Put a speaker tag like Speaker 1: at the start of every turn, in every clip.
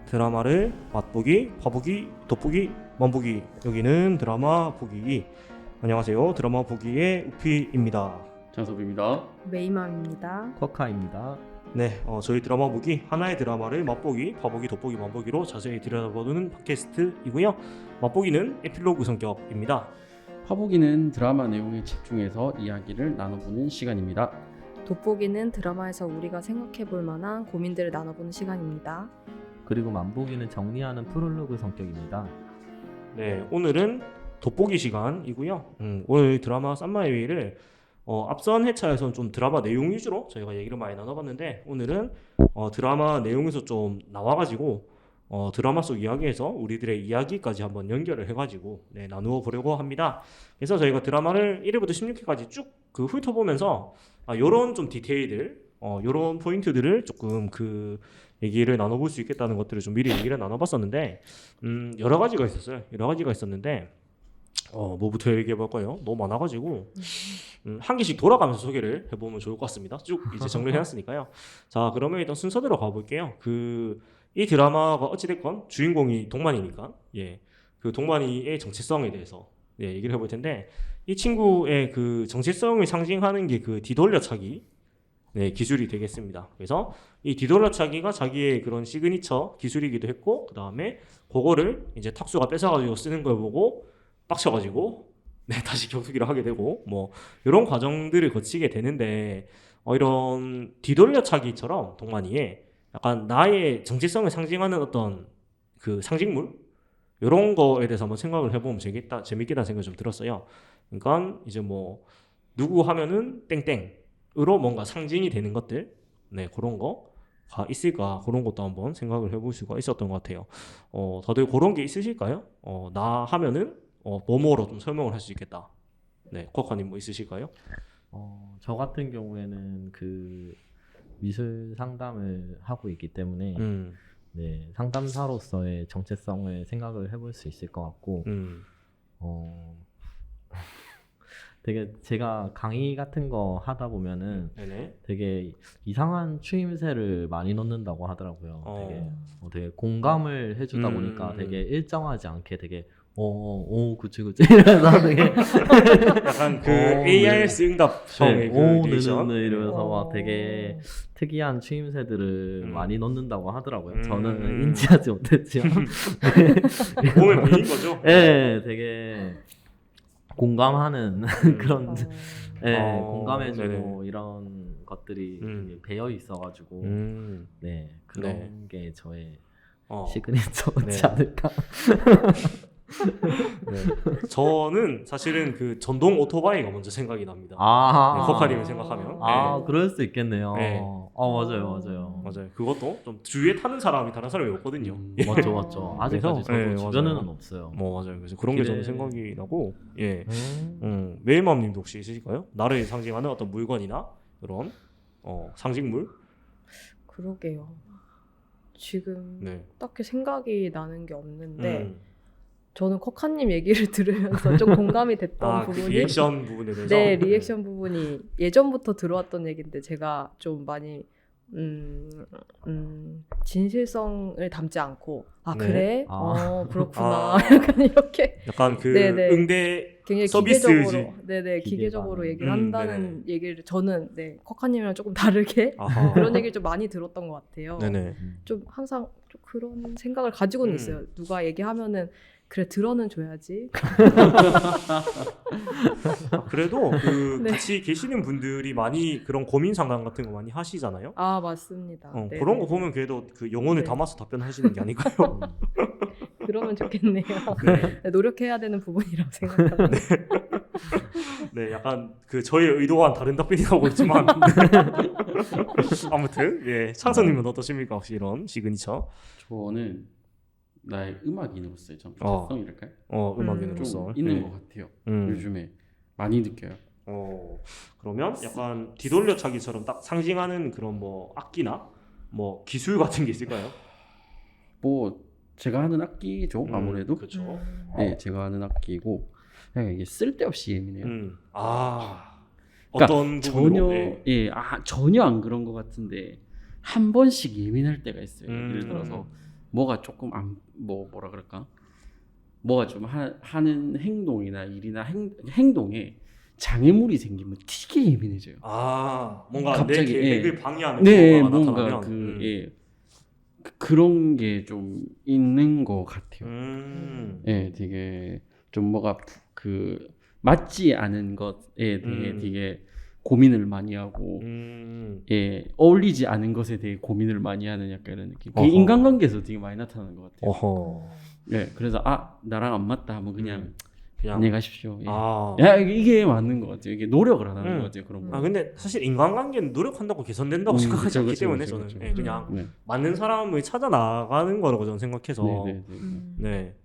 Speaker 1: 드라마를 맛보기, 봐보기, 돋보기, 맘보기. 여기는 드라마 보기. 안녕하세요. 드라마 보기의 우피입니다.
Speaker 2: 장섭입니다.
Speaker 3: 메이맘입니다.
Speaker 4: 쿼카입니다.
Speaker 1: 네, 저희 드라마 보기 하나의 드라마를 맛보기, 봐보기, 돋보기, 맘보기로 자세히 들여다보는 팟캐스트이고요. 맛보기는 에필로그 성격입니다.
Speaker 2: 파보기는 드라마 내용에 집중해서 이야기를 나눠보는 시간입니다.
Speaker 3: 돋보기는 드라마에서 우리가 생각해볼 만한 고민들을 나눠보는 시간입니다.
Speaker 4: 그리고 만보기는 정리하는 프롤로그 성격입니다.
Speaker 1: 네, 오늘은 돋보기 시간이고요. 오늘 드라마 쌈마이웨이를 앞선 회차에서는 좀 드라마 내용 위주로 저희가 얘기를 많이 나눠봤는데 오늘은 드라마 내용에서 좀 나와가지고 드라마 속 이야기에서 우리들의 이야기까지 한번 연결을 해가지고 나누어 보려고 합니다. 그래서 저희가 드라마를 1회부터 16회까지 쭉 훑어보면서 요런 좀 디테일들, 요런 포인트들을 조금 얘기를 나눠볼 수 있겠다는 것들을 좀 미리 얘기를 나눠봤었는데 여러 가지가 있었는데 뭐부터 얘기해볼까요? 너무 많아가지고 한 개씩 돌아가면서 소개를 해보면 좋을 것 같습니다. 쭉 이제 정리해놨으니까요. 자, 그러면 일단 순서대로 가볼게요. 이 드라마가 어찌됐건 주인공이 동만이니까 그 동만이의 정체성에 대해서 얘기를 해볼 텐데 이 친구의 그 정체성을 상징하는 게 그 뒤돌려차기 기술이 되겠습니다. 그래서 이 뒤돌려차기가 자기의 그런 시그니처 기술이기도 했고 그 다음에 그거를 이제 탁수가 뺏어가지고 쓰는 걸 보고 빡쳐가지고 다시 격투기를 하게 되고 뭐 이런 과정들을 거치게 되는데 이런 뒤돌려차기처럼 동만이의 약간 나의 정체성을 상징하는 어떤 그 상징물 이런 거에 대해서 한번 생각을 해보면 재밌겠다 생각이 좀 들었어요. 그러니까 이제 뭐 누구 하면은 땡땡으로 뭔가 상징이 되는 것들 그런 거가 있을까 그런 것도 한번 생각을 해볼 수가 있었던 것 같아요. 다들 그런 게 있으실까요? 나 하면은 뭐뭐로 좀 설명을 할 수 있겠다. 쿼카님 뭐 있으실까요?
Speaker 4: 저 같은 경우에는 그 미술 상담을 하고 있기 때문에 상담사로서의 정체성을 생각을 해볼 수 있을 것 같고 되게 제가 강의 같은 거 하다 보면은 되게 이상한 추임새를 많이 넣는다고 하더라고요. 되게 공감을 해주다 보니까 되게 일정하지 않게 되게 그치 이러면서 되게
Speaker 1: 약간 AIS 응답형의 리액션
Speaker 4: 이러면서 막 되게 특이한 추임새들을 많이 넣는다고 하더라고요. 저는 인지하지 못했지만
Speaker 1: 몸에 보인 거죠?
Speaker 4: 네, 되게 공감하는 그런 공감해주고 이런 것들이 배어 있어가지고 그런 게 저의 시그니처지 않을까.
Speaker 1: 저는 사실은 그 전동 오토바이가 먼저 생각이 납니다. 쿼카님을 생각하면
Speaker 4: 그럴 수 있겠네요. 맞아요.
Speaker 1: 그것도 좀 주위에 타는 사람이 다른 사람이 없거든요.
Speaker 4: 맞죠. 아직까지 저도 주변에는 없어요.
Speaker 1: 맞아요. 그래서 그런 게 좀 생각이 나고 메이맘님도 혹시 있으실까요? 나를 상징하는 어떤 물건이나 그런 상징물?
Speaker 3: 그러게요. 지금 딱히 생각이 나는 게 없는데 저는 쿼카님 얘기를 들으면서 좀 공감이 됐던 부분이
Speaker 1: 그 리액션 부분에 대해서
Speaker 3: 리액션 부분이 예전부터 들어왔던 얘기인데 제가 좀 많이 진실성을 담지 않고 그래? 그렇구나. 약간 이렇게
Speaker 1: 약간 응대
Speaker 3: 굉장히
Speaker 1: 서비스
Speaker 3: 기계적으로 얘기를 한다는 얘기를 저는 쿼카님이랑 조금 다르게 그런 얘기를 좀 많이 들었던 것 같아요. 좀 항상 좀 그런 생각을 가지고는 있어요. 누가 얘기하면은 그래 들어는 줘야지.
Speaker 1: 그래도 같이 계시는 분들이 많이 그런 고민 상담 같은 거 많이 하시잖아요.
Speaker 3: 맞습니다.
Speaker 1: 그런 거 보면 그래도 그 영혼을 담아서 답변하시는 게 아닐까요?
Speaker 3: 그러면 좋겠네요. 노력해야 되는 부분이라고 생각합니다.
Speaker 1: 약간 저의 의도와는 다른 답변이 나오고 있지만 아무튼 창선님은 어떠십니까? 혹시 이런 시그니처?
Speaker 2: 저는 나의 음악인으로서의 정체성이랄까요?
Speaker 1: 음악인으로서
Speaker 2: 좀 있는 것 같아요. 요즘에 많이 느껴요.
Speaker 1: 그러면 약간 뒤돌려차기처럼 딱 상징하는 그런 뭐 악기나 뭐 기술 같은 게 있을까요?
Speaker 2: 뭐 제가 하는 악기죠, 아무래도.
Speaker 1: 그렇죠.
Speaker 2: 제가 하는 악기고 그냥 이게 쓸데없이 예민해요.
Speaker 1: 어떤 부분으로?
Speaker 2: 전혀 안 그런 것 같은데 한 번씩 예민할 때가 있어요. 예를 들어서 뭐가 조금 뭐라 그럴까? 뭐가 좀 하는 행동이나 일이나 행동에 장애물이 생기면 되게 예민해져요.
Speaker 1: 아, 뭔가
Speaker 2: 갑자기,
Speaker 1: 내 계획을 방해하는
Speaker 2: 네,
Speaker 1: 경우가
Speaker 2: 뭔가
Speaker 1: 나타나면
Speaker 2: 그런 게 좀 있는 것 같아요.
Speaker 1: 음.
Speaker 2: 예, 되게 좀 뭐가 그 맞지 않은 것에 대해 되게 고민을 많이 하고, 예, 어울리지 않은 것에 대해 고민을 많이 하는 약간 이런 느낌. 그게
Speaker 1: 어허.
Speaker 2: 인간관계에서 되게 많이 나타나는 것 같아요.
Speaker 1: 어허.
Speaker 2: 예, 그래서 나랑 안 맞다 하면 그냥
Speaker 1: 그냥
Speaker 2: 안녕히 가십시오. 예.
Speaker 1: 아.
Speaker 2: 야, 이게 맞는 것 같아요. 이게 노력을 안 하는 것 같아요. 그런 거.
Speaker 1: 아 근데 사실 인간관계는 노력한다고 개선된다고 생각하지
Speaker 2: 그쵸,
Speaker 1: 않기
Speaker 2: 그쵸,
Speaker 1: 때문에
Speaker 2: 그쵸,
Speaker 1: 저는
Speaker 2: 그쵸.
Speaker 1: 예, 그냥
Speaker 2: 네.
Speaker 1: 맞는 사람을 찾아 나가는 거라고 저는 생각해서
Speaker 2: 네.
Speaker 1: 네.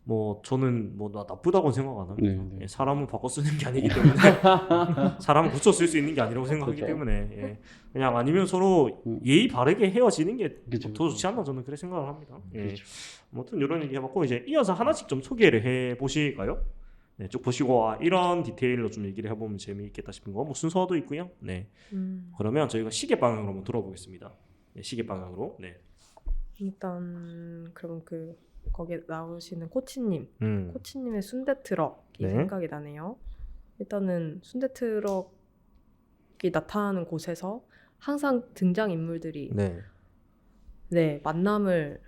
Speaker 1: 뭐 저는 뭐 나쁘다고 생각 안 합니다.
Speaker 2: 네.
Speaker 1: 예, 사람은 바꿔 쓰는 게 아니기 때문에 사람은 고쳐 쓸 수 있는 게 아니라고 생각하기
Speaker 2: 그렇죠.
Speaker 1: 때문에 예. 그냥 아니면 서로
Speaker 2: 음.
Speaker 1: 예의 바르게 헤어지는 게
Speaker 2: 그쵸,
Speaker 1: 더 좋지 않나 저는 그렇게 생각을 합니다. 예.
Speaker 2: 그렇죠.
Speaker 1: 아무튼 이런 얘기 해봤고 이제 이어서 하나씩 좀 소개를 해보실까요? 네, 쭉 보시고 이런 디테일로 좀 얘기를 해보면 재미있겠다 싶은 거 뭐 순서도 있고요. 네, 그러면 저희가 시계 방향으로 한번 돌아보겠습니다. 네, 시계 방향으로. 네.
Speaker 3: 일단 그럼 거기에 나오시는 코치님,
Speaker 1: 음.
Speaker 3: 코치님의 순대 트럭이
Speaker 1: 네.
Speaker 3: 생각이 나네요. 일단은 순대 트럭이 나타나는 곳에서 항상 등장 인물들이
Speaker 1: 네.
Speaker 3: 만남을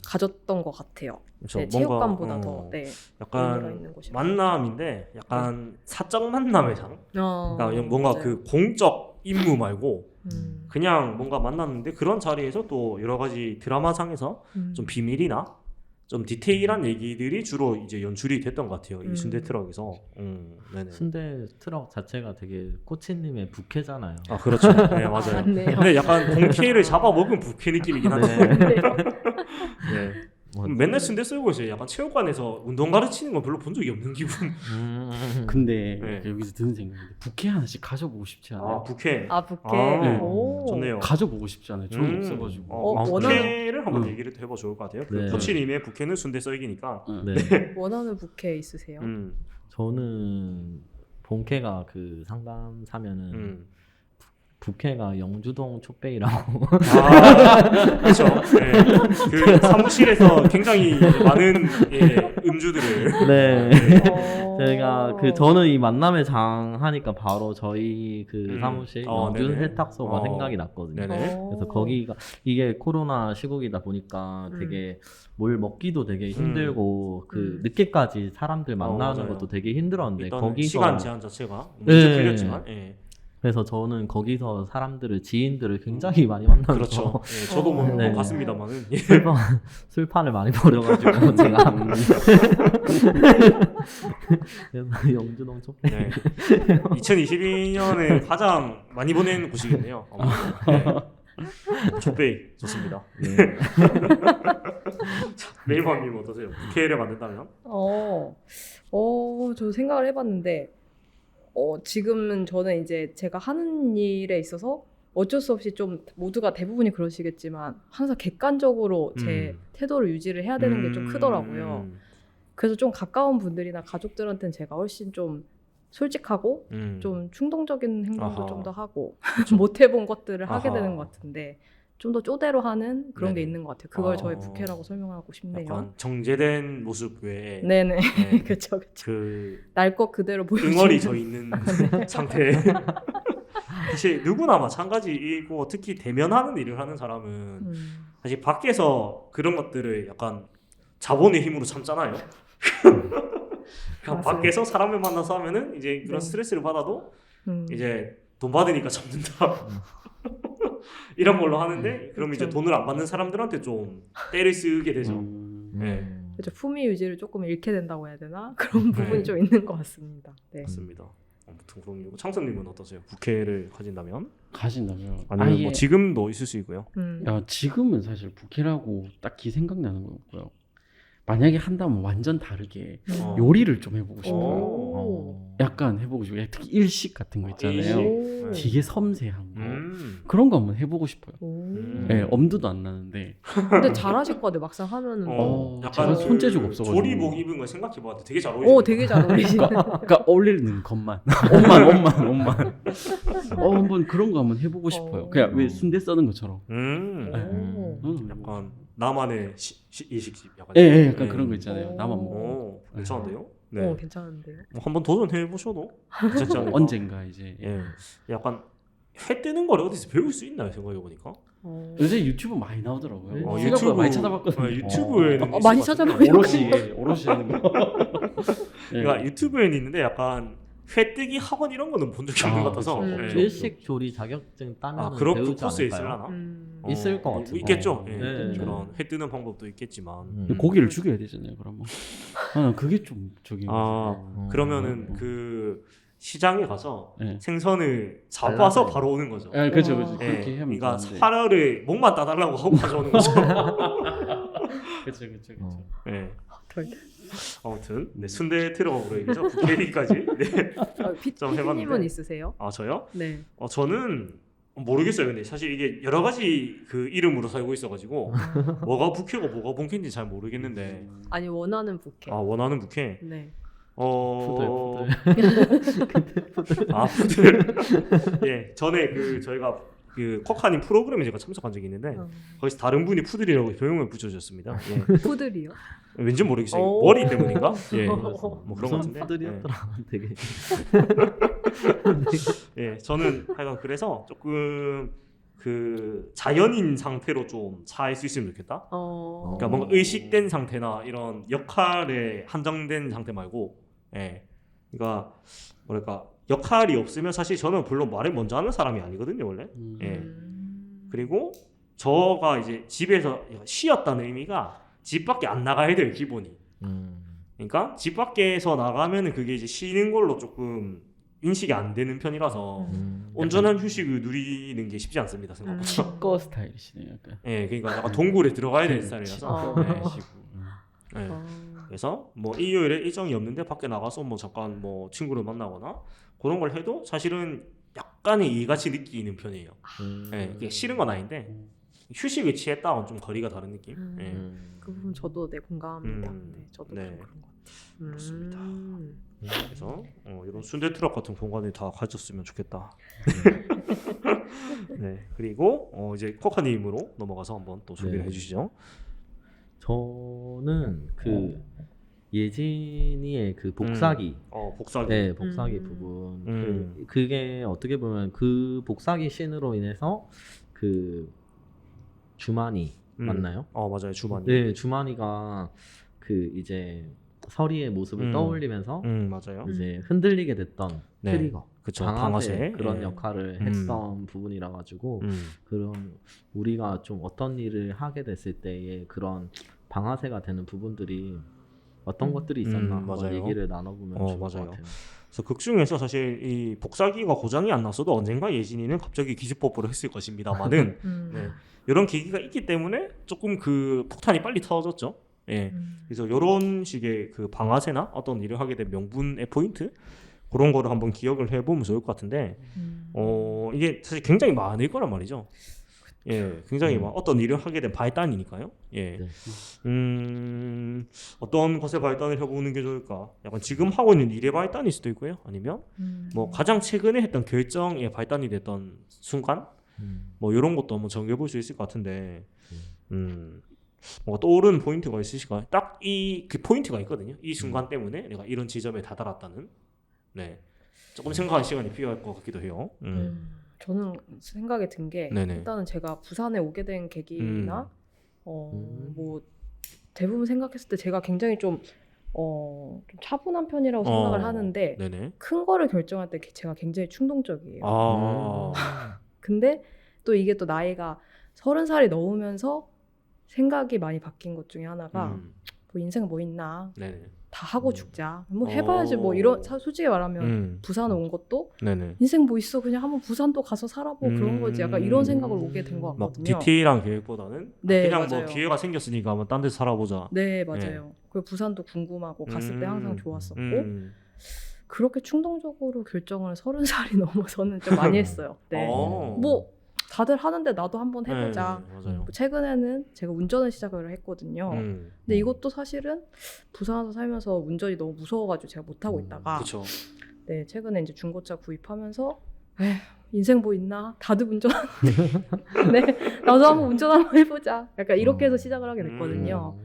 Speaker 3: 가졌던 것 같아요.
Speaker 1: 그렇죠.
Speaker 3: 네,
Speaker 1: 뭔가,
Speaker 3: 체육관보다 더 의미가
Speaker 1: 약간
Speaker 3: 있는 곳이
Speaker 1: 만남인데 약간 사적 만남의 장. 그러니까 뭔가
Speaker 3: 맞아요.
Speaker 1: 그 공적 임무 말고
Speaker 3: 음,
Speaker 1: 그냥 뭔가 만났는데 그런 자리에서 또 여러 가지 드라마상에서 좀 비밀이나 좀 디테일한 얘기들이 주로 이제 연출이 됐던 것 같아요. 이 순대 트럭에서. 네네.
Speaker 4: 순대 트럭 자체가 되게 코치님의 부캐잖아요.
Speaker 1: 아 그렇죠. 네 맞아요.
Speaker 3: 맞네요.
Speaker 1: 근데 약간 공캐를 잡아먹은 부캐 느낌이긴 한데. 네.
Speaker 4: 뭐,
Speaker 1: 맨날 순대 썰고 있어요. 약간 체육관에서 운동 가르치는 건 별로 본 적이 없는 기분.
Speaker 2: 근데
Speaker 1: 네.
Speaker 2: 여기서 드는 생각인데 부캐 하나씩 가져보고 싶지 않아요?
Speaker 1: 아 부캐.
Speaker 3: 부캐.
Speaker 1: 아,
Speaker 3: 오.
Speaker 1: 좋네요.
Speaker 2: 가져보고 싶지 않아요. 저는 없어가지고.
Speaker 3: 원하는-
Speaker 1: 부캐를 한번 얘기를 해봐 좋을 것 같아요.
Speaker 4: 네.
Speaker 1: 코치님의 부캐는 순대 썰기니까.
Speaker 4: 네.
Speaker 3: 원하는 부캐 있으세요?
Speaker 4: 저는 본캐가 그 상담사면은 부캐가 영주동 촉배이라고.
Speaker 1: 그렇죠. 네. 그 사무실에서 굉장히 많은 음주들을.
Speaker 4: 네.
Speaker 3: 어.
Speaker 4: 제가 저는 이 만남의 장 하니까 바로 저희 그 사무실 영준
Speaker 1: 네네.
Speaker 4: 세탁소가 생각이 났거든요.
Speaker 1: 네네.
Speaker 4: 그래서 거기가 이게 코로나 시국이다 보니까 되게 뭘 먹기도 되게 힘들고 그 늦게까지 사람들 만나는
Speaker 1: 맞아요.
Speaker 4: 것도 되게 힘들었는데
Speaker 1: 일단
Speaker 4: 거기서
Speaker 1: 시간 제한 자체가
Speaker 4: 네.
Speaker 1: 풀렸지만. 예.
Speaker 4: 그래서 저는 거기서 지인들을 굉장히 많이 만나서
Speaker 1: 그렇죠. 예, 저도 뭐
Speaker 4: 네.
Speaker 1: 봤습니다만은. 예.
Speaker 4: 술판을 많이 벌여가지고 제가 그래서 영주동 촉배.
Speaker 1: 네. 2022년에 가장 많이 보낸 곳이겠네요. 족베이 좋습니다.
Speaker 4: 네.
Speaker 1: 메이버님 어떠세요? 부캐를 만든다면?
Speaker 3: 저 생각을 해봤는데, 지금은 저는 이제 제가 하는 일에 있어서 어쩔 수 없이 좀 모두가 대부분이 그러시겠지만 항상 객관적으로 제 태도를 유지를 해야 되는 게 좀 크더라고요. 그래서 좀 가까운 분들이나 가족들한테는 제가 훨씬 좀 솔직하고 좀 충동적인 행동도
Speaker 1: 아하.
Speaker 3: 좀 더 하고
Speaker 1: 그쵸.
Speaker 3: 못 해본 것들을 하게
Speaker 1: 아하.
Speaker 3: 되는 것 같은데 좀 더 쪼대로 하는 그런 게
Speaker 1: 네네.
Speaker 3: 있는 것 같아요. 그걸
Speaker 1: 아.
Speaker 3: 저의 부캐라고 설명하고 싶네요.
Speaker 1: 약간 정제된 모습 외에
Speaker 3: 네네.
Speaker 1: 네.
Speaker 3: 그쵸.
Speaker 1: 그
Speaker 3: 날 것 그대로 보여주는.
Speaker 1: 응어리 져 있는 상태. 사실 누구나 마찬가지이고 특히 대면하는 일을 하는 사람은 사실 밖에서 그런 것들을 약간 자본의 힘으로 참잖아요. 그냥
Speaker 3: 맞아요.
Speaker 1: 밖에서 사람을 만나서 하면은 이제 그런
Speaker 3: 네.
Speaker 1: 스트레스를 받아도
Speaker 3: 음.
Speaker 1: 이제 돈 받으니까 참는다. 이런 걸로 하는데 그럼 이제
Speaker 3: 그쵸.
Speaker 1: 돈을 안 받는 사람들한테 좀 때를 쓰게 되죠. 네.
Speaker 3: 그렇죠. 품위 유지를 조금 잃게 된다고 해야 되나? 그런 부분이
Speaker 1: 네.
Speaker 3: 좀 있는 것 같습니다. 네.
Speaker 1: 맞습니다. 아무튼 그럼 창섭님은 어떠세요? 부캐를 가진다면?
Speaker 2: 가진다면
Speaker 1: 아니면 뭐 지금도 있을 수 있고요.
Speaker 2: 야, 지금은 사실 부캐라고 딱히 생각나는 건 없고요. 만약에 한다면 완전 다르게
Speaker 1: 어.
Speaker 2: 요리를 좀 해보고 싶어요.
Speaker 3: 오.
Speaker 2: 약간 해보고 싶어요. 특히 일식 같은 거 있잖아요.
Speaker 1: 일식.
Speaker 3: 오.
Speaker 2: 되게 섬세한 거. 그런 거 한번 해보고 싶어요.
Speaker 3: 오.
Speaker 2: 네, 엄두도 안 나는데.
Speaker 3: 근데 잘하실 것 같아요. 막상 하면은.
Speaker 2: 제가 손재주가 없어가지고.
Speaker 1: 조리복 입은 거 생각해봐도 되게 잘 어울리시네요.
Speaker 3: 되게 잘 어울리시네.
Speaker 2: 그러니까 어울리는 것만. 옷만. 한번 그런 거 한번 해보고 싶어요. 그냥 왜 순대 써는 것처럼.
Speaker 3: 오.
Speaker 1: 약간 나만의 일식집 약간.
Speaker 2: 예, 약간 그런 거 있잖아요. 나만 먹고.
Speaker 1: 오, 괜찮은데요? 네.
Speaker 3: 괜찮은데요.
Speaker 1: 한번 도전해 보셔도 괜찮지 않을까?
Speaker 2: 언젠가 이제.
Speaker 1: 예. 약간 회 뜨는 걸 어디서 배울 수 있나요? 생각해 보니까.
Speaker 2: 요새 유튜브 많이 나오더라고요.
Speaker 4: 네.
Speaker 2: 생각보다 많이 찾아봤거든요.
Speaker 1: 유튜브에는
Speaker 3: 많이
Speaker 1: 있을 것
Speaker 3: 찾아봐요.
Speaker 1: 같은데.
Speaker 2: 오롯이 하는 거.
Speaker 1: 그러니까 유튜브에는 있는데 약간 회 뜨기 학원 이런 거는 본 적이 없는 것 같아서.
Speaker 3: 그렇죠.
Speaker 1: 예.
Speaker 4: 일식 조리 자격증 따면
Speaker 1: 그런
Speaker 4: 배우지
Speaker 1: 코스에
Speaker 4: 않을까요?
Speaker 1: 있으려나?
Speaker 4: 있을 것 같은데.
Speaker 1: 있겠죠. 예.
Speaker 4: 네.
Speaker 1: 그런 회 뜨는 방법도 있겠지만.
Speaker 2: 고기를 죽여야 되잖아요. 그러면. 그게 좀 저기.
Speaker 1: 그러면은 그 시장에 가서
Speaker 2: 네.
Speaker 1: 생선을 잡아서
Speaker 4: 발라서.
Speaker 1: 바로 오는 거죠.
Speaker 2: 그렇죠.
Speaker 1: 예.
Speaker 2: 그렇게 하면
Speaker 1: 그러니까
Speaker 2: 되는데.
Speaker 1: 사료를 목만 따달라고 하고 가져오는 거죠.
Speaker 2: 그렇죠.
Speaker 1: 예.
Speaker 3: 덜.
Speaker 1: 아무튼 네, 순대 트럭으로 얘기죠. 국회의까지. 네. 좀 해봤는데.
Speaker 3: 피디님은 있으세요?
Speaker 1: 저요?
Speaker 3: 네.
Speaker 1: 저는 모르겠어요. 근데 사실 이게 여러 가지 그 이름으로 살고 있어가지고 뭐가 북회고 뭐가 본캐인지 잘 모르겠는데.
Speaker 3: 아니 원하는 부캐.
Speaker 1: 원하는 북회.
Speaker 3: 네.
Speaker 1: 푸들. 예, 전에 그 저희가 그 쿼카님 프로그램에 제가 참석한 적이 있는데 거기서 다른 분이 푸들이라고 별명을 붙여주셨습니다. 예.
Speaker 3: 푸들이요?
Speaker 1: 왠지 모르겠어요.
Speaker 3: 오.
Speaker 1: 머리 때문인가? 예, 뭐 그런 것 같은데.
Speaker 4: 푸들이었더라. 되게.
Speaker 1: 예, 저는 하여간 그래서 조금 그 자연인 상태로 좀 잘 수 있으면 좋겠다. 그러니까 뭔가 의식된 상태나 이런 역할에 한정된 상태 말고, 예, 그러니까 뭐랄까 역할이 없으면 사실 저는 물론 말을 먼저 하는 사람이 아니거든요 원래. 예. 그리고 저가 이제 집에서 쉬었다는 의미가 집 밖에 안 나가야 돼요 기본이. 그러니까 집 밖에서 나가면은 그게 이제 쉬는 걸로 조금 인식이 안 되는 편이라서 온전한 휴식을 누리는 게 쉽지 않습니다 생각보다.
Speaker 2: 치과 스타일이시네요. 약간.
Speaker 1: 예, 그러니까 약간 동굴에 들어가야 되는 스타일이라서. 네. 네. 그래서 뭐 일요일에 일정이 없는데 밖에 나가서 뭐 잠깐 뭐 친구를 만나거나 그런 걸 해도 사실은 약간의 일같이 느끼는 편이에요. 예, 이게 싫은 건 아닌데 휴식을 취했다고는 좀 거리가 다른 느낌. 예.
Speaker 3: 그 부분 저도 공감합니다. 네, 저도
Speaker 1: 네.
Speaker 3: 좀 그런 것 같아요.
Speaker 1: 그렇습니다. 그래서 이런 순대 트럭 같은 공간을 다 가졌으면 좋겠다. 네, 그리고 이제 코카님으로 넘어가서 한번 또 소개를
Speaker 4: 네.
Speaker 1: 해주시죠.
Speaker 4: 저는 그 예진이의 그 복사기,
Speaker 1: 복사기.
Speaker 4: 네, 복사기 부분. 그게 어떻게 보면 그 복사기 씬으로 인해서 그 주만이 맞나요?
Speaker 1: 맞아요, 주만이.
Speaker 4: 네, 주만이가 그 이제 서리의 모습을 떠올리면서
Speaker 1: 맞아요.
Speaker 4: 이제 흔들리게 됐던
Speaker 1: 네.
Speaker 4: 트리거,
Speaker 1: 그쵸,
Speaker 4: 방아쇠
Speaker 1: 방아쇠.
Speaker 4: 그런
Speaker 1: 예.
Speaker 4: 역할을 했던 부분이라 가지고 그런 우리가 좀 어떤 일을 하게 됐을 때의 그런 방아쇠가 되는 부분들이 어떤 것들이 있었나 한번
Speaker 1: 맞아요.
Speaker 4: 얘기를 나눠보면 좋을 것
Speaker 1: 맞아요.
Speaker 4: 같아요.
Speaker 1: 그래서 극 중에서 사실 이 복사기가 고장이 안 났어도 언젠가 예진이는 갑자기 기습뽀뽀를 했을 것입니다만은 네, 이런 계기가 있기 때문에 조금 그 폭탄이 빨리 터졌죠. 예. 그래서 이런 식의 그 방아쇠나 어떤 일을 하게 된 명분의 포인트 그런 거를 한번 기억을 해보면 좋을 것 같은데 이게 사실 굉장히 많을 거란 말이죠. 예, 굉장히 막 어떤 일을 하게 된 발단이니까요. 예,
Speaker 4: 네.
Speaker 1: 어떤 것에 발단을 해보는 게 좋을까? 약간 지금 하고 있는 일의 발단일 수도 있고요. 아니면 뭐 가장 최근에 했던 결정의 발단이 됐던 순간, 뭐 이런 것도 한번 정해볼 수 있을 것 같은데, 뭔가 떠오르는 포인트가 있으실까요? 딱 이 그 포인트가 있거든요. 이 순간 때문에 내가 이런 지점에 다다랐다는. 네, 조금 생각할 시간이 필요할 것 같기도 해요.
Speaker 3: 저는 생각이 든 게 일단은 제가 부산에 오게 된 계기나 뭐 대부분 생각했을 때 제가 굉장히 좀 차분한 편이라고 생각을 하는데 큰 거를 결정할 때 제가 굉장히 충동적이에요. 근데 또 이게 또 나이가 30살이 넘으면서 생각이 많이 바뀐 것 중에 하나가 뭐 인생 뭐 있나 다 하고 죽자 뭐 해봐야지 뭐 이런 솔직히 말하면 부산 온 것도 인생 뭐 있어 그냥 한번 부산도 가서 살아보고 그런 거지 약간 이런 생각을 오게 된 것 같거든요.
Speaker 1: 막 디테일한 계획보다는
Speaker 3: 네,
Speaker 1: 그냥
Speaker 3: 맞아요.
Speaker 1: 뭐 기회가 생겼으니까 한번 딴 데서 살아보자.
Speaker 3: 네 맞아요. 그리고 부산도 궁금하고 갔을 때 항상 좋았었고 그렇게 충동적으로 결정을 30살이 넘어서는 좀 많이 했어요. 네. 뭐 다들 하는데 나도 한번 해보자.
Speaker 1: 맞아요.
Speaker 3: 최근에는 제가 운전을 시작을 했거든요. 근데 이것도 사실은 부산에서 살면서 운전이 너무 무서워가지고 제가 못하고 있다가
Speaker 1: 그쵸.
Speaker 3: 네, 최근에 이제 중고차 구입하면서 인생 뭐 있나? 다들 운전하는데 나도 한번 운전 한번 해보자. 약간 이렇게 해서 시작을 하게 됐거든요.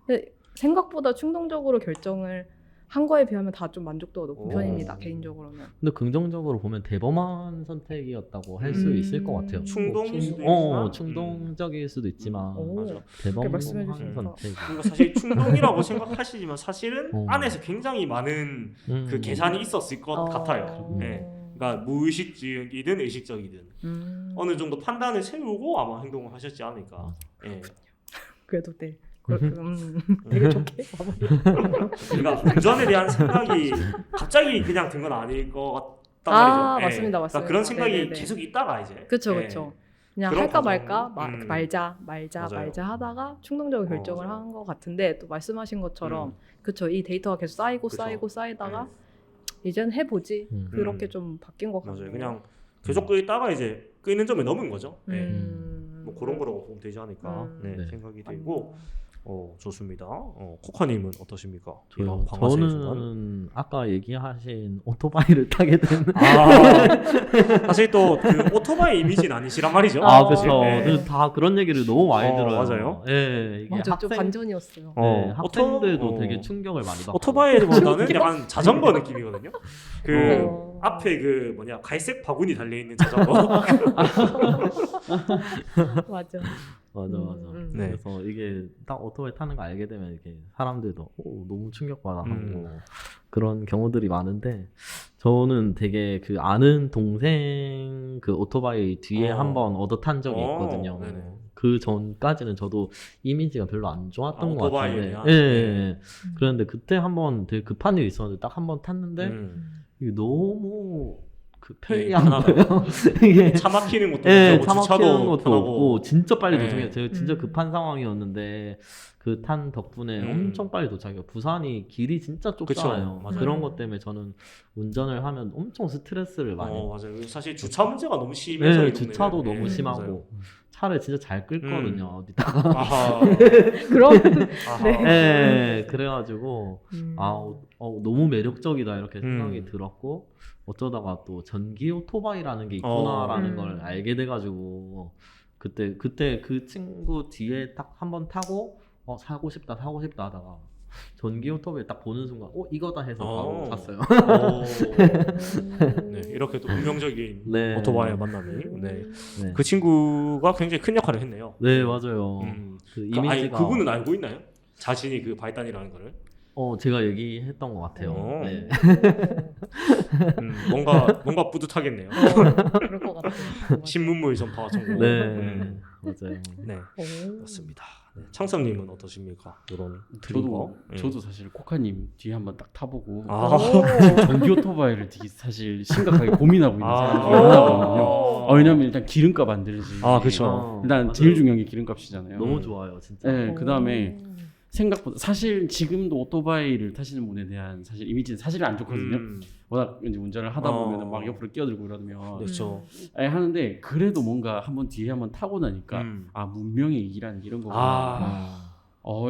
Speaker 3: 근데 생각보다 충동적으로 결정을 한 거에 비하면 다 좀 만족도가 높은 편입니다. 개인적으로는.
Speaker 4: 근데 긍정적으로 보면 대범한 선택이었다고 할 수 있을 것 같아요.
Speaker 1: 충동일 수도 있지만
Speaker 4: 충동적일 수도 있지만
Speaker 1: 맞아.
Speaker 4: 대범한
Speaker 3: 말씀해 주시니까.
Speaker 4: 선택.
Speaker 1: 그러니까 사실 충동이라고 생각하시지만 사실은
Speaker 4: 어.
Speaker 1: 안에서 굉장히 많은 그 계산이 있었을 것 같아요. 네. 그러니까 무의식적이든 의식적이든 어느 정도 판단을 세우고 아마 행동을 하셨지 않을까. 예.
Speaker 3: 그래도 네. 되게 좋게.
Speaker 1: 그러니까 운전에 대한 생각이 갑자기 그냥 든 건 아닐 것 같단 말이죠. 예.
Speaker 3: 맞습니다, 맞습니다.
Speaker 1: 그러니까 그런 생각이
Speaker 3: 네네네.
Speaker 1: 계속 있다가 이제.
Speaker 3: 그렇죠,
Speaker 1: 예.
Speaker 3: 그렇죠. 그냥
Speaker 1: 그런
Speaker 3: 할까
Speaker 1: 과정.
Speaker 3: 말까 말자
Speaker 1: 맞아요.
Speaker 3: 하다가 충동적으로 결정을
Speaker 1: 맞아요.
Speaker 3: 한 것 같은데 또 말씀하신 것처럼 그렇죠. 이 데이터가 계속 쌓이고
Speaker 1: 그쵸.
Speaker 3: 쌓이다가 이젠 해보지. 그렇게
Speaker 1: 음.
Speaker 3: 좀 바뀐 것
Speaker 1: 맞아요.
Speaker 3: 같아요.
Speaker 1: 그냥 계속 끄다가 이제 끄는 점을 넘은 거죠. 예. 뭐 그런 거라고 보면 되지 않을까 네,
Speaker 4: 네.
Speaker 1: 생각이 들고 좋습니다. 코카님은 어떠십니까? 이런 방아쇠 순간.
Speaker 4: 저는 아까 얘기하신 오토바이를 타게 된.
Speaker 1: 사실 또 그 오토바이 이미지는 아니시란 말이죠.
Speaker 4: 그렇죠.
Speaker 1: 네.
Speaker 4: 다 그런 얘기를 너무 많이 들어요.
Speaker 1: 맞아요.
Speaker 4: 예, 이게
Speaker 3: 맞아, 좀 반전이었어요.
Speaker 4: 네, 학생들도
Speaker 1: 오토-
Speaker 4: 되게 충격을 많이 받고.
Speaker 1: 오토바이보다는 약간 자전거 느낌이거든요. 그
Speaker 3: 어.
Speaker 1: 앞에 그 뭐냐 갈색 바구니 달려 있는 자전거.
Speaker 3: 맞아.
Speaker 4: 맞아.
Speaker 1: 네.
Speaker 4: 그래서 이게 딱 오토바이 타는 거 알게 되면 이렇게 사람들도 너무 충격받아 하고 그런 경우들이 많은데 저는 되게 그 아는 동생 그 오토바이 뒤에 한번 얻어 탄 적이 있거든요.
Speaker 1: 네네.
Speaker 4: 그 전까지는 저도 이미지가 별로 안 좋았던 것
Speaker 1: 오토바이에
Speaker 4: 같은데.
Speaker 1: 대한?
Speaker 4: 예. 그런데 그때 한번 되게 급한 일이 있었는데 딱 한번 탔는데 이게 너무 그 편리한 거예요. 이게
Speaker 1: 차 막히는 것도
Speaker 4: 예,
Speaker 1: 없고
Speaker 4: 차 막히는
Speaker 1: 주차도
Speaker 4: 것도
Speaker 1: 편하고.
Speaker 4: 없고 진짜 빨리
Speaker 1: 네.
Speaker 4: 도착해요. 제가 진짜 급한 상황이었는데 그 탄 덕분에 엄청 빨리 도착해요. 부산이 길이 진짜 좁잖아요.
Speaker 1: 맞아요.
Speaker 4: 그런 것 때문에 저는 운전을 하면 엄청 스트레스를 많이.
Speaker 1: 맞아요. 사실 주차 문제가 너무 심해서
Speaker 4: 네,
Speaker 1: 이 동네는.
Speaker 4: 주차도
Speaker 1: 예,
Speaker 4: 너무 심하고
Speaker 1: 맞아요.
Speaker 4: 차를 진짜 잘 끌거든요. 어디다가.
Speaker 1: 아하.
Speaker 3: 그럼
Speaker 1: 아하.
Speaker 4: 네, 그래가지고 너무 매력적이다 이렇게 생각이 들었고 어쩌다가 또 전기 오토바이라는 게 있구나라는 걸 알게 돼가지고 그때 그 친구 뒤에 딱 한번 타고 사고 싶다 하다가 전기 오토바이 딱 보는 순간 이거다 해서 바로 샀어요.
Speaker 1: 네, 이렇게 또 운명적인
Speaker 4: 네.
Speaker 1: 오토바이의 만남이. 네.
Speaker 4: 네.
Speaker 1: 그 친구가 굉장히 큰 역할을 했네요.
Speaker 4: 네, 맞아요. 그 이미지가
Speaker 1: 그분은 알고 있나요? 자신이 그 발단이라는 거를?
Speaker 4: 제가 얘기했던 것 같아요. 네.
Speaker 1: 뭔가 뿌듯하겠네요.
Speaker 3: 그럴 것 같아요.
Speaker 1: 신문물 전파와 전공.
Speaker 4: 네, 맞아요.
Speaker 1: 네, 그렇습니다. 네. 창섭님은 어떠십니까? 이런
Speaker 2: 저도 사실 코카님 뒤에 한번 딱 타보고
Speaker 1: 아.
Speaker 2: 전기 오토바이를 되게 사실 심각하게 고민하고 있는 사람 중에 하나거든요. 왜냐면 일단 기름값 안 들지.
Speaker 1: 그렇죠.
Speaker 2: 일단
Speaker 4: 맞아요.
Speaker 2: 제일 중요한 게 기름값이잖아요.
Speaker 4: 너무 좋아요, 진짜.
Speaker 2: 네, 그 다음에 생각보다 사실 지금도 오토바이를 타시는 분에 대한 사실 이미지는 사실 안 좋거든요. 워낙 이제 운전을 하다 보면 막 옆으로 끼어들고 이러면
Speaker 1: 그렇죠.
Speaker 2: 하는데 그래도 뭔가 한번 뒤에 한번 타고 나니까 문명의 이기라는 이런 거구나.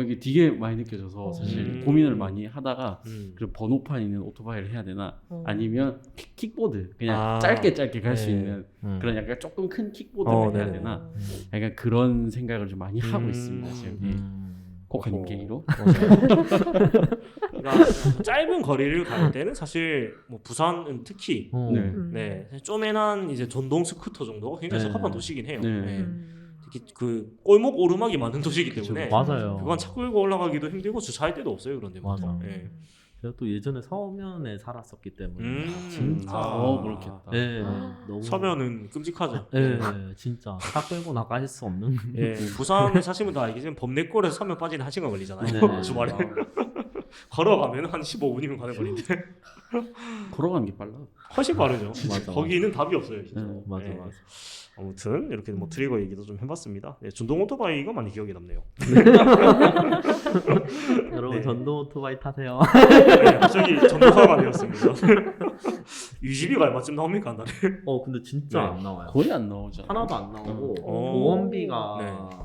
Speaker 2: 이게 되게 많이 느껴져서 사실 고민을 많이 하다가 그 번호판 있는 오토바이를 해야 되나 아니면 킥보드 그냥 짧게 갈 수 있는 그런 약간 조금 큰 킥보드를 해야 되나 약간 그런 생각을 좀 많이 하고 있습니다 지금. 코카님 계기로.
Speaker 1: 그러니까 짧은 거리를 갈 때는 사실 뭐 부산은 특히 네, 쪼매난 이제 전동 스쿠터 정도가 굉장히 적합한 도시긴 해요. 네. 특히 그 골목 오르막이 많은 도시이기 때문에
Speaker 4: 맞아요.
Speaker 1: 그건 차 끌고 올라가기도 힘들고 주차할 데도 없어요 그런데.
Speaker 4: 맞아.
Speaker 1: 네.
Speaker 4: 제가 또 예전에 서면에 살았었기 때문에 진짜
Speaker 2: 그렇겠다.
Speaker 4: 네, 너무
Speaker 1: 서면은 끔찍하죠.
Speaker 4: 네, 진짜 차 끌고 나갈 수 없는.
Speaker 1: 예, 부산에 사시면 다 알겠지만 범내골에서 서면 빠지는 1시간 걸리잖아요.
Speaker 4: 네.
Speaker 1: 주말에 걸어가면 한 15분이면 가는 거리인데
Speaker 2: 걸어가는 게 빨라.
Speaker 1: 훨씬 빠르죠.
Speaker 4: 맞아.
Speaker 1: 거기는 답이 없어요, 진짜.
Speaker 4: 맞아.
Speaker 1: 아무튼 이렇게 뭐 트리거 얘기도 좀 해봤습니다. 네, 전동 오토바이가 많이 기억에 남네요.
Speaker 4: 여러분
Speaker 1: 네.
Speaker 4: 전동 오토바이 타세요.
Speaker 1: 네, 갑자기 전도사가 되었습니다. 유지비가 얼마쯤 나옵니까 한 달에?
Speaker 4: 근데 진짜
Speaker 1: 네.
Speaker 4: 안 나와요.
Speaker 2: 거의 안 나오죠.
Speaker 4: 하나도 안 나오고
Speaker 1: 어.
Speaker 4: 보험비가
Speaker 1: 네.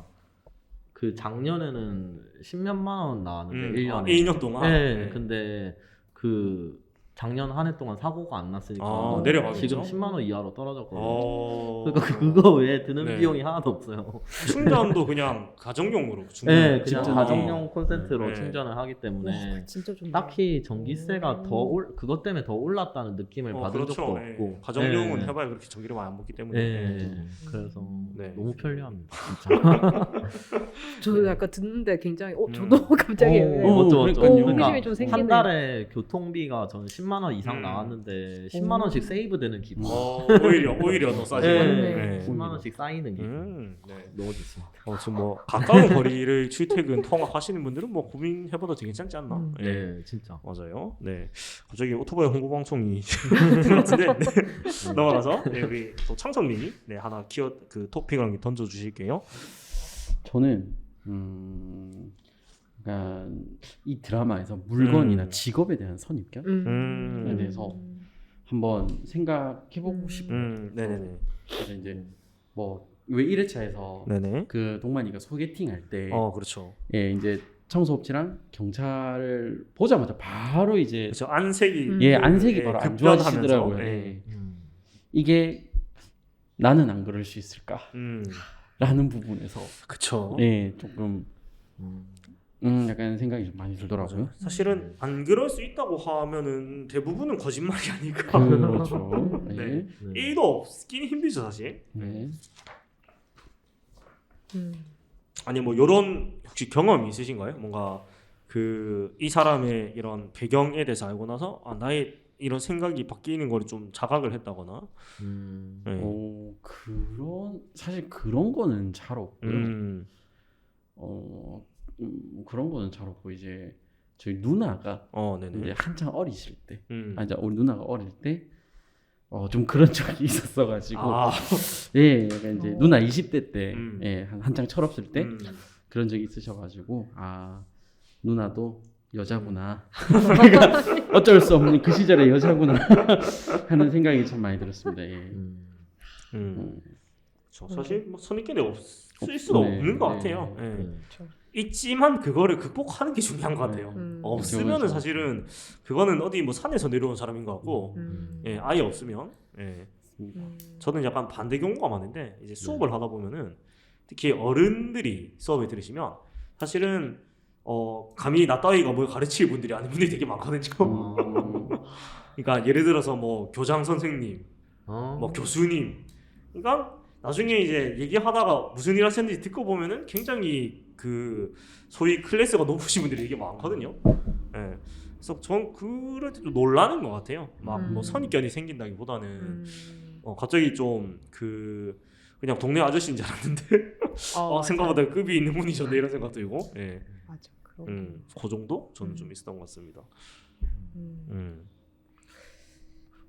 Speaker 4: 그 작년에는 10몇만 원 나왔는데 1년에
Speaker 1: 2년 동안.
Speaker 4: 네, 근데 그 작년 한 해 동안 사고가 안 났으니까
Speaker 1: 내려가겠죠.
Speaker 4: 지금 10만 원 이하로 떨어졌거든요.
Speaker 1: 어...
Speaker 4: 그러니까 그거 외에 드는
Speaker 1: 네.
Speaker 4: 비용이 하나도 없어요.
Speaker 1: 충전도 그냥 가정용으로
Speaker 4: 네,
Speaker 1: 충전.
Speaker 4: 그냥
Speaker 2: 진짜.
Speaker 4: 가정용 콘센트로
Speaker 1: 네.
Speaker 4: 충전을 하기 때문에
Speaker 3: 와, 진짜 좋네.
Speaker 4: 딱히 전기세가 그것 때문에 더 올랐다는 느낌을 받은
Speaker 1: 그렇죠.
Speaker 4: 적도
Speaker 1: 예.
Speaker 4: 없고
Speaker 1: 가정용은
Speaker 4: 네.
Speaker 1: 해봐야 그렇게 전기를 많이 안 먹기 때문에.
Speaker 4: 네. 그래서
Speaker 1: 네.
Speaker 4: 너무 편리합니다. 진짜.
Speaker 3: 저도 약간 듣는데 굉장히 저도 갑자기
Speaker 4: 맞죠, 맞죠.
Speaker 2: 그러니까요.
Speaker 3: 호기심이 좀 생기네.
Speaker 4: 한 달에 교통비가 저는 10만 원 이상
Speaker 1: 음.
Speaker 4: 나왔는데 10만 원씩 세이브되는 기분.
Speaker 1: 오히려 더 싸지.
Speaker 3: 네.
Speaker 4: 10만 원씩 쌓이는 기분.
Speaker 1: 네.
Speaker 4: 너무 좋습니다.
Speaker 1: 지금 뭐 가까운 거리를 출퇴근 통학하시는 분들은 뭐 고민해봐도 되게 괜찮지 않나?
Speaker 4: 네, 진짜.
Speaker 1: 맞아요. 네. 갑자기 오토바이 홍보 방송이 된 것 같은데 네. 넘어가서 우리 또 창섭님이 하나 그 토픽을 던져 주실게요.
Speaker 2: 저는 그러니까 이 드라마에서 물건이나 직업에 대한 선입견에 대해서 한번 생각해보고 싶어요.
Speaker 1: 네네네.
Speaker 2: 그래서 이제 뭐 왜 1회차에서
Speaker 1: 네네.
Speaker 2: 그 동만이가 소개팅 할 때,
Speaker 1: 그렇죠.
Speaker 2: 예, 이제 청소업체랑 경찰을 보자마자 바로 이제
Speaker 1: 그렇죠. 안색이
Speaker 2: 안색이 바로 안
Speaker 1: 급변하면서,
Speaker 2: 좋아지더라고요.
Speaker 1: 예.
Speaker 2: 이게 나는 안 그럴 수 있을까? 라는 부분에서
Speaker 1: 그쵸.
Speaker 2: 조금 약간 생각이 좀 많이 들더라고요.
Speaker 1: 사실은 안 그럴 수 있다고 하면은 대부분은 거짓말이 아닐까.
Speaker 2: 그렇죠.
Speaker 1: 네.
Speaker 2: 네.
Speaker 1: 1도 없긴 힘들죠 사실.
Speaker 2: 네.
Speaker 1: 아니 뭐 이런 혹시 경험이 있으신가요? 뭔가 이 사람의 이런 배경에 대해서 알고 나서 나의 이런 생각이 바뀌는 걸 좀 자각을 했다거나. 네.
Speaker 2: 사실 그런 거는 잘 없고요. 그런 거는 잘 없고 이제 저희 누나가
Speaker 1: 네네.
Speaker 2: 이제 한창 어리실 때,
Speaker 1: 이제
Speaker 2: 우리 누나가 어릴 때 좀 그런 적이 있었어가지고 약간 이제 누나 20대 때 한창 철없을 때 그런 적이 있으셔가지고 누나도 여자구나. 그러니까 어쩔 수 없는 그 시절의 여자구나 하는 생각이 참 많이 들었습니다.
Speaker 1: 사실 뭐 선입견이 없을 수가 없는 것 같아요. 있지만 그거를 극복하는 게 중요한 것 같아요. 없으면은
Speaker 2: 그렇죠.
Speaker 1: 사실은 그거는 어디 뭐 산에서 내려온 사람인 것 같고, 아예 없으면, 저는 약간 반대 경우가 많은데 이제 수업을 하다 보면은 특히 어른들이 수업에 들으시면 사실은 감히 나 따위가 뭘 가르칠 분들이 아닌 분들이 되게 많거든요. 그러니까 예를 들어서 뭐 교장 선생님, 뭐 교수님, 그러니까 나중에 이제 얘기하다가 무슨 일 하셨는지 듣고 보면은 굉장히 그 소위 클래스가 높으신 분들이 되게 많거든요. 그래서 전 그럴 때 좀 놀라는 것 같아요. 막 뭐 선입견이 생긴다기보다는 갑자기 좀 그냥 동네 아저씨인 줄 알았는데 생각보다 급이 있는 분이셨네 이런 생각 들고.
Speaker 3: 맞아.
Speaker 1: 그 정도 저는 좀 있었던 것 같습니다.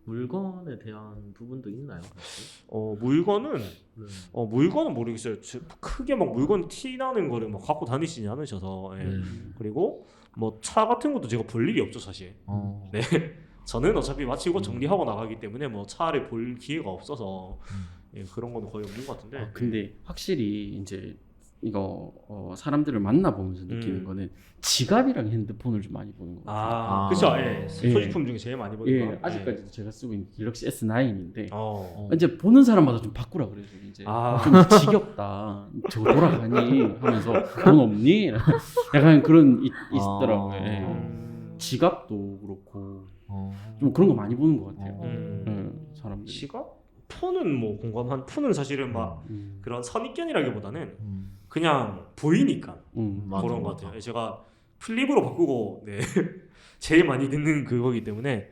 Speaker 4: 물건에 대한 부분도 있나요?
Speaker 1: 물건은 물건은 모르겠어요. 크게 막 물건 티 나는 거를 막 갖고 다니시지 않으셔서. 그리고 뭐 차 같은 것도 제가 볼 일이 없죠 사실. 네. 저는 어차피 마치고 정리하고 나가기 때문에 뭐 차를 볼 기회가 없어서 그런 건 거의 없는 것 같은데.
Speaker 2: 근데 확실히 이제 이거 사람들을 만나보면서 느끼는 거는 지갑이랑 핸드폰을 좀 많이 보는 것 같아요.
Speaker 1: 그렇죠. 소지품 중에 제일 많이 보는 거.
Speaker 2: 아직까지도 제가 쓰고 있는 갤럭시 S9인데
Speaker 1: 이제
Speaker 2: 이제 보는 사람마다 좀 바꾸라 그래요. 이제 좀 지겹다. 저거 돌아가니 하면서 돈 없니? 약간 그런 있더라고요. 지갑도 그렇고 좀 그런 거 많이 보는 것 같아요. 사람들이.
Speaker 1: 지갑? 폰은 뭐 공감한. 폰은 사실은 막 그런 선입견이라기보다는 그냥 보이니까 그런 것 같아요. 제가 플립으로 바꾸고 제일 많이 듣는 그거기 때문에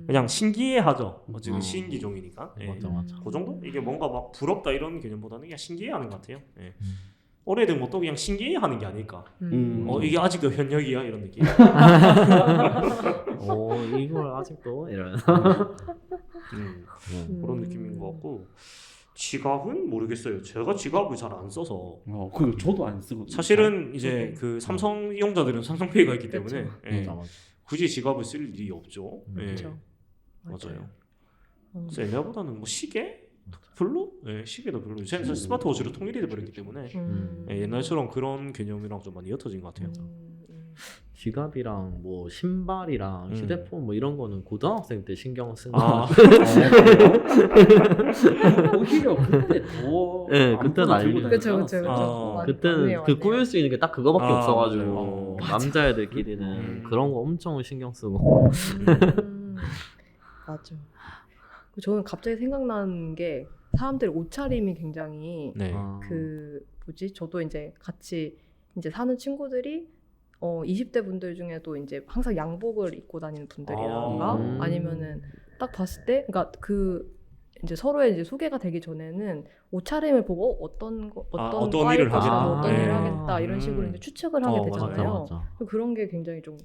Speaker 1: 그냥 신기해하죠. 어쨌든 시인기종이니까.
Speaker 4: 맞아.
Speaker 1: 그 정도? 이게 뭔가 막 부럽다 이런 개념보다는 그냥 신기해하는 것 같아요. 오래된 것도 그냥 신기해하는 게 아닐까. 이게 아직도 현역이야 이런 느낌.
Speaker 4: 이걸 아직도 이런.
Speaker 1: 그런 느낌인 것 같고. 지갑은 모르겠어요. 제가 지갑을 잘 안 써서.
Speaker 2: 그리고 저도 안 쓰거든요.
Speaker 1: 사실은 이제 그 삼성 이용자들은 삼성페이가 있기 때문에
Speaker 4: 맞아.
Speaker 1: 굳이 지갑을 쓸 일이 없죠.
Speaker 3: 그렇죠.
Speaker 1: 맞아요. 그래서 얘네보다는 뭐 시계? 별로? 시계도 별로. 요새는 스마트워치로 통일이 돼버렸기 때문에 옛날처럼 그런 개념이랑 좀 많이 옅어진 것 같아요.
Speaker 4: 지갑이랑 뭐 신발이랑 휴대폰 뭐 이런 거는 고등학생 때 신경 쓰는
Speaker 1: 아.
Speaker 2: 오히려 그때 더
Speaker 4: 네, 그때는 알죠.
Speaker 3: 그쵸 그쵸 그쵸.
Speaker 1: 아,
Speaker 4: 그때는 그 꾸밀 수 있는 게 딱 그거밖에
Speaker 1: 아,
Speaker 4: 없어가지고
Speaker 1: 맞아요.
Speaker 4: 남자애들끼리는 그런 거 엄청 신경 쓰고
Speaker 3: 맞아. 저는 갑자기 생각나는 게 사람들이 옷차림이 굉장히
Speaker 1: 네.
Speaker 3: 그 뭐지? 저도 이제 같이 이제 사는 친구들이 20대 분들 중에도 이제 항상 양복을 입고 다니는 분들이라던가 아니면은 딱 봤을 때 그러니까 그 이제 서로의 이제 소개가 되기 전에는 옷차림을 보고 어떤
Speaker 1: 어떤 일을
Speaker 3: 것이다,
Speaker 1: 하겠다.
Speaker 3: 어떤
Speaker 1: 네.
Speaker 3: 일을 하겠다 이런 식으로 이제 추측을 하게 되잖아요.
Speaker 4: 맞아.
Speaker 3: 그런 게 굉장히 좀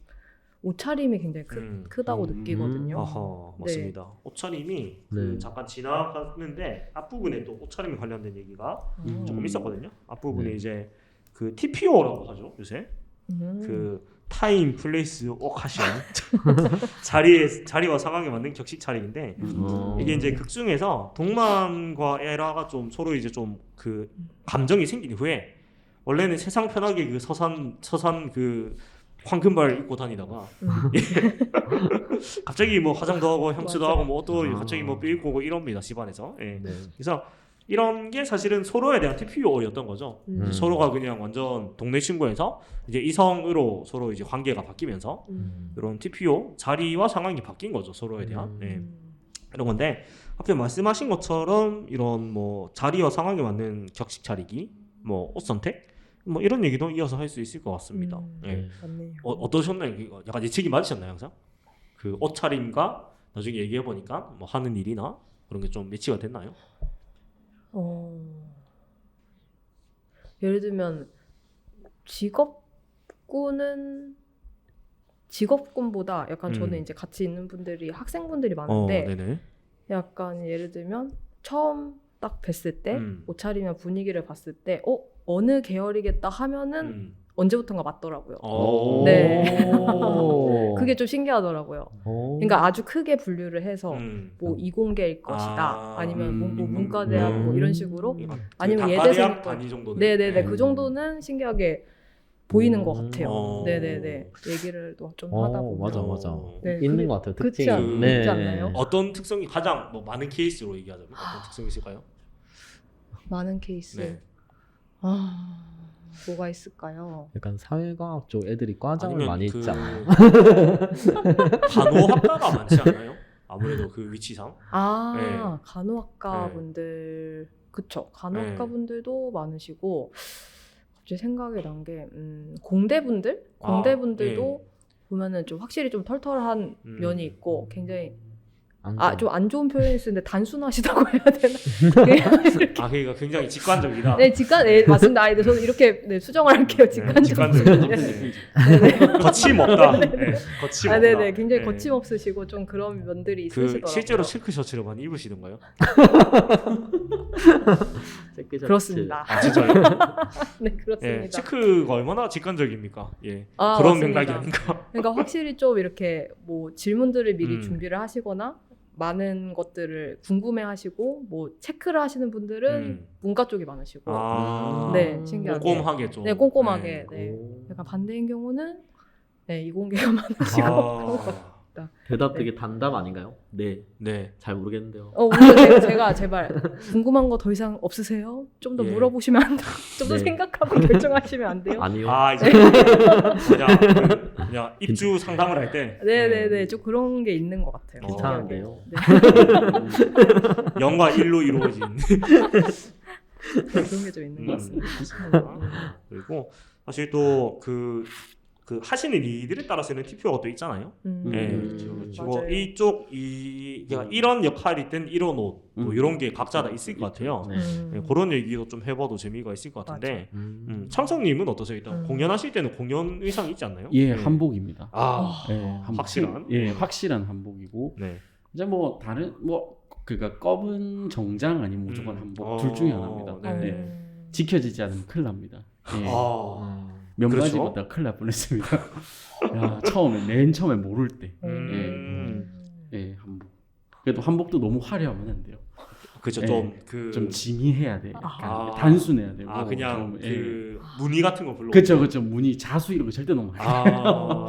Speaker 3: 옷차림이 굉장히 크다고 느끼거든요.
Speaker 1: 아하, 맞습니다. 옷차림이
Speaker 4: 네.
Speaker 1: 잠깐 지나갔는데 앞부분에 또 옷차림에 관련된 얘기가 조금 있었거든요. 앞부분에
Speaker 2: 네.
Speaker 1: 이제 그 TPO라고 하죠 요새.
Speaker 3: 음.
Speaker 1: 그 타임, 플레이스, 오카션 자리와 상황에 맞는 격식 차림인데 이게 이제 극 중에서 동만과 에라가 좀 서로 이제 좀 그 감정이 생긴 후에 원래는 세상 편하게 그 서산 그 황금발 입고 다니다가 갑자기 뭐 화장도 하고 향수도
Speaker 3: 맞아.
Speaker 1: 하고 뭐 옷도 갑자기 뭐 삐입고 오고 이럽니다 집안에서. 예.
Speaker 4: 네.
Speaker 1: 그래서 이런 게 사실은 서로에 대한 TPO였던 거죠. 서로가 그냥 완전 동네 친구에서 이제 이성으로 서로 이제 관계가 바뀌면서 이런 TPO 자리와 상황이 바뀐 거죠 서로에 대한. 예. 이런 건데 앞에 말씀하신 것처럼 이런 뭐 자리와 상황에 맞는 격식 차리기, 뭐 옷 선택, 뭐 이런 얘기도 이어서 할 수 있을 것 같습니다. 예.
Speaker 3: 맞네요.
Speaker 1: 어떠셨나요? 이거 약간 예측이 맞으셨나요, 항상? 그 옷차림과 나중에 얘기해 보니까 뭐 하는 일이나 그런 게 좀 매치가 됐나요?
Speaker 3: 예를 들면 직업군보다 약간 저는 이제 같이 있는 분들이 학생분들이 많은데
Speaker 1: 네네.
Speaker 3: 약간 예를 들면 처음 딱 뵀을 때 옷차림이나 분위기를 봤을 때 어느 계열이겠다 하면은 언제부턴가 맞더라고요. 네. 그게 좀 신기하더라고요. 그러니까 아주 크게 분류를 해서 뭐 이공계일 것이다. 아니면 뭐 문과대학 뭐 이런 식으로 아니면 예대생일 거.
Speaker 1: 이 정도는.
Speaker 3: 네네네. 그 정도는 신기하게 보이는 것 같아요. 네네네. 얘기를 또 좀 하다 보면.
Speaker 4: 맞아.
Speaker 3: 네,
Speaker 4: 있는
Speaker 3: 그게
Speaker 4: 것 같아요.
Speaker 3: 그렇지
Speaker 4: 특징이.
Speaker 3: 그렇지 않나요?
Speaker 1: 어떤 특성이 가장 뭐 많은 케이스로 얘기하자면 어떤 특성이 있을까요?
Speaker 3: 많은 케이스.
Speaker 1: 네.
Speaker 3: 뭐가 있을까요?
Speaker 4: 약간 사회과학 쪽 애들이 과장을
Speaker 1: 아니면
Speaker 4: 많이
Speaker 1: 그
Speaker 4: 있잖아요.
Speaker 1: 간호학과가 많지 않나요? 아무래도 그 위치상. 네.
Speaker 3: 간호학과
Speaker 1: 네.
Speaker 3: 분들 그쵸. 간호학과 분들도 많으시고 갑자기 생각이 난 게 공대분들도 보면은 좀 확실히 좀 털털한 면이 있고 굉장히 좀 안 좋은 표현이 쓰는데 단순하시다고 해야 되나?
Speaker 1: 그러니까 굉장히 직관적이다.
Speaker 3: 네, 맞습니다. 네, 저는 이렇게 수정을 할게요. 직관적이다.
Speaker 1: 거침없다. 네, 거침없다.
Speaker 3: 네네, 굉장히 거침없으시고 좀 그런 면들이 있으시더라고요.
Speaker 1: 실제로 실크 셔츠를 많이 입으시던가요?
Speaker 3: 그렇습니다.
Speaker 1: 진짜요?
Speaker 3: 네, 그렇습니다.
Speaker 1: 체크가 얼마나 직관적입니까? 예, 그런
Speaker 3: 맞습니다.
Speaker 1: 맥락이 아닌가.
Speaker 3: 그러니까 확실히 좀 이렇게 뭐 질문들을 미리 준비를 하시거나 많은 것들을 궁금해하시고 뭐 체크를 하시는 분들은 문과 쪽이 많으시고, 네, 신기하게
Speaker 1: 꼼꼼하게 좀.
Speaker 3: 네, 꼼꼼하게. 네. 약간 반대인 경우는 이공계가 많으시고.
Speaker 4: 대답 되게 단답 아닌가요?
Speaker 1: 네.
Speaker 4: 잘 모르겠는데요.
Speaker 3: 오늘 제가 제발 궁금한 거 더 이상 없으세요? 좀 더
Speaker 1: 예.
Speaker 3: 물어보시면 안 돼요? 좀 더 생각하고 결정하시면 안 돼요?
Speaker 4: 아니요.
Speaker 1: 이제 그냥 입주 상담을 할 때.
Speaker 3: 네네네, 좀 그런 게 있는 것 같아요.
Speaker 4: 괜찮은데요.
Speaker 3: 네.
Speaker 1: 0과 1로 이루어진.
Speaker 3: 그런 게 좀 있는 것 같습니다.
Speaker 1: 그리고 사실 또 그 하시는 일들에 따라서는 TPO가 또 있잖아요. 그리고 이런 역할이든 이런 옷, 뭐 이런 게 각자 다 있을 것 같아요. 그런 얘기도 좀 해봐도 재미가 있을 것 같은데, 창성님은 어떠세요? 일단 공연하실 때는 공연 의상이 있지 않나요?
Speaker 2: 예, 한복입니다.
Speaker 1: 네,
Speaker 2: 한복.
Speaker 1: 확실한?
Speaker 2: 확실한 한복이고.
Speaker 1: 네.
Speaker 2: 이제 뭐 다른 그러니까 검은 정장 아니면 무조건 한복 둘 중에 하나입니다.
Speaker 1: 네.
Speaker 2: 지켜지지 않으면 큰일 납니다.
Speaker 1: 그렇죠?
Speaker 2: 명가지보다 큰일 날 뻔했습니다. 맨 처음에 모를 때. 한복. 그래도 한복도 너무 화려하면 안 돼요.
Speaker 1: 그죠.
Speaker 2: 예, 좀 지미해야 돼. 약간
Speaker 1: 아.
Speaker 2: 단순해야 되고.
Speaker 1: 그냥
Speaker 2: 좀,
Speaker 1: 그 무늬 같은 거 별로.
Speaker 2: 그렇죠. 무늬 자수 이런 거 절대 너무 안
Speaker 1: 아,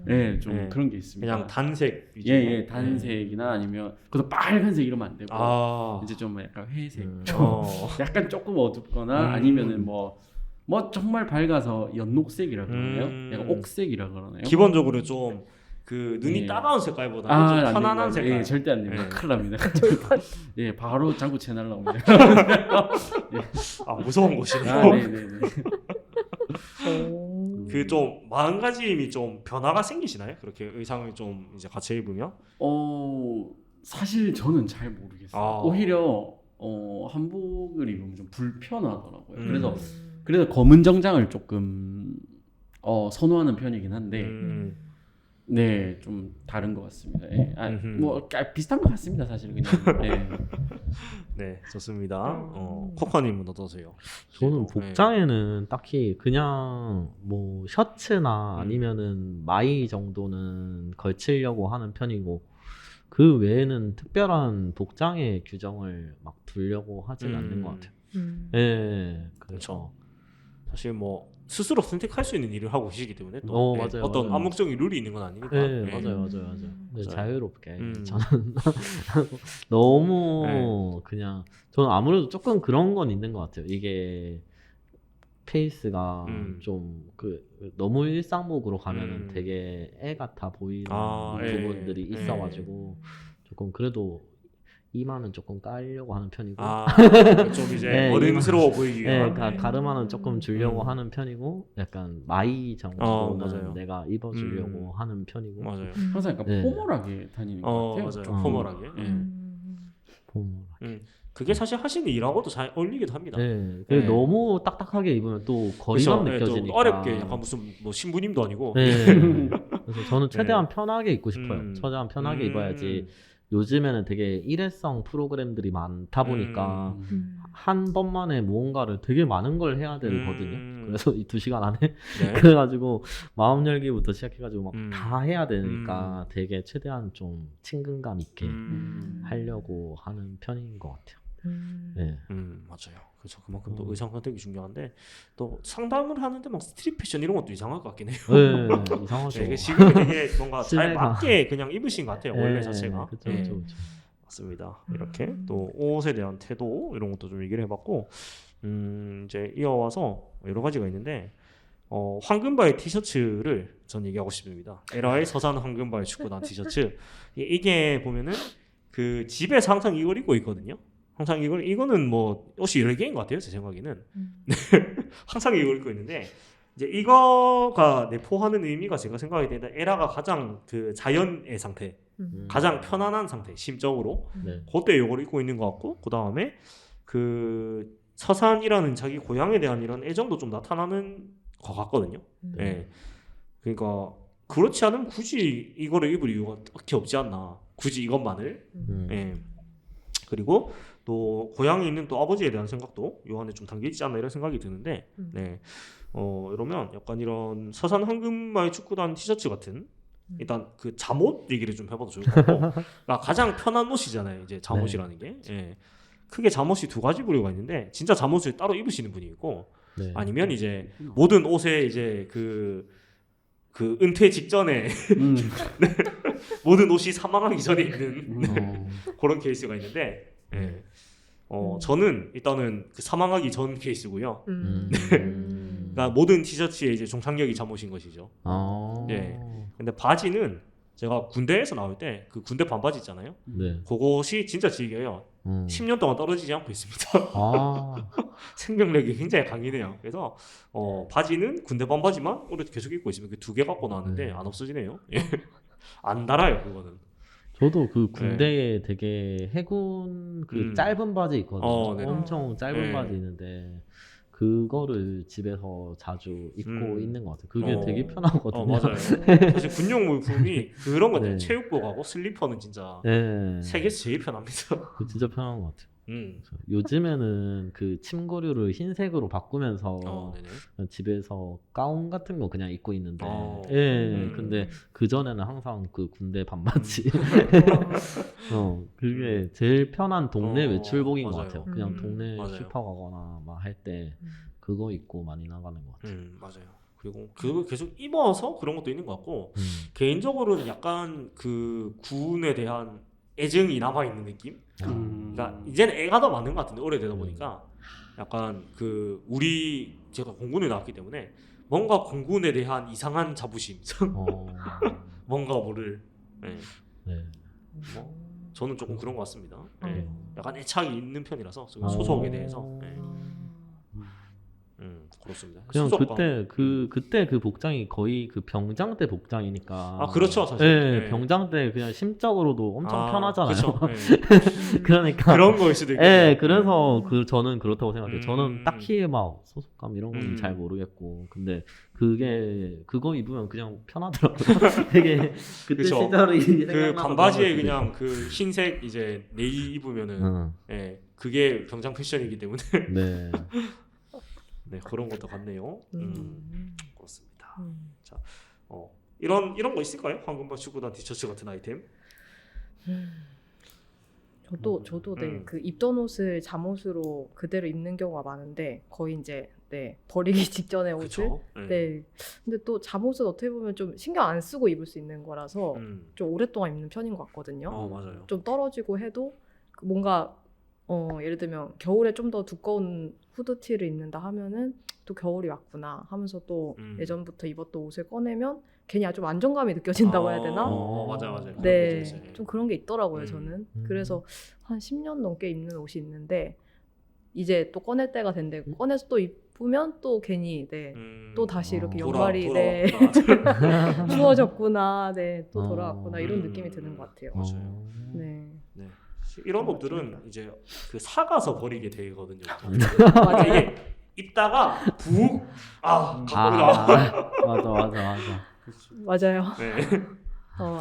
Speaker 2: 예, 좀
Speaker 1: 네.
Speaker 2: 그런 게 있습니다.
Speaker 1: 그냥 단색 위주로.
Speaker 2: 예, 단색이나 아니면 그것도 빨간색 이러면 안 되고
Speaker 1: 아,
Speaker 2: 이제 좀 약간 회색,
Speaker 1: 어.
Speaker 2: 약간 조금 어둡거나 아니면은 뭐 정말 밝아서 연녹색이라 그러나요? 약간 옥색이라 그러나요?
Speaker 1: 기본적으로 좀 그 눈이
Speaker 2: 예.
Speaker 1: 따가운 색깔보다 좀
Speaker 2: 안
Speaker 1: 편안한
Speaker 2: 됩니다.
Speaker 1: 색깔.
Speaker 2: 예, 절대 안 됩니다.
Speaker 1: 예.
Speaker 2: 큰일 납니다. 예, 바로 장구 채 날라옵니다.
Speaker 1: 아, 무서운 곳이네요.
Speaker 2: 아, 네네네.
Speaker 1: 그 좀 마음가짐이 좀 변화가 생기시나요? 그렇게 의상을 좀 이제 같이 입으면?
Speaker 2: 사실 저는 잘 모르겠어요.
Speaker 1: 아.
Speaker 2: 오히려 한복을 입으면 좀 불편하더라고요.
Speaker 1: 음.
Speaker 2: 그래서 검은 정장을 조금 선호하는 편이긴 한데 네, 좀 다른 것 같습니다. 예. 비슷한 것 같습니다, 사실 그냥. 예.
Speaker 1: 네, 좋습니다. 코카님은 어떠세요?
Speaker 4: 저는
Speaker 1: 네.
Speaker 4: 복장에는 딱히 그냥 뭐 셔츠나 아니면은 마이 정도는 걸치려고 하는 편이고 그 외에는 특별한 복장의 규정을 막 두려고 하진 않는 것 같아요. 예,
Speaker 1: 그렇죠. 사실 뭐 스스로 선택할 수 있는 일을 하고 계시기 때문에 또
Speaker 4: 맞아요,
Speaker 1: 어떤
Speaker 4: 맞아요.
Speaker 1: 암묵적인 룰이 있는 건 아니니까.
Speaker 4: 네,
Speaker 1: 네.
Speaker 4: 맞아요. 네,
Speaker 1: 맞아요.
Speaker 4: 자유롭게 저는 너무 그냥 저는 아무래도 조금 그런 건 있는 것 같아요. 이게 페이스가 좀 너무 일상복으로 가면은 되게 애 같아 보이는 부분들이 있어가지고 조금 그래도 이마는 조금 깔려고 하는 편이고
Speaker 1: 좀 이제
Speaker 4: 네,
Speaker 1: 어른스러워 보이기
Speaker 4: 네,
Speaker 1: 위한.
Speaker 4: 가르마는 조금 주려고 하는 편이고 약간 마이
Speaker 1: 맞아요.
Speaker 4: 정도는 내가 입어주려고 하는 편이고
Speaker 1: 맞아요.
Speaker 2: 항상 약간
Speaker 4: 네.
Speaker 2: 포멀하게 다니는 것 같아요.
Speaker 1: 맞아요.
Speaker 2: 좀.
Speaker 1: 포멀하게. 그게 사실 하시는 일하고도 잘 어울리기도 합니다.
Speaker 4: 네,
Speaker 1: 네.
Speaker 4: 너무 딱딱하게 입으면 또 거리감
Speaker 1: 그쵸? 네, 좀
Speaker 4: 느껴지니까
Speaker 1: 어렵게 약간 무슨 뭐 신부님도 아니고.
Speaker 4: 네. 그래서 저는 최대한 편하게 입고 싶어요. 최대한 편하게 입어야지. 요즘에는 되게 일회성 프로그램들이 많다 보니까 한 번만에 무언가를 되게 많은 걸 해야 되거든요. 그래서 이 2시간 안에
Speaker 1: 네.
Speaker 4: 그래가지고 마음 열기부터 시작해가지고 막 다 해야 되니까 되게 최대한 좀 친근감 있게 하려고 하는 편인 것 같아요. 네.
Speaker 1: 맞아요. 그렇죠. 그만큼 또 의상 선택이 중요한데 또 상담을 하는데 막 스트릿 패션 이런 것도 이상할 것 같긴 해요.
Speaker 4: 네, 이상하죠.
Speaker 1: 이게 지금 되게 뭔가 잘
Speaker 4: 신뢰가.
Speaker 1: 맞게 그냥 입으신 것 같아요. 원래 자체가.
Speaker 4: 그쵸.
Speaker 1: 맞습니다. 이렇게 또 옷에 대한 태도 이런 것도 좀 얘기를 해봤고 이제 이어와서 여러 가지가 있는데 황금바의 티셔츠를 전 얘기하고 싶습니다. 에라의 서산 황금바의 축구단 티셔츠. 이게 보면은 그 집에서 항상 이걸 입고 있거든요. 항상 이거는 뭐 옷이 여러 개인 것 같아요. 제 생각에는. 항상 이걸 입고 있는데 이제 이거가 내포하는 의미가 제가 생각이 되는데 에라가 가장 그 자연의 상태, 가장 편안한 상태, 심적으로 그때 이걸 입고 있는 것 같고 그 다음에 그 서산이라는 자기 고향에 대한 이런 애정도 좀 나타나는 것 같거든요. 네. 그러니까 그렇지 않으면 굳이 이거를 입을 이유가 딱히 없지 않나. 굳이 이것만을. 네. 그리고 또 고향에 있는 또 아버지에 대한 생각도 요 안에 좀 담겨 있지 않나 이런 생각이 드는데, 네. 이러면 약간 이런 서산 황금마의 축구단 티셔츠 같은 일단 그 잠옷 얘기를 좀 해봐도 좋을 것 같고, 그러니까 가장 편한 옷이잖아요. 이제 잠옷이라는 게. 예. 크게 잠옷이 2가지 부류가 있는데 진짜 잠옷을 따로 입으시는 분이 있고, 아니면 이제 모든 옷에 이제 그 은퇴 직전에 모든 옷이 사망하기 전에 있는 그런 케이스가 있는데, 저는 일단은 그 사망하기 전 케이스고요. 그러니까 모든 티셔츠에 이제 종착역이 잠옷인 것이죠. 네. 근데 바지는 제가 군대에서 나올 때 그 군대 반바지 있잖아요. 그것이 진짜 질겨요. 10년 동안 떨어지지 않고 있습니다. 생명력이 굉장히 강이네요. 그래서 바지는 군대 반바지만 올해 계속 입고 있으면 그 2개 갖고 나왔는데 안 없어지네요. 안 달아요 그거는.
Speaker 4: 저도 그 군대에 되게 해군 그 짧은 바지 있거든요. 엄청 짧은 바지 있는데 그거를 집에서 자주 입고 있는 것 같아요. 그게 되게 편하거든요.
Speaker 1: 맞아요. 사실 군용 물품이 그런 거 같아요. 체육복하고 슬리퍼는 진짜 세계에서 제일 편합니다.
Speaker 4: 진짜 편한 것 같아요. 요즘에는 그 침구류를 흰색으로 바꾸면서
Speaker 1: 네네.
Speaker 4: 집에서 가운 같은 거 그냥 입고 있는데, 근데 그 전에는 항상 그 군대 반바지. 그게 제일 편한 동네 외출복인 것
Speaker 1: 맞아요.
Speaker 4: 같아요. 그냥 동네
Speaker 1: 맞아요.
Speaker 4: 슈퍼 가거나 막 할 때 그거 입고 많이 나가는 것 같아요.
Speaker 1: 맞아요. 그리고 그거 계속 입어서 그런 것도 있는 것 같고 개인적으로는 약간 그 군에 대한 애정이 남아 있는 느낌. 그러니까 이제는 애가 더 많은 것 같은데 오래되다 보니까 약간 그 제가 공군에 나왔기 때문에 뭔가 공군에 대한 이상한 자부심, 뭔가 모를. 네. 뭐 저는 조금 그런 것 같습니다. 약간 애착이 있는 편이라서 소속에 대해서. 그렇습니다.
Speaker 4: 그냥
Speaker 1: 소속감.
Speaker 4: 그때 그 복장이 거의 그 병장 때 복장이니까.
Speaker 1: 그렇죠, 사실.
Speaker 4: 병장 때 그냥 심적으로도 엄청 편하잖아요.
Speaker 1: 그쵸.
Speaker 4: 그러니까
Speaker 1: 그런 거일 수도 있겠네요.
Speaker 4: 그래서 저는 그렇다고 생각해요. 저는
Speaker 1: 음.
Speaker 4: 딱히 막 소속감 이런 건 잘 모르겠고, 근데 그거 입으면 그냥 편하더라고요. 되게 그때
Speaker 1: 그쵸.
Speaker 4: 시절이
Speaker 1: 그
Speaker 4: 생각나서
Speaker 1: 반바지에
Speaker 4: 그런
Speaker 1: 그냥 그 흰색 이제 네이 입으면은 그게 병장 패션이기 때문에
Speaker 4: 네.
Speaker 1: 네, 그런 것도 같네요. 그렇습니다. 자, 이런 거 있을까요? 황금바 축구단 티셔츠 같은 아이템?
Speaker 3: 저도 네, 그 입던 옷을 잠옷으로 그대로 입는 경우가 많은데 거의 이제 버리기 직전에 옷을.
Speaker 1: 그쵸?
Speaker 3: 네. 근데 또 잠옷은 어떻게 보면 좀 신경 안 쓰고 입을 수 있는 거라서 좀 오랫동안 입는 편인 것 같거든요.
Speaker 1: 맞아요.
Speaker 3: 좀 떨어지고 해도 뭔가 예를 들면 겨울에 좀 더 두꺼운 후드티를 입는다 하면은 또 겨울이 왔구나 하면서 또 예전부터 입었던 옷을 꺼내면 괜히 좀 안정감이 느껴진다고 해야 되나?
Speaker 1: 맞아요.
Speaker 3: 네, 좀 그런 게 있더라고요, 저는. 그래서 한 10년 넘게 입는 옷이 있는데 이제 또 꺼낼 때가 된대. 꺼내서 또 입으면 또 괜히 또 다시 이렇게 연말이 추워졌구나, 또 돌아왔구나 이런 느낌이 드는 것 같아요.
Speaker 1: 맞아요.
Speaker 3: 네.
Speaker 1: 이런 옷들은 이제 그 사가서 버리게 되거든요.
Speaker 3: 맞아요.
Speaker 1: 이게 입다가
Speaker 4: 맞아.
Speaker 3: 맞아요.
Speaker 1: 네.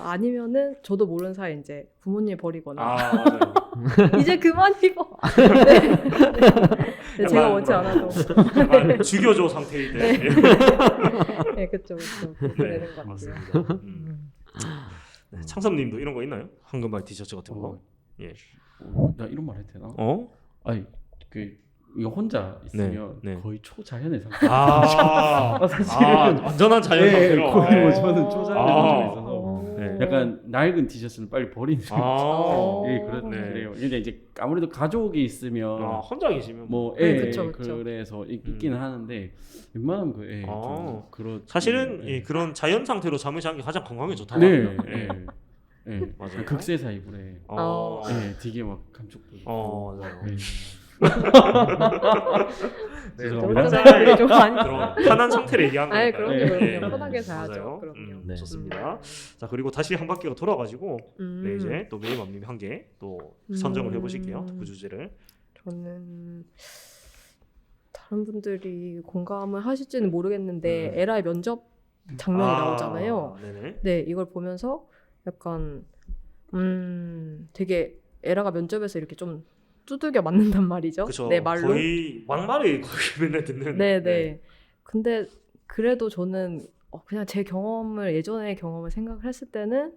Speaker 3: 아니면은 저도 모르는 사이에 이제 부모님이 버리거나
Speaker 1: 맞아요.
Speaker 3: 이제 그만 입어. 네, 제가 원치 않아도.
Speaker 1: 약간 죽여줘 상태일 때.
Speaker 3: 네, 그렇죠. 그렇게 되는 것 같아요.
Speaker 1: 맞습니다. 네, 창섭님도 이런 거 있나요? 황금발 티셔츠 같은 거? 예.
Speaker 2: 나 이런 말 해도 되나? 아니 이거 혼자 있으면 거의 초자연의 상태. 사실은
Speaker 1: 완전한 자연 상태로.
Speaker 2: 거의 뭐 저는 초자연의 상태에 있어서
Speaker 1: 네.
Speaker 2: 약간 낡은 티셔츠는 빨리 버리는. 그래요. 근데 이제 아무래도 가족이 있으면
Speaker 1: 혼자 계시면
Speaker 2: 뭐
Speaker 3: 그쵸.
Speaker 2: 그래서 있기는 하는데 웬만하면 좀 그런.
Speaker 1: 사실은 그런 자연 상태로 잠을 자는 게 가장 건강에 좋다고 합니다.
Speaker 2: 맞아요. 극세사 이불에 되게 막 감촉도.
Speaker 1: 맞아요.
Speaker 3: 생각을 좀 많이.
Speaker 1: 편한 상태를 얘기하는 거니까요.
Speaker 3: 그럼요. 편하게 자야죠.
Speaker 1: 맞아요.
Speaker 3: 그럼요.
Speaker 1: 좋습니다. 자, 그리고 다시 한 바퀴가 돌아가지고 이제 또 메이맘님 한 개 또 선정을 해보실게요. 그 주제를.
Speaker 3: 저는 다른 분들이 공감을 하실지는 모르겠는데 에라의 면접 장면이 나오잖아요. 네, 이걸 보면서 약간 되게 에라가 면접에서 이렇게 좀 두들겨 맞는단 말이죠.
Speaker 1: 그쵸.
Speaker 3: 네, 말로.
Speaker 1: 거의 막말을 거의 맨날 듣는.
Speaker 3: 네. 근데 그래도 저는 그냥 제 예전의 경험을 생각을 했을 때는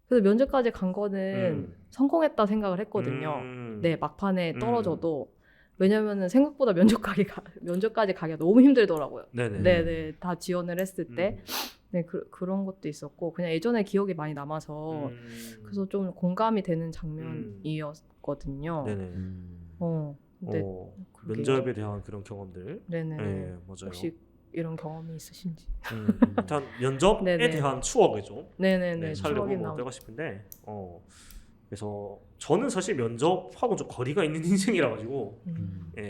Speaker 3: 그래도 면접까지 간 거는 성공했다 생각을 했거든요. 네, 막판에 떨어져도. 왜냐면은 생각보다 면접까지 가기가 너무 힘들더라고요. 네네. 다 지원을 했을 때. 네, 그런 것도 있었고 그냥 예전에 기억이 많이 남아서 그래서 좀 공감이 되는 장면이었거든요. 근데
Speaker 1: 면접에 대한 그런 경험들.
Speaker 3: 네네.
Speaker 1: 네, 맞아요.
Speaker 3: 혹시 이런 경험이 있으신지?
Speaker 1: 일단 면접에 대한 추억이죠.
Speaker 3: 네네네.
Speaker 1: 추억이 어떨까 싶은데, 그래서 저는 사실 면접하고 좀 거리가 있는 인생이라 가지고,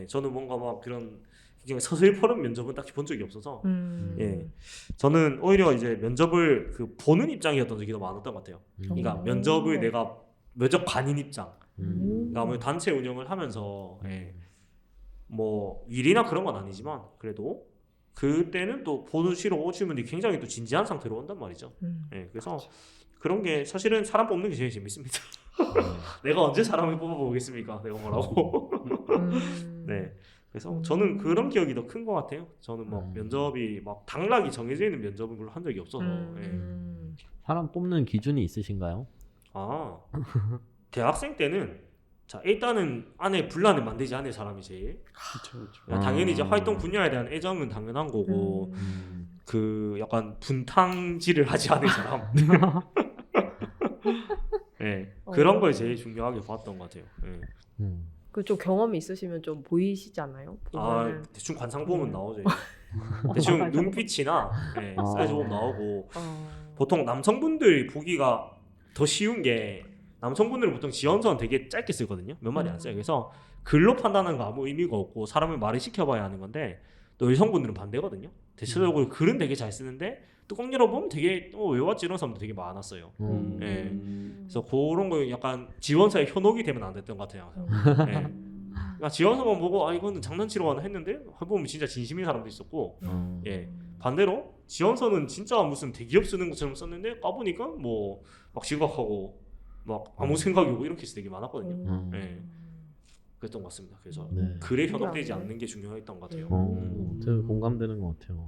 Speaker 1: 저는 뭔가 막 그런 굉장히 서슬퍼른 면접은 딱히 본 적이 없어서, 저는 오히려 이제 면접을 보는 입장이었던 적이 더 많았던 것 같아요. 그러니까 면접을 내가 면접관인 입장. 그러니까 아무래도 단체 운영을 하면서 뭐 일이나 그런 건 아니지만 그래도 그때는 또 보시러 오신 분들이 굉장히 또 진지한 상태로 온단 말이죠. 그래서 그런 게 사실은 사람 뽑는 게 제일 재밌습니다. 내가 언제 사람을 뽑아보겠습니까? 내가 뭐라고. 네. 그래서 저는 그런 기억이 더 큰 것 같아요. 저는 막 면접이 막 당락이 정해져 있는 면접은 별로 한 적이 없어서. 예.
Speaker 4: 사람 뽑는 기준이 있으신가요?
Speaker 1: 아, 대학생 때는 자 일단은 안에 분란을 만들지 않을 사람이 제일.
Speaker 2: 그렇죠.
Speaker 1: 당연히 이제 활동 분야에 대한 애정은 당연한 거고 그 약간 분탕질을 하지 않을 사람. 네, 그런 걸 제일 중요하게 봤던 것 같아요. 네.
Speaker 3: 그 좀 경험이 있으시면 좀 보이시지 않아요? 보면은.
Speaker 1: 대충 관상 보면 나오죠. 대충 눈빛이나 네, 사이즈 보면 나오고 보통 남성분들 보기가 더 쉬운 게 남성분들은 보통 지원서는 되게 짧게 쓰거든요. 몇 마디 안 써요. 그래서 글로 판단하는 거 아무 의미가 없고 사람을 말을 시켜봐야 하는 건데 또 여성분들은 반대거든요. 대체적으로 글은 되게 잘 쓰는데 뚜껑 열어보면 되게 외웠지 이런 사람도 되게 많았어요. 예. 그래서 그런 거 약간 지원서에 현혹이 되면 안 됐던 것 같아요. 예. 그러니까 지원서만 보고 아 이거는 장난치러 왔나 했는데 해보면 진짜 진심인 사람도 있었고 예. 반대로 지원서는 진짜 무슨 대기업 쓰는 것처럼 썼는데 까보니까 뭐 막 지각하고 막 아무 생각이 없고 이런 케이스 되게 많았거든요. 예. 그랬던 것 같습니다. 그래서
Speaker 4: 네.
Speaker 1: 글에 현혹되지 않는 게 중요했던 것 같아요.
Speaker 4: 저 공감되는 것 같아요.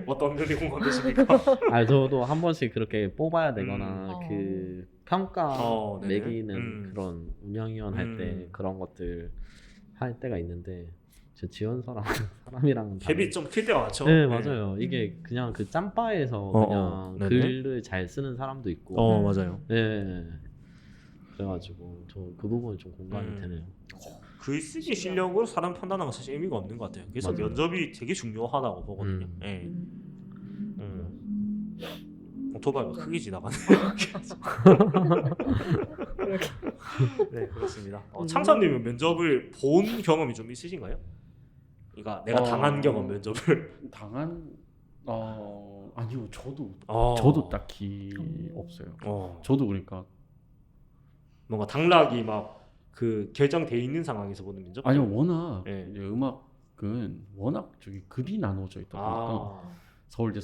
Speaker 1: 어떤 면이 공감되십니까?
Speaker 4: 아 저도 한 번씩 그렇게 뽑아야 되거나 그 평가
Speaker 1: 네네.
Speaker 4: 매기는 그런 운영위원 할 때 그런 것들 할 때가 있는데 저 지원서랑 사람이랑
Speaker 1: 갭이 좀 클 때가 많죠.
Speaker 4: 네 맞아요. 이게 그냥 그 짬바에서 그냥
Speaker 1: 네네.
Speaker 4: 글을 잘 쓰는 사람도 있고
Speaker 1: 맞아요.
Speaker 4: 네 그래가지고 저 그 부분 좀 공감이 되네요.
Speaker 1: 글쓰기 실력으로 사람 판단하는 건 사실 의미가 없는 것 같아요. 그래서
Speaker 4: 맞아요.
Speaker 1: 면접이 되게 중요하다고 보거든요. 예. 오토바이가 크게 지나가네. 네 그렇습니다. 창사님은 면접을 본 경험이 좀 있으신가요? 그러니까 내가 당한 경험 면접을
Speaker 2: 아니요 저도 딱히 없어요. 저도 그러니까
Speaker 1: 뭔가 당락이 막 그 결정돼 있는 상황에서 보는 면접?
Speaker 2: 아니요 워낙
Speaker 1: 네.
Speaker 2: 이제 음악은 워낙 저기 급이 나눠져 있다 보니까 서울대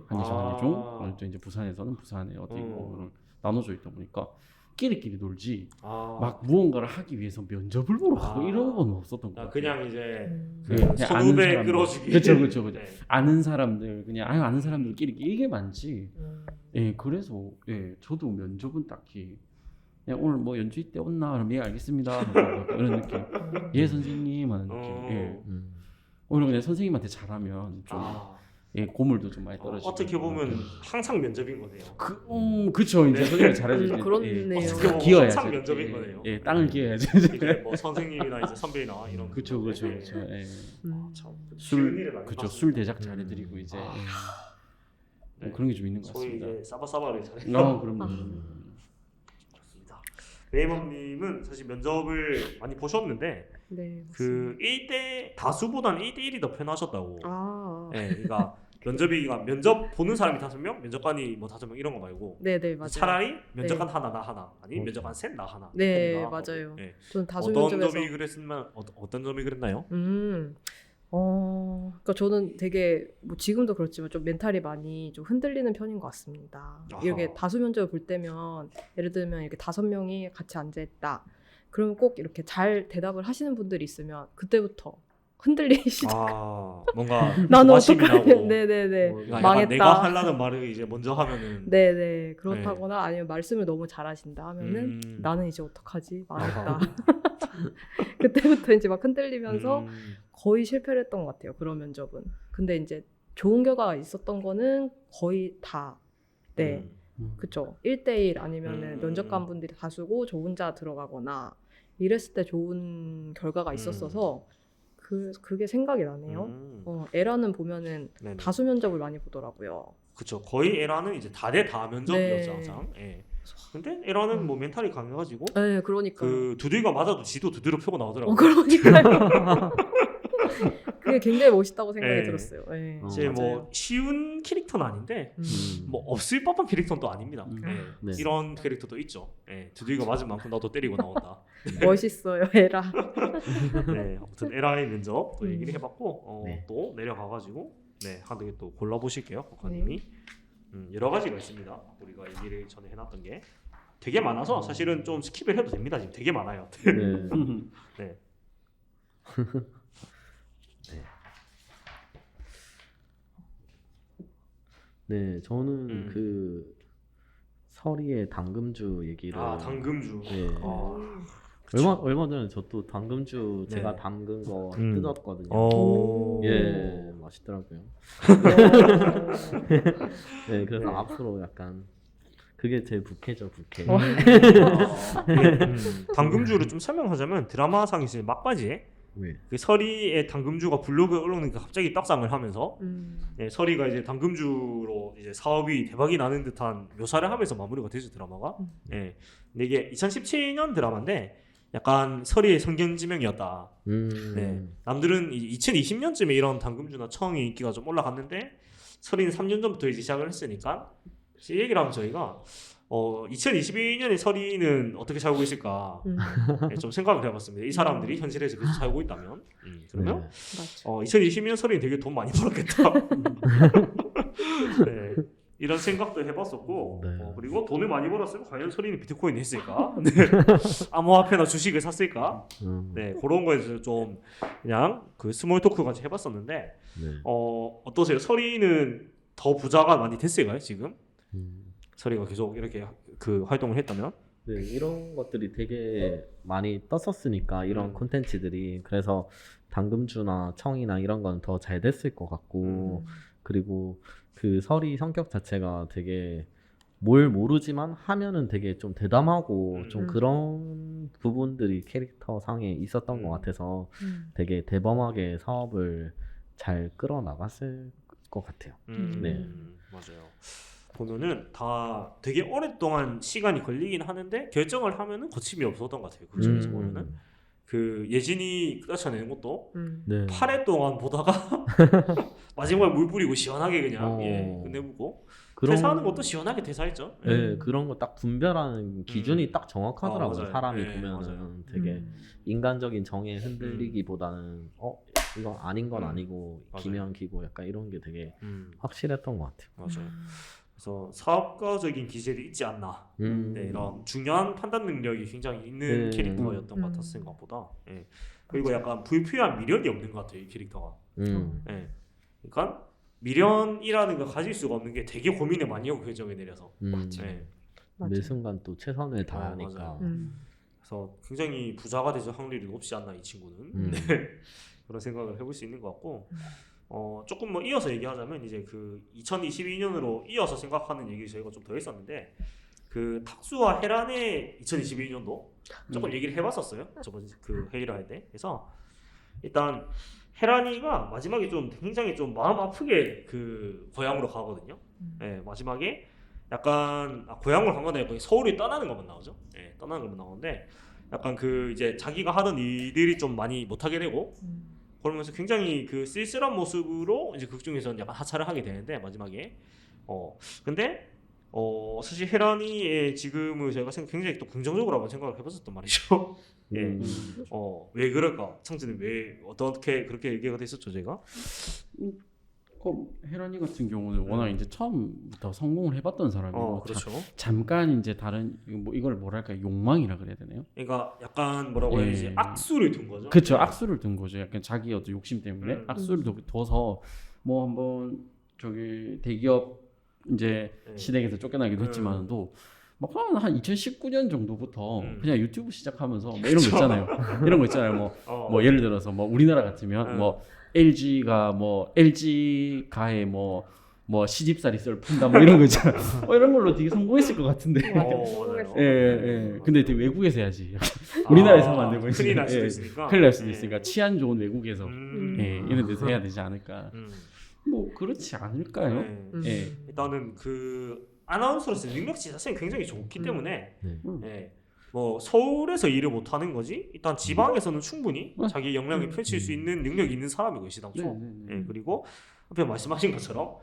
Speaker 2: 한예종 또 이제 부산에서는 부산에 어디고 나눠져 있다 보니까 끼리끼리 놀지 막 무언가를 하기 위해서 면접을 보러 가고 이런 건 없었던 것 같아요.
Speaker 1: 그냥 이제
Speaker 2: 그냥
Speaker 1: 선후배 끌어주기.
Speaker 2: 그렇죠.
Speaker 1: 네.
Speaker 2: 아는 사람들 그냥 아는 사람들끼리 이게 많지. 예 그래서 예 저도 면접은 딱히 그냥 오늘 뭐 연주 있대 온나 그럼 예 알겠습니다 하고 이런 느낌. 예 선생님 하는 느낌. 예. 오히려 그냥 선생님한테 잘하면 좀 예, 고물도 좀 많이 떨어지고.
Speaker 1: 어떻게 보면 항상 면접인 거네요.
Speaker 2: 그쵸. 이제 선생님이 잘해주지.
Speaker 3: 그렇네요.
Speaker 1: 어떻게 보면
Speaker 2: 기어야죠.
Speaker 1: 항상 면접인 거네요.
Speaker 2: 예, 땅을 기어야죠.
Speaker 1: 이제 뭐 선생님이나 이제 선배나 이런.
Speaker 2: 그쵸.
Speaker 1: 예.
Speaker 2: 예.
Speaker 1: 그쵸.
Speaker 2: 술 대접 잘해드리고 이제 예. 그런 게 좀 있는 것
Speaker 1: 소위
Speaker 2: 같습니다.
Speaker 1: 이제 사바사바를 잘해.
Speaker 2: 그럼요.
Speaker 1: 그렇습니다. 레이먼님은 사실 면접을 많이 보셨는데
Speaker 3: 네.
Speaker 1: 그 1대 다수보다는 1대1이 더 편하셨다고. 예, 그러니까 면접이가 면접 보는 사람이 5명, 면접관이 뭐 5명 이런 거 말고.
Speaker 3: 네네 맞아요.
Speaker 1: 차라리 면접관 하나 나 하나, 아니 면접관 셋 나 하나.
Speaker 3: 네
Speaker 1: 셋 나
Speaker 3: 맞아요.
Speaker 1: 하고. 예.
Speaker 3: 저는 다수
Speaker 1: 어떤
Speaker 3: 면접에서
Speaker 1: 점이 그랬으면 어떤 점이 그랬나요?
Speaker 3: 그러니까 저는 되게 뭐 지금도 그렇지만 좀 멘탈이 많이 좀 흔들리는 편인 것 같습니다.
Speaker 1: 아하.
Speaker 3: 이렇게 다수 면접을 볼 때면 예를 들면 이렇게 5명이 같이 앉아 있다. 그러면 꼭 이렇게 잘 대답을 하시는 분들이 있으면 그때부터 흔들리기 시작.
Speaker 1: 뭔가
Speaker 3: 나는
Speaker 1: 조바심이
Speaker 3: 어떡하냐.
Speaker 1: 나고.
Speaker 3: 네네네.
Speaker 1: 약간
Speaker 3: 망했다.
Speaker 1: 내가 하려는 말을 이제 먼저 하면은.
Speaker 3: 네네. 그렇다거나 아니면 말씀을 너무 잘하신다 하면은 나는 이제 어떡하지? 망했다. 그때부터 이제 막 흔들리면서 거의 실패를 했던 것 같아요. 그런 면접은. 근데 이제 좋은 결과가 있었던 거는 거의 다. 네. 그쵸. 1대1 아니면은 면접관 분들이 다수고 저 혼자 들어가거나 이랬을 때 좋은 결과가 있었어서 그게 생각이 나네요. 에라는 보면은
Speaker 1: 네네.
Speaker 3: 다수 면접을 많이 보더라고요.
Speaker 1: 그쵸. 거의 에라는 이제 다대 다 면접이었죠
Speaker 3: 네.
Speaker 1: 항상. 예. 근데 에라는 뭐 멘탈이 강해가지고
Speaker 3: 네, 그러니까.
Speaker 1: 그 두들겨 맞아도 지도 두드려 펴고 나오더라고요.
Speaker 3: 그러니까요. 그게 굉장히 멋있다고 생각이
Speaker 1: 네.
Speaker 3: 들었어요. 네,
Speaker 1: 이제
Speaker 3: 맞아요.
Speaker 1: 뭐 쉬운 캐릭터는 아닌데 뭐 없을 법한 캐릭터는 또 아닙니다. 예.
Speaker 4: 네.
Speaker 1: 이런 캐릭터도 있죠. 예. 두들겨 맞은 만큼 나도 때리고 나온다.
Speaker 3: 멋있어요, 에라.
Speaker 1: 네, 아무튼 에라의 면접 또 얘기를 해봤고
Speaker 4: 네.
Speaker 1: 또 내려가가지고 한 개 또 골라보실게요, 국가님이. 여러 가지가 있습니다. 우리가 얘기를 전에 해놨던 게 되게 많아서 사실은 좀 스킵을 해도 됩니다. 지금 되게 많아요.
Speaker 4: 네.
Speaker 1: 네.
Speaker 4: 네, 저는 그 서리의 당금주 얘기를
Speaker 1: 당금주.
Speaker 4: 네.
Speaker 1: 그쵸.
Speaker 4: 얼마 전에 저 또 당금주
Speaker 1: 네.
Speaker 4: 제가 담근 거
Speaker 1: 음.
Speaker 4: 뜯었거든요.
Speaker 1: 오.
Speaker 4: 예, 맛있더라고요. 네, 그래서 앞으로 약간 그게 제 부캐죠, 부캐.
Speaker 1: 당금주를 좀 설명하자면 드라마상에서 막바지에
Speaker 4: 네.
Speaker 1: 그 서리의 당금주가 블로그에 올라오니까 갑자기 떡상을 하면서 서리가 이제 당금주로 이제 사업이 대박이 나는 듯한 묘사를 하면서 마무리가 되죠 드라마가. 예. 근데 이게 2017년 드라마인데 약간 서리의 성경지명이었다. 네. 남들은 2020년쯤에 이런 당금주나 청이 인기가 좀 올라갔는데 서리는 3년 전부터 이제 시작을 했으니까 이 얘기를 하면 저희가 2022년에 서리는 어떻게 살고 있을까 네, 좀 생각을 해봤습니다. 이 사람들이 현실에서 계속 살고 있다면 그러면
Speaker 4: 네.
Speaker 1: 2020년 서리는 되게 돈 많이 벌었겠다. 네, 이런 생각도 해봤었고
Speaker 4: 네.
Speaker 1: 그리고 돈을 많이 벌었으면 과연 서리는 비트코인을 했을까? 네. 암호화폐나 주식을 샀을까? 네, 그런 거에서 좀 그냥 그 스몰 토크 같이 해봤었는데
Speaker 4: 네.
Speaker 1: 어떠세요? 서리는 더 부자가 많이 됐을까요 지금?
Speaker 4: 음.
Speaker 1: 서리가 계속 이렇게 그 활동을 했다면?
Speaker 4: 네, 이런 것들이 되게 많이 떴었으니까 이런 콘텐츠들이 그래서 당금주나 청이나 이런 건 더 잘 됐을 것 같고 그리고 그 서리 성격 자체가 되게 뭘 모르지만 하면은 되게 좀 대담하고 좀 그런 부분들이 캐릭터 상에 있었던 것 같아서 되게 대범하게 사업을 잘 끌어나갔을 것 같아요. 네.
Speaker 1: 맞아요. 보면은 다 되게 오랫동안 시간이 걸리긴 하는데 결정을 하면은 거침이 없었던 것 같아요. 그 중에서 보면은 그 예진이 끄다쳐내는 것도
Speaker 4: 네.
Speaker 1: 8회 동안 보다가 마지막에 물 뿌리고 시원하게 그냥 끝내보고 퇴사하는 것도 시원하게 퇴사했죠.
Speaker 4: 네, 그런 거 딱 분별하는 기준이 딱 정확하더라고요.
Speaker 1: 맞아요.
Speaker 4: 사람이
Speaker 1: 네,
Speaker 4: 보면은
Speaker 1: 맞아요.
Speaker 4: 되게 인간적인 정에 흔들리기보다는 이건 아닌 건 아니고
Speaker 1: 맞아요.
Speaker 4: 기면 기고 약간 이런 게 되게 확실했던 것 같아요.
Speaker 1: 맞아요. 그래서 사업가적인 기질이 있지 않나. 네, 이런 중요한 판단 능력이 굉장히 있는 캐릭터였던 것 같았어요 생각보다. 예. 그리고 약간 불필요한 미련이 없는 것 같아요 이 캐릭터가. 예. 그러니까 미련이라는 걸 가질 수가 없는 게 되게 고민을 많이 하고 결정을 내려서. 예.
Speaker 4: 매 순간 또 최선을 다하니까.
Speaker 1: 맞아요. 그래서 굉장히 부자가 되실 확률이 높지 않나 이 친구는. 네. 그런 생각을 해볼 수 있는 것 같고. 조금 뭐 이어서 얘기하자면 이제 그 2022년으로 이어서 생각하는 얘기 저희가 좀 더 했었는데 그 탁수와 헤란의 2022년도 조금 얘기를 해봤었어요 저번 그 회의를 할 때. 그래서 일단 헤란이가 마지막에 좀 굉장히 좀 마음 아프게 그 고향으로 가거든요. 네, 마지막에 약간 고향으로 간 건 아니고 서울이 떠나는 것만 나오죠. 네, 떠나는 것만 나오는데 약간 그 이제 자기가 하던 일들이 좀 많이 못하게 되고. 그러면서 굉장히 그 쓸쓸한 모습으로 이제 극 중에서는 약간 하차를 하게 되는데 마지막에 근데 사실 헤라니의 지금을 저희가 굉장히 또 긍정적으로 한번 생각을 해봤었단 말이죠. 예. 왜 그럴까? 창진은 왜 어떻게 그렇게 얘기가 됐었죠, 제가?
Speaker 2: 헤라니 같은 경우는 워낙 이제 처음부터 성공을 해봤던 사람이고
Speaker 1: 그렇죠.
Speaker 2: 잠깐 이제 다른 이걸 뭐랄까 욕망이라 그래야 되나요?
Speaker 1: 그러니까 약간 뭐라고 해야지 악수를 둔 거죠.
Speaker 2: 그렇죠, 악수를 둔 거죠. 약간 자기 어떤 욕심 때문에 악수를 둬서 뭐 한번 저기 대기업 이제 시댁에서 쫓겨나기도 했지만도 막 한 2019년 정도부터 그냥 유튜브 시작하면서 뭐 이런 거 있잖아요. 이런 거 있잖아요. 뭐 예를 들어서 뭐 우리나라 같으면 뭐 LG 가에 뭐 시집살이 썰 푼다 뭐 이런 거 있잖아. 이런 걸로 되게 성공했을 것 같은데. 예. 근데 되게 외국에서 해야지. 우리나라에서 안 되고
Speaker 1: 큰일 날 수도 있으니까.
Speaker 2: 큰일 날 수도 있으니까 치안 좋은 외국에서 이런 데서 해야 되지 않을까. 뭐 그렇지 않을까요? 예.
Speaker 1: 일단은 그 아나운서로서 능력치 자체는 굉장히 좋기 때문에 뭐 서울에서 일을 못하는 거지 일단 지방에서는 충분히 자기 역량을 펼칠 수 있는 능력이 있는 사람이고 시당초. 그리고 앞에 말씀하신 것처럼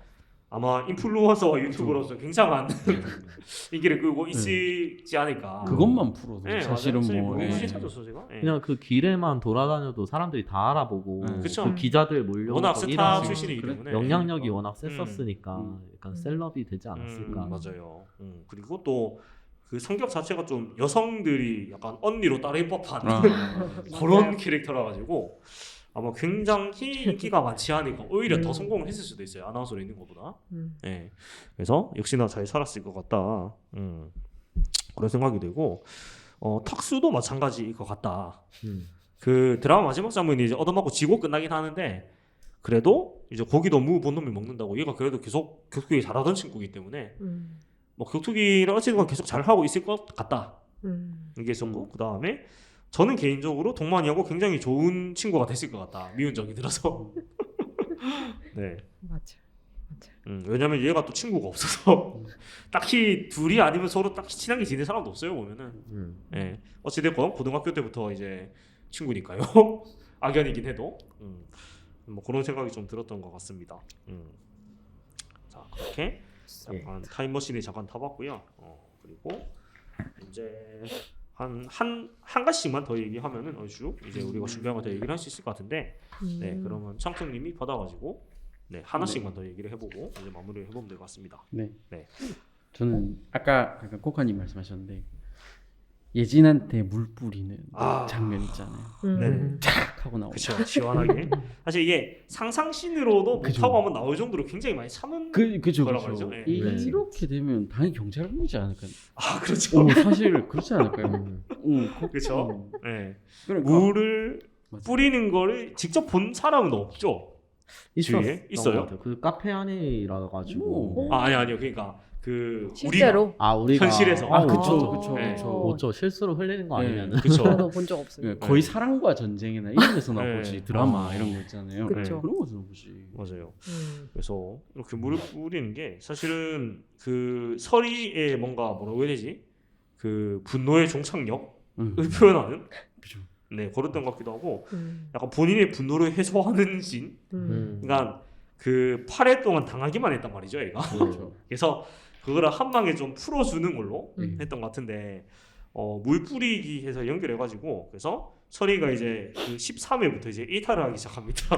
Speaker 1: 아마 인플루언서와 유튜버로서 굉장한 인기를 끌고 있지 않을까.
Speaker 2: 그것만 풀어도 사실은 뭐
Speaker 1: 찾았어 제가.
Speaker 4: 그냥 그 길에만 돌아다녀도 사람들이 다 알아보고 그 기자들 몰려
Speaker 1: 워낙 스타 출신이기 때문에
Speaker 4: 영향력이 워낙 셌었으니까 약간 셀럽이 되지 않았을까.
Speaker 1: 맞아요. 그리고 또 그 성격 자체가 좀 여성들이 약간 언니로 따를 법한 그런
Speaker 3: 맞아요.
Speaker 1: 캐릭터라 가지고 아마 굉장히 인기가 많지 않으니까 오히려 더 성공을 했을 수도 있어요. 아나운서로 있는 것보다. 예. 그래서 역시나 잘 살았을 것 같다. 그런 생각이 들고 탁수도 마찬가지일 것 같다. 그 드라마 마지막 장면이 이제 얻어맞고 지고 끝나긴 하는데 그래도 이제 고기도 무본놈이 먹는다고 얘가 그래도 계속 격투기 잘하던 친구이기 때문에 뭐 격투기를 어쨌든 계속 잘 하고 있을 것 같다. 이게 있었고 그 다음에 저는 개인적으로 동만이하고 굉장히 좋은 친구가 됐을 것 같다. 미운 정이 들어서. 네.
Speaker 3: 맞아.
Speaker 1: 왜냐면 얘가 또 친구가 없어서 딱히 둘이 아니면 서로 딱히 친하게 지낸 사람도 없어요 보면은. 네. 어찌됐건 고등학교 때부터 이제 친구니까요. 악연이긴 해도. 뭐 그런 생각이 좀 들었던 것 같습니다. 자 그렇게 약간 타임머신에 잠깐 타봤고요. 그리고 이제 한 가지씩만 더 얘기하면은 얼추 이제 우리가 준비한 거 더 얘기를 할 수 있을 것 같은데, 네 그러면 창통님이 받아가지고 네 하나씩만 더 얘기를 해보고 이제 마무리를 해보면 될 것 같습니다.
Speaker 2: 네.
Speaker 1: 네.
Speaker 2: 저는 아까 약간 코카님 말씀하셨는데 예진한테 물 뿌리는 장면 있잖아요.
Speaker 1: 네.
Speaker 2: 탁 하고 나오고.
Speaker 1: 그렇죠. 시원하게. 사실 이게 상상신으로도 못하고 한번 나올 정도로 굉장히 많이 참은
Speaker 2: 그죠.
Speaker 1: 거란 말이죠. 네.
Speaker 2: 이렇게 되면 당연히 경찰을 부르지 않을까요?
Speaker 1: 그렇죠.
Speaker 2: 사실 그렇지 않을까요?
Speaker 1: 그렇죠. 네.
Speaker 2: 그러니까.
Speaker 1: 물을
Speaker 2: 맞아.
Speaker 1: 뿌리는 거를 직접 본 사람은 없죠. 주위에 있어요?
Speaker 4: 그 카페 안이라 가지고.
Speaker 1: 아니요. 그러니까 그
Speaker 3: 실제로
Speaker 4: 우리가
Speaker 1: 현실에서.
Speaker 2: 그쵸.
Speaker 1: 네.
Speaker 4: 그렇죠. 실수로 흘리는 거 아니면.
Speaker 1: 그렇죠.
Speaker 3: 저도 본 적 없어요.
Speaker 2: 거의 사랑과 전쟁이나 이런 데서나
Speaker 1: 네.
Speaker 2: 보지 드라마 이런 거 있잖아요.
Speaker 3: 그쵸.
Speaker 2: 그런 거서 보지.
Speaker 1: 맞아요. 그래서 이렇게 물을 뿌리는 게 사실은 그 서리의 뭔가 뭐라고 해야 되지? 그 분노의 종착역을 표현하는
Speaker 2: 그죠.
Speaker 1: 네 그랬던 것 같기도 하고 약간 본인의 분노를 해소하는 씬. 그러니까 그 8회 동안 당하기만 했단 말이죠, 얘가.
Speaker 2: 그렇죠.
Speaker 1: 그래서 그거를 한 방에 좀 풀어주는 걸로 했던 것 같은데 물 뿌리기 해서 연결해가지고 그래서 서리가 이제 그 13회부터 이제 일탈을 하기 시작합니다.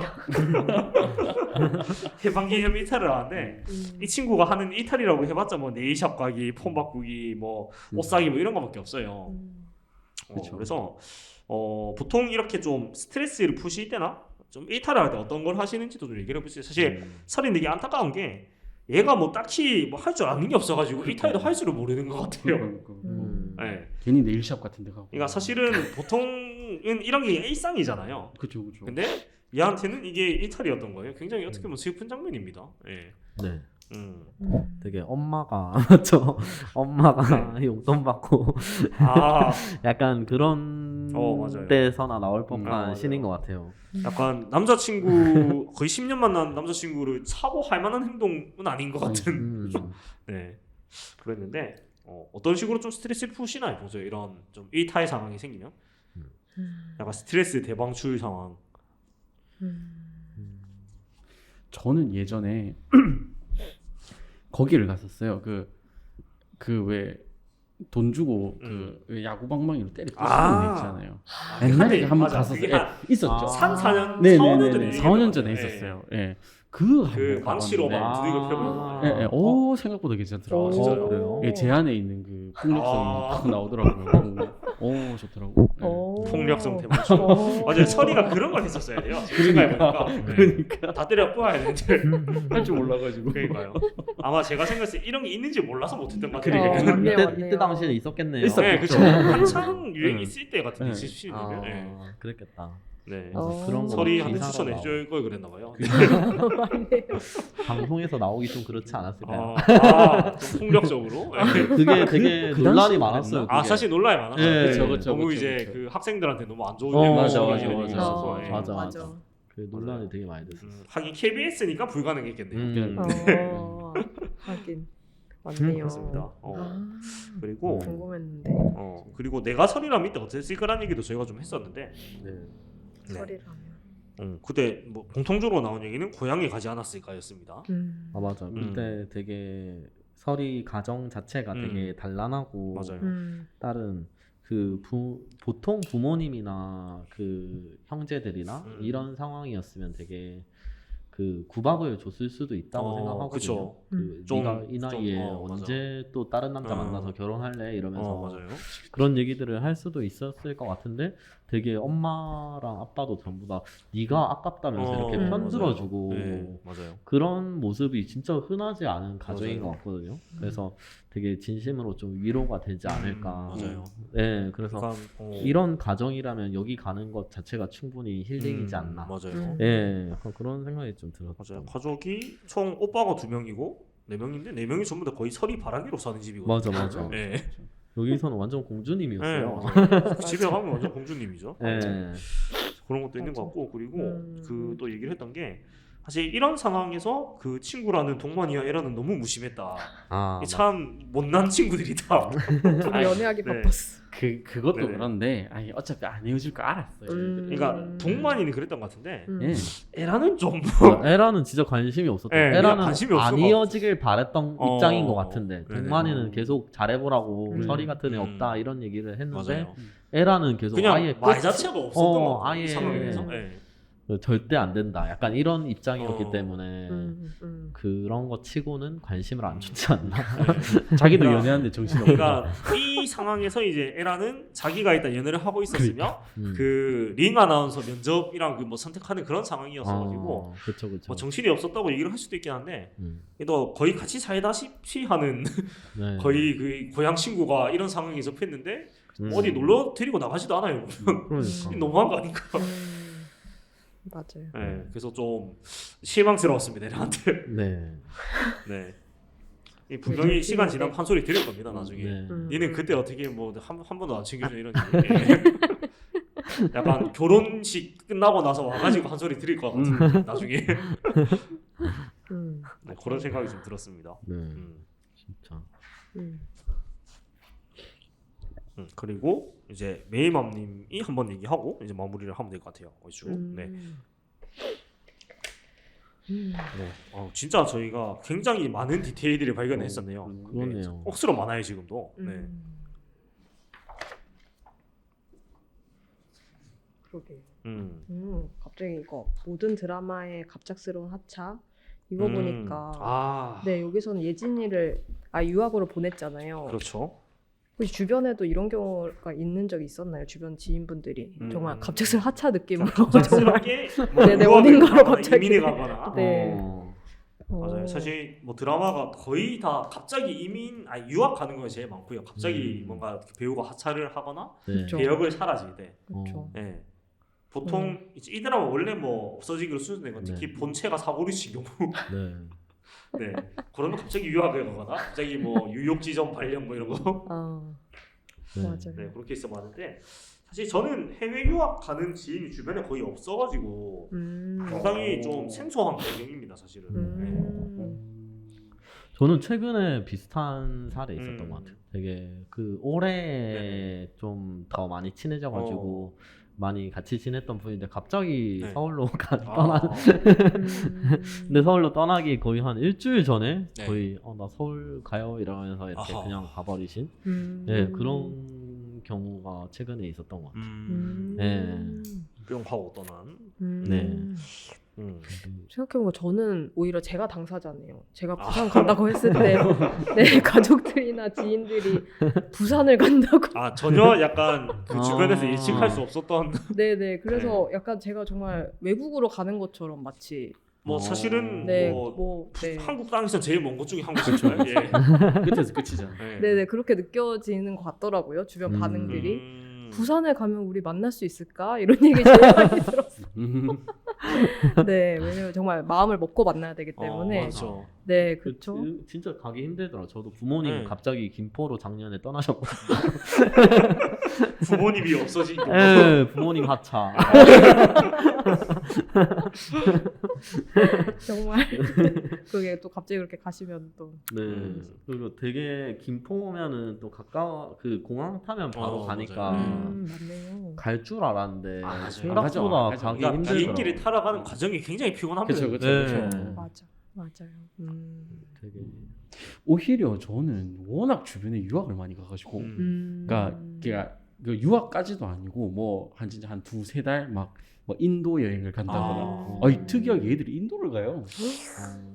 Speaker 1: 해방기념 일탈을 하는데 이 친구가 하는 일탈이라고 해봤자 뭐 네일샵 가기, 폰 바꾸기, 뭐 옷 사기 뭐 이런 거밖에 없어요. 그래서 보통 이렇게 좀 스트레스를 푸실 때나 좀 일탈을 할 때 어떤 걸 하시는지도 좀 얘기를 해보세요. 사실 서린 되게 안타까운 게 얘가 뭐 딱히 뭐 할 줄 아는 게 없어가지고 일탈도 할 줄을 모르는 것 같아요. 네.
Speaker 2: 괜히 네일샵 같은 데 가고.
Speaker 1: 그러니까 사실은 보통은 이런 게 일상이잖아요.
Speaker 2: 그죠.
Speaker 1: 근데 얘한테는 이게 일탈이었던 거예요. 굉장히 어떻게 보면 슬픈 장면입니다. 네.
Speaker 4: 네. 되게 엄마가 용돈 받고 약간 그런
Speaker 1: 맞아요.
Speaker 4: 데서나 나올 법한
Speaker 1: 맞아요.
Speaker 4: 신인 것 같아요.
Speaker 1: 약간 남자친구 거의 10년 만난 남자친구를 사고할 만한 행동은 아닌 것 같은. 네. 그랬는데 어떤 식으로 좀 스트레스를 푸시나요? 보세요. 이런 좀 일탈 상황이 생기면 약간 스트레스 대방출 상황.
Speaker 2: 저는 예전에 거기를 갔었어요. 그 왜 돈 주고 그 야구 방망이로 때려 부수는 데 있잖아요. 옛날에 한번 갔었어요. 있었죠.
Speaker 1: 3, 4년,
Speaker 2: 네,
Speaker 1: 4, 5년
Speaker 2: 네,
Speaker 1: 전에
Speaker 2: 네, 4년 전에 있었어요. 예. 그
Speaker 1: 망치로 막 두들겨 펴고.
Speaker 2: 오 생각보다 괜찮더라고요.
Speaker 1: 진짜요?
Speaker 4: 그래요?
Speaker 2: 예, 제 안에 있는 그 폭력성이 딱 나오더라고요. 오 좋더라고.
Speaker 1: 폭력성 대방출. 맞아요. 서리가 그런 걸 했었어야 돼요. 그러니까 다 때려 뿌아야 되는데
Speaker 2: 할 줄 몰라가지고.
Speaker 1: 그러니까요. 아마 제가 생각했을 때 이런 게 있는지 몰라서 못했던 것 같아요.
Speaker 3: 맞네요.
Speaker 4: 이때 당시에는 있었겠네요.
Speaker 1: 네, 그렇죠. 한창 유행 있을 때 같은데 2017년이면. 네.
Speaker 4: 그랬겠다.
Speaker 1: 네.
Speaker 4: 그런 거
Speaker 1: 서리한테
Speaker 4: 기사로
Speaker 1: 추천해 줄 걸 그랬나 봐요.
Speaker 4: 방송에서 나오기 좀 그렇지 않았을까요?
Speaker 1: 좀 폭력적으로. 네.
Speaker 4: 그게 되게
Speaker 2: 그
Speaker 4: 논란이
Speaker 2: 당시에
Speaker 4: 많았어요.
Speaker 1: 아 사실 논란이 많았어요.
Speaker 2: 네,
Speaker 1: 네.
Speaker 2: 그쵸,
Speaker 1: 너무
Speaker 2: 그쵸,
Speaker 1: 이제
Speaker 2: 그쵸.
Speaker 1: 그 학생들한테 너무 안 좋은
Speaker 2: 맞아,
Speaker 1: 얘기가
Speaker 2: 맞아.
Speaker 1: 있어서. 네.
Speaker 4: 맞아. 그 논란이 되게 많이 됐어요.
Speaker 1: 하긴 KBS니까 불가능했겠네요.
Speaker 3: 하긴 맞네요.
Speaker 1: 그렇습니다. 그리고
Speaker 3: 궁금했는데
Speaker 1: 그리고 내가 설이라면 이때 어땠을 거란 얘기도 저희가 좀 했었는데. 네.
Speaker 3: 설이라면.
Speaker 1: 그때 뭐 공통적으로 나온 얘기는 고향에 가지 않았을까였습니다.
Speaker 4: 맞아. 그때 되게 설이 가정 자체가 되게 단란하고
Speaker 1: 맞아요.
Speaker 4: 다른 그 보통 부모님이나 그 형제들이나 이런 상황이었으면 되게 그 구박을 줬을 수도 있다고 생각하거든요.
Speaker 1: 그쵸.
Speaker 4: 그
Speaker 3: 좀-
Speaker 4: 네가 이 나이에 언제 또 다른 남자
Speaker 1: 어.
Speaker 4: 만나서 결혼할래 이러면서
Speaker 1: 맞아요.
Speaker 4: 그런 얘기들을 할 수도 있었을 것 같은데 되게 엄마랑 아빠도 전부 다 네가 아깝다면서 이렇게 편 들어주고
Speaker 1: 네, 맞아요.
Speaker 4: 그런 모습이 진짜 흔하지 않은 가정인
Speaker 1: 맞아요.
Speaker 4: 것 같거든요. 그래서 되게 진심으로 좀 위로가 되지 않을까.
Speaker 1: 맞아요.
Speaker 4: 네, 그래서
Speaker 1: 약간,
Speaker 4: 이런 가정이라면 여기 가는 것 자체가 충분히 힐링이지 않나.
Speaker 1: 맞아요.
Speaker 4: 예, 약간 그런 생각이 좀
Speaker 1: 맞아요.
Speaker 4: 들었어요.
Speaker 1: 가족이 총 오빠가 2명이고 4명인데 4명이 전부 다 거의 설이 바라기로 사는 집이거든요.
Speaker 4: 맞아.
Speaker 1: 네.
Speaker 4: 여기서는 완전 공주님이었어요.
Speaker 1: 집에 가면 완전 공주님이죠.
Speaker 4: 예.
Speaker 1: 그런 것도 있는
Speaker 3: 맞아.
Speaker 1: 것 같고 그리고
Speaker 3: 음.
Speaker 1: 그 또 얘기를 했던 게 사실 이런 상황에서 그 친구라는 동만이와 에라는 너무 무심했다.
Speaker 4: 아,
Speaker 1: 이게 참 못난 친구들이다.
Speaker 3: 둘이 연애하기
Speaker 1: 네.
Speaker 3: 바빴어.
Speaker 2: 그것도
Speaker 1: 네네.
Speaker 2: 그런데 아니 어차피 안 헤어질 거 알았어요.
Speaker 1: 그러니까 동만이는 그랬던 것 같은데
Speaker 2: 예.
Speaker 1: 에라는 좀
Speaker 4: 에라는 진짜 관심이 없었던.
Speaker 1: 네,
Speaker 4: 에라는
Speaker 1: 관심이 없을
Speaker 4: 안
Speaker 1: 것
Speaker 4: 이어지길 바랬던
Speaker 1: 어.
Speaker 4: 입장인 것 같은데.
Speaker 1: 네네.
Speaker 4: 동만이는 계속 잘해보라고
Speaker 3: 음.
Speaker 4: 설이 같은 애 없다 이런 얘기를 했는데
Speaker 1: 맞아요.
Speaker 4: 에라는 계속
Speaker 1: 그냥
Speaker 4: 아예
Speaker 1: 말
Speaker 4: 끝-
Speaker 1: 자체가 없었던 것 같아요.
Speaker 4: 아예
Speaker 1: 이 상황에서. 네.
Speaker 4: 절대 안 된다. 약간 이런 입장이었기 때문에 그런 거 치고는 관심을 안 줬지 않나.
Speaker 2: 자기도
Speaker 1: 그러니까-
Speaker 2: 연애하는데 정신없고.
Speaker 1: 그러니까 이 상황에서 이제 에라는 자기가 일단 연애를 하고 있었으며
Speaker 4: 음.
Speaker 1: 그 링 아나운서 면접이랑 그 뭐 선택하는 그런 상황이었어가지고
Speaker 4: 그쵸.
Speaker 1: 뭐 정신이 없었다고 얘기를 할 수도 있긴 한데
Speaker 4: 음.
Speaker 1: 또 거의 같이 살다시피 하는
Speaker 4: 네.
Speaker 1: 거의 그 고향 친구가 이런 상황에 접했는데
Speaker 4: 음.
Speaker 1: 어디 놀러 데리고 나가지도 않아요.
Speaker 4: 그러니까.
Speaker 1: 너무한 거 아닌가?
Speaker 3: 맞아요.
Speaker 1: 네, 그래서 좀 실망스러웠습니다 에라한테.
Speaker 4: 네.
Speaker 1: 네. 이 분명히 시간 지나면 판소리 들을 겁니다 나중에.
Speaker 4: 네.
Speaker 1: 얘는 그때 어떻게 뭐 한 번도 안 챙겨줘 이런 얘기. 약간 결혼식 끝나고 나서 와가지고 한 소리 들을 것 같은 나중에. 네, 그런 생각이 좀 들었습니다.
Speaker 4: 네. 진짜.
Speaker 1: 그리고 이제 메이맘님이 한번 얘기하고 이제 마무리를 하면 될 것 같아요. 얼추. 네. 진짜 저희가 굉장히 많은 디테일들을 발견했었네요.
Speaker 4: 그러네요.
Speaker 1: 네, 억수로 많아요 지금도. 네.
Speaker 3: 그러게요. 갑자기 이거 모든 드라마의 갑작스러운 하차 이거 보니까 네 여기서는 예진이를 유학으로 보냈잖아요.
Speaker 1: 그렇죠.
Speaker 3: 혹시 주변에도 이런 경우가 있는 적이 있었나요? 주변 지인분들이 정말 갑작스러운 하차 느낌으로
Speaker 1: 갑작스럽게
Speaker 3: 네네, 어딘가로 갑자기.
Speaker 1: 이민에 가거나.
Speaker 3: 네.
Speaker 1: 맞아요. 사실 뭐 드라마가 거의 다 갑자기 유학 가는 거 제일 많고요. 갑자기 뭔가 배우가 하차를 하거나
Speaker 4: 네.
Speaker 1: 배역을 사라질 때.
Speaker 3: 그렇죠.
Speaker 1: 네. 보통 이제 이 드라마 원래 뭐 없어지기로 수준된 건 특히 본체가 사고를 친 경우.
Speaker 4: 네.
Speaker 1: 네. 그러면 갑자기 유학을 가거나 갑자기 뭐 유욕지점 발령 뭐 이런 거.
Speaker 4: 네.
Speaker 3: 맞아요.
Speaker 1: 네, 그렇게 있어 봤는데 사실 저는 해외 유학 가는 지인이 주변에 거의 없어가지고 상당히 좀 생소한 배경입니다, 사실은.
Speaker 4: 저는 최근에 비슷한 사례 있었던 것
Speaker 1: 음.
Speaker 4: 같아요. 되게 그 올해 좀 더 많이 친해져가지고 많이 같이 지냈던 분인데 갑자기
Speaker 1: 네.
Speaker 4: 서울로 근데 서울로 떠나기 거의 한 일주일 전에
Speaker 1: 네.
Speaker 4: 거의 나 서울 가요 이러면서 이렇게
Speaker 1: 아하.
Speaker 4: 그냥 가버리신 네, 그런 경우가 최근에 있었던 것 같아요. 네.
Speaker 1: 뿅 하고 떠난.
Speaker 4: 네.
Speaker 3: 생각해보면 저는 오히려 제가 당사자네요. 제가 부산 간다고 했을 때 네, 가족들이나 지인들이 부산을 간다고
Speaker 1: 전혀 약간 그 주변에서 예측할 수 없었던.
Speaker 3: 네네 그래서 약간 제가 정말 외국으로 가는 것처럼 마치
Speaker 1: 뭐 사실은
Speaker 3: 네,
Speaker 1: 뭐
Speaker 3: 네.
Speaker 1: 한국 땅에서 제일 먼 곳 중에 한 곳이죠. 예.
Speaker 2: 끝에서 끝이잖아.
Speaker 3: 네네 그렇게 느껴지는 것 같더라고요. 주변 반응들이 부산에 가면 우리 만날 수 있을까 이런 얘기 제일 많이 들었어요. 네 왜냐면 정말 마음을 먹고 만나야 되기 때문에
Speaker 1: 맞죠.
Speaker 3: 네 그렇죠.
Speaker 4: 진짜 가기 힘들더라. 저도 부모님
Speaker 1: 네.
Speaker 4: 갑자기 김포로 작년에 떠나셨거든요.
Speaker 1: 부모님이 없어진 경우.
Speaker 4: 네, 부모님 하차.
Speaker 3: 정말 그게 또 갑자기 그렇게 가시면 또
Speaker 4: 네. 그리고 되게 김포면은 또 가까워 그 공항 타면 바로 가니까
Speaker 3: 맞네요.
Speaker 4: 갈 줄 알았는데
Speaker 1: 맞아요.
Speaker 4: 생각보다
Speaker 2: 안 가죠.
Speaker 4: 가기
Speaker 1: 그러니까
Speaker 4: 힘들더라고요.
Speaker 1: 비행기를 타러 가는 과정이 굉장히 피곤합니다.
Speaker 2: 그렇죠,
Speaker 4: 네.
Speaker 2: 그렇죠.
Speaker 3: 맞아요.
Speaker 4: 되게
Speaker 2: 오히려 저는 워낙 주변에 유학을 많이 가가지고, 그러니까 그 유학까지도 아니고 뭐 한 진짜 한 두세 달 막 뭐 인도 여행을 간다거나. 특이하게 얘들이 인도를 가요.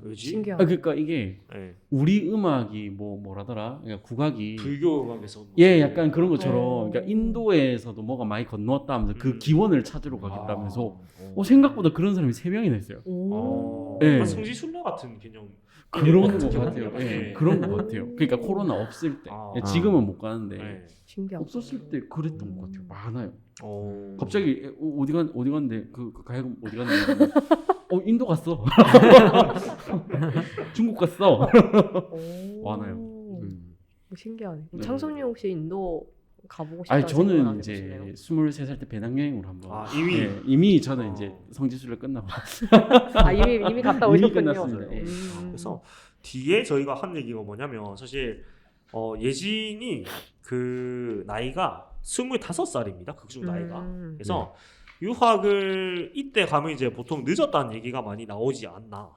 Speaker 1: 왜지?
Speaker 3: 신기하다.
Speaker 2: 그러니까 이게
Speaker 1: 네.
Speaker 2: 우리 음악이 뭐라더라? 그러니까 국악이
Speaker 1: 불교 음악에서
Speaker 2: 예, 약간 그런 것처럼
Speaker 3: 어.
Speaker 2: 그러니까 인도에서도 뭐가 많이 건너왔다 하면서 그
Speaker 1: 음.
Speaker 2: 기원을 찾으러 가겠다면서 생각보다 그런 사람이 3명이나 있어요.
Speaker 3: 오.
Speaker 2: 네.
Speaker 1: 성지순례 같은 개념.
Speaker 2: 그런 것
Speaker 1: 같은
Speaker 2: 같아요.
Speaker 1: 경우는
Speaker 2: 예,
Speaker 1: 예.
Speaker 2: 그런 것 같아요. 그러니까 코로나 없을 때.
Speaker 1: 아.
Speaker 2: 예, 지금은 못 가는데
Speaker 1: 네.
Speaker 3: 신기하다.
Speaker 2: 없었을 때 그랬던 것 같아요. 많아요.
Speaker 1: 어.
Speaker 2: 갑자기 어디 갔는데 그 가야금 어디 갔는데 인도 갔어. 중국 갔어.
Speaker 3: 오.
Speaker 2: 많아요.
Speaker 3: 뭐 신기하네.
Speaker 2: 네.
Speaker 3: 창섭님 혹시 인도 가보고 싶다는
Speaker 2: 아니
Speaker 3: 생각은
Speaker 2: 저는
Speaker 3: 안
Speaker 2: 이제
Speaker 3: 해보시나요?
Speaker 2: 23살 때 배낭여행으로 한번
Speaker 1: 이미
Speaker 2: 이미 저는 이제 성지순례 끝나고
Speaker 3: 이미 갔다
Speaker 2: 이미
Speaker 3: 오셨군요.
Speaker 2: 끝났습니다. 예.
Speaker 1: 그래서 뒤에 저희가 한 얘기가 뭐냐면 사실 예진이 그 나이가 25살입니다. 극중 나이가. 그래서 유학을 이때 가면 이제 보통 늦었다는 얘기가 많이 나오지 않나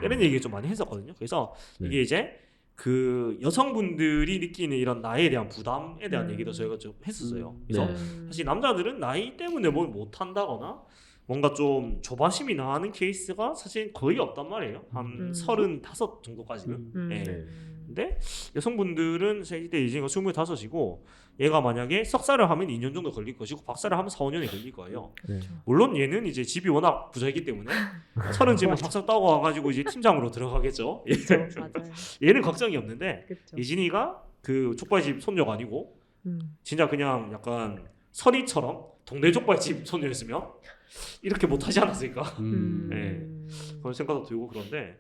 Speaker 1: 이런 얘기 좀 많이 했었거든요. 그래서
Speaker 4: 네.
Speaker 1: 이게 이제 그 여성분들이 느끼는 이런 나이에 대한 부담에 대한 얘기도 저희가 좀 했었어요. 그래서
Speaker 4: 네.
Speaker 1: 사실 남자들은 나이 때문에 뭘 못한다거나 뭔가 좀 조바심이 나는 케이스가 사실 거의 없단 말이에요. 한 35 정도까지는. 예.
Speaker 4: 네.
Speaker 1: 근데 여성분들은 이때 예진이가 25이고 얘가 만약에 석사를 하면 2년 정도 걸릴 것이고 박사를 하면 4, 5년이 걸릴 거예요.
Speaker 4: 네.
Speaker 1: 물론 얘는 이제 집이 워낙 부자이기 때문에 30쯤에 박사 따고 와가지고 이제 팀장으로 들어가겠죠.
Speaker 3: 그렇죠. 맞아요.
Speaker 1: 얘는 걱정이 없는데
Speaker 3: 그렇죠.
Speaker 1: 예진이가 그 족발집 손녀가 아니고 진짜 그냥 약간 선이처럼 동네 족발집 손녀였으면 이렇게 못하지 않았을까 네. 그런 생각도 들고 그런데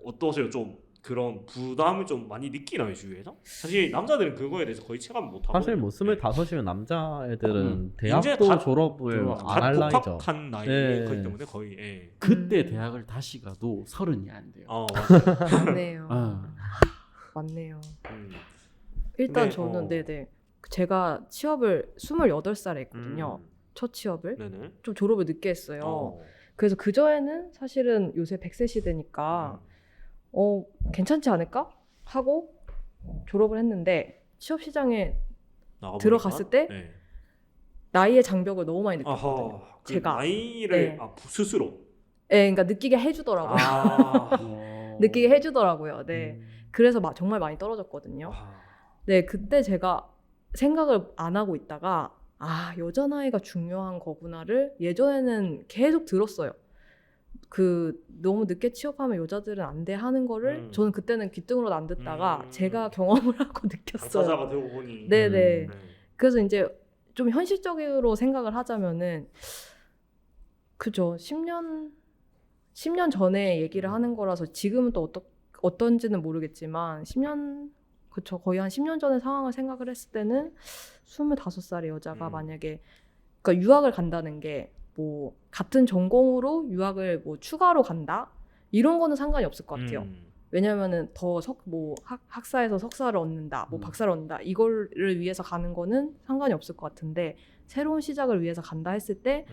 Speaker 1: 어떠세요? 좀 그런 부담을 좀 많이 느끼나요 주위에서? 사실 남자들은 그거에 대해서 거의 체감 못하고
Speaker 4: 사실 뭐 25이면 남자애들은
Speaker 1: 이제
Speaker 4: 대학도
Speaker 1: 다-
Speaker 4: 졸업을
Speaker 2: 졸업
Speaker 4: 안 할 나이죠.
Speaker 1: 복학한 나이기
Speaker 4: 네.
Speaker 1: 때문에 거의 예.
Speaker 2: 그때 대학을 다시 가도 30이 안 돼요.
Speaker 1: 맞아요.
Speaker 3: 맞네요. 맞네요. 일단
Speaker 1: 근데,
Speaker 3: 저는 네네 제가 취업을 28살에 했거든요. 첫 취업을
Speaker 1: 네네.
Speaker 3: 좀 졸업을 늦게 했어요. 그래서 그 전에는 사실은 요새 100세 시대니까 괜찮지 않을까 하고 졸업을 했는데 취업 시장에
Speaker 1: 나가보니까?
Speaker 3: 들어갔을 때
Speaker 1: 네.
Speaker 3: 나이의 장벽을 너무 많이 느꼈거든요.
Speaker 1: 그
Speaker 3: 제가.
Speaker 1: 나이를
Speaker 3: 네.
Speaker 1: 스스로
Speaker 3: 그러니까 느끼게 해주더라고요. 느끼게 해주더라고요. 네. 그래서 정말 많이 떨어졌거든요. 네, 그때 제가 생각을 안 하고 있다가 여자 나이가 중요한 거구나를 예전에는 계속 들었어요. 그 너무 늦게 취업하면 여자들은 안 돼 하는 거를 저는 그때는 귀등으로 안 듣다가 제가 경험을 하고 느꼈어요.
Speaker 1: 당사자가 되고 보니
Speaker 3: 네네. 그래서 이제 좀 현실적으로 생각을 하자면은 그죠. 10년 전에 얘기를 하는 거라서 지금은 또 어떤지는 모르겠지만 10년 그쵸. 거의 한 10년 전의 상황을 생각을 했을 때는 25살의 여자가 만약에 그러니까 유학을 간다는 게 뭐 같은 전공으로 유학을 뭐 추가로 간다 이런 거는 상관이 없을 것 같아요. 왜냐면은 더 학사에서 석사를 얻는다, 뭐 박사를 얻는다 이거를 위해서 가는 거는 상관이 없을 것 같은데 새로운 시작을 위해서 간다 했을 때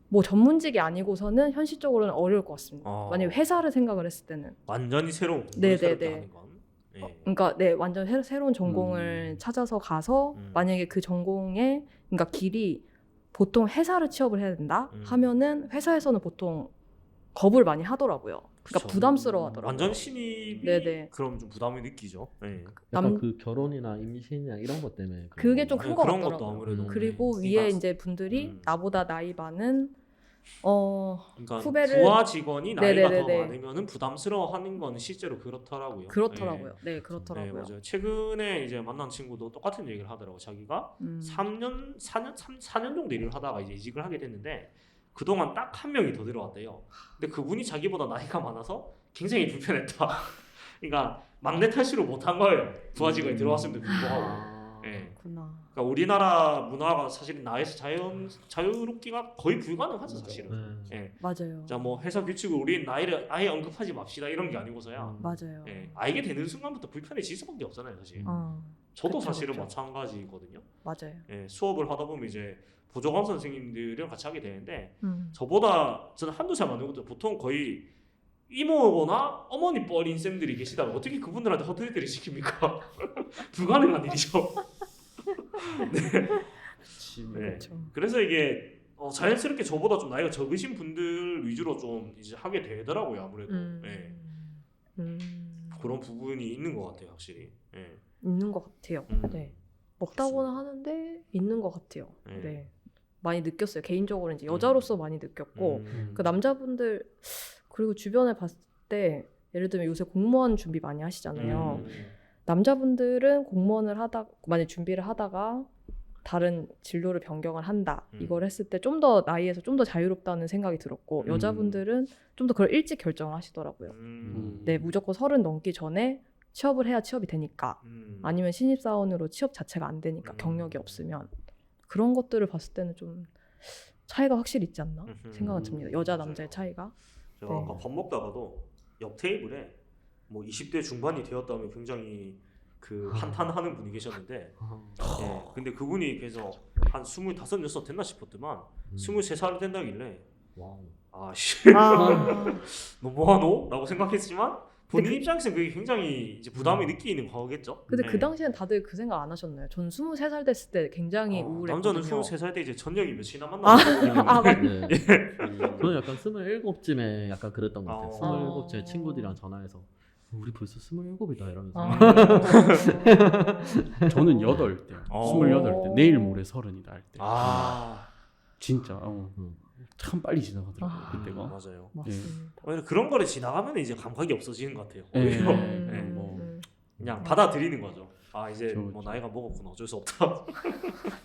Speaker 3: 뭐 전문직이 아니고서는 현실적으로는 어려울 것 같습니다. 만약에 회사를 생각을 했을 때는
Speaker 1: 완전히 새로운
Speaker 3: 네네네.
Speaker 1: 새롭게 하는 건.
Speaker 3: 그러니까 완전 새로운 전공을 찾아서 가서 만약에 그 전공의 그러니까 길이 보통 회사를 취업을 해야 된다 하면은 회사에서는 보통 겁을 많이 하더라고요. 그러니까
Speaker 1: 그쵸.
Speaker 3: 부담스러워하더라고요.
Speaker 1: 완전 신입이
Speaker 3: 네네.
Speaker 1: 그럼 좀 부담을 느끼죠. 네.
Speaker 4: 약간 그 결혼이나 임신이나 이런 것 때문에
Speaker 3: 그게 좀 큰 것
Speaker 1: 그런 것도
Speaker 3: 같더라고요.
Speaker 1: 아무래도
Speaker 3: 그리고
Speaker 1: 네.
Speaker 3: 위에
Speaker 1: 그러니까,
Speaker 3: 이제 분들이 나보다 나이 많은
Speaker 1: 그러니까
Speaker 3: 후배를
Speaker 1: 부하 직원이 나이가 더
Speaker 3: 네네네네.
Speaker 1: 많으면은 부담스러워하는 건 실제로 그렇더라고요.
Speaker 3: 그렇더라고요. 네,
Speaker 1: 네,
Speaker 3: 그렇더라고요.
Speaker 1: 맞아요. 최근에 이제 만난 친구도 똑같은 얘기를 하더라고. 자기가 4년 정도 일을 하다가 이제 이직을 하게 됐는데 그동안 딱 한 명이 더 들어왔대요. 근데 그분이 자기보다 나이가 많아서 굉장히 불편했다. 그러니까 막내 탓으로 못한 거예요. 부하 직원이 들어왔음에도 불구하고. 네.
Speaker 3: 그렇구나.
Speaker 1: 그러니까 우리나라 문화가 사실은 나에서 자유롭기가 거의 불가능하죠, 사실은. 예.
Speaker 3: 맞아요.
Speaker 1: 자, 뭐 회사 규칙을 우리 나이를 아예 언급하지 맙시다 이런 게 아니고서야.
Speaker 3: 맞아요.
Speaker 1: 예. 알게 되는 순간부터 불편해질 수밖에 없잖아요, 사실. 저도
Speaker 3: 그쵸,
Speaker 1: 사실은
Speaker 3: 그쵸.
Speaker 1: 마찬가지거든요.
Speaker 3: 맞아요.
Speaker 1: 예. 수업을 하다 보면 이제 보조관 선생님들이랑 같이 하게 되는데
Speaker 3: 저보다
Speaker 1: 저는 한두 살 많은 것도 보통 거의 이모거나 어머니 뻘인 쌤들이 계시다가 어떻게 그분들한테 허드렛들을 시킵니까? 불가능한 일이죠. 네.
Speaker 2: 그치.
Speaker 1: 네.
Speaker 3: 그쵸.
Speaker 1: 그래서 이게 자연스럽게 저보다 좀 나이가 적으신 분들 위주로 좀 이제 하게 되더라고요 아무래도. 예. 그런 부분이 있는 것 같아요 확실히. 예.
Speaker 3: 있는 것 같아요. 네. 먹다고는 하는데 있는 것 같아요.
Speaker 1: 네.
Speaker 3: 네. 많이 느꼈어요. 개인적으로 이제 여자로서 많이 느꼈고 그 남자분들 그리고 주변에 봤을 때 예를 들면 요새 공무원 준비 많이 하시잖아요. 남자분들은 공무원을 만약 준비를 하다가 다른 진로를 변경을 한다. 이걸 했을 때 좀 더 나이에서 좀 더 자유롭다는 생각이 들었고 여자분들은 좀 더 그걸 일찍 결정을 하시더라고요. 네, 무조건 30 넘기 전에 취업을 해야 취업이 되니까 아니면 신입사원으로 취업 자체가 안 되니까 경력이 없으면 그런 것들을 봤을 때는 좀 차이가 확실히 있지 않나 생각은 듭니다. 여자 남자의 차이가.
Speaker 1: 제가 아까 밥 먹다가도 옆 테이블에 뭐 20대 중반이 되었다면 굉장히 그 한탄하는 분이 계셨는데 예, 근데 그분이 그래서 한 25, 26 됐나 싶었더만 23살 된다길래 아씨 너무하노? 라고 생각했지만 본인 입장에서는 그게 굉장히 이제 부담이 느끼는 거겠죠.
Speaker 3: 근데 그 당시엔 다들 그 생각 안 하셨나요? 전 23살 됐을 때 굉장히 우울했거든요.
Speaker 1: 남자는 23살 때 이제 전역이 몇이 남았나?
Speaker 3: 맞네.
Speaker 4: 저는 약간 27쯤에 약간 그랬던 것 같아요. 27쯤에 친구들이랑 전화해서 우리 벌써 27이다 이러면서.
Speaker 2: 저는 8때, 28때, 내일 모레 30이다 할 때. 진짜 참 빨리 지나가더라고요 그때가.
Speaker 1: 맞아요.
Speaker 3: 맞습니다.
Speaker 1: 오히려 그런 거를 지나가면 이제 감각이 없어지는 것 같아요. 그냥 받아들이는 거죠. 이제 뭐 나이가 먹었구나 어쩔 수 없다.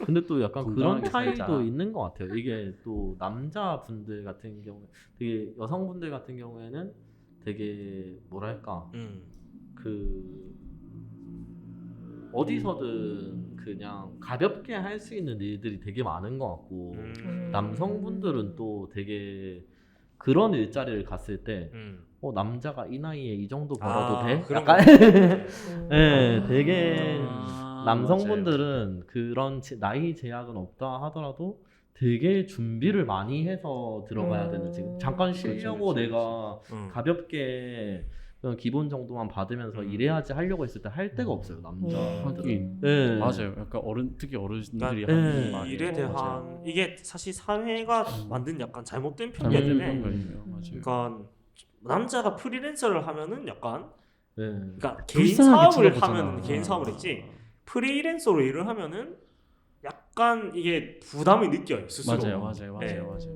Speaker 4: 근데 또 약간 그런 차이도
Speaker 2: 살자.
Speaker 4: 있는 것 같아요. 이게 또 남자분들 같은 경우에 되게 여성분들 같은 경우에는 되게 뭐랄까 그 어디서든 그냥 가볍게 할 수 있는 일들이 되게 많은 것 같고 남성분들은 또 되게 그런 일자리를 갔을 때 남자가 이 나이에 이 정도 벌어도 돼? 약간 네, 되게 남성분들은 그런 나이 제약은 없다 하더라도 되게 준비를 많이 해서 들어가야 되는 지금 잠깐 쉬려고 내가 가볍게 그냥 기본 정도만 받으면서 일해야지 하려고 했을 때 할 데가 없어요 남자들은.
Speaker 2: 네. 맞아요. 약간 특히 어른들이 하는 말이
Speaker 1: 일에 대한
Speaker 2: 맞아요.
Speaker 1: 이게 사실 사회가 만든 약간 잘못된
Speaker 2: 잘못된
Speaker 1: 편견인데,
Speaker 2: 편견이에요. 맞아요.
Speaker 1: 그러니까 남자가 프리랜서를 하면은 약간 그러니까 개인
Speaker 2: 불쌍하게
Speaker 1: 사업을
Speaker 2: 쳐다보잖아.
Speaker 1: 하면 개인 사업을 했지 프리랜서로 일을 하면은 약간 이게 부담이 느껴요 스스로.
Speaker 2: 맞아요.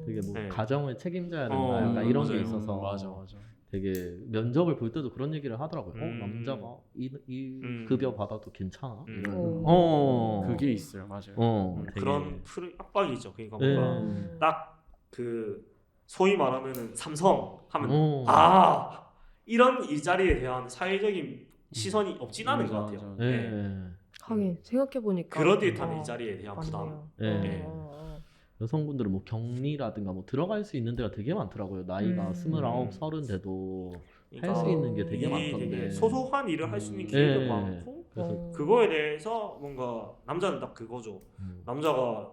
Speaker 4: 되게 뭐
Speaker 1: 네.
Speaker 4: 가정을 책임져야 된다 약간 이런 게 있어서
Speaker 2: 맞아.
Speaker 4: 되게 면접을 볼 때도 그런 얘기를 하더라고요. 남자가 이 급여 받아도 괜찮아?
Speaker 2: 그게 있어요. 맞아요.
Speaker 1: 그런 압박이죠. 그러니까 뭔가 딱 그 소위 말하면은 삼성 하면 이런 일자리에 대한 사회적인 시선이 없진 않은 것 같아요.
Speaker 3: 하긴 생각해보니까
Speaker 1: 그러듯한 일자리에 대한 부담.
Speaker 4: 여성분들은 뭐 격리라든가 뭐 들어갈 수 있는 데가 되게 많더라고요. 나이가 29, 30 돼도 할 수 있는 게 되게 많던데.
Speaker 1: 되게 소소한 일을 할 수 있는 기회도 많고
Speaker 4: 그래서
Speaker 1: 그거에 대해서 뭔가 남자는 딱 그거죠. 남자가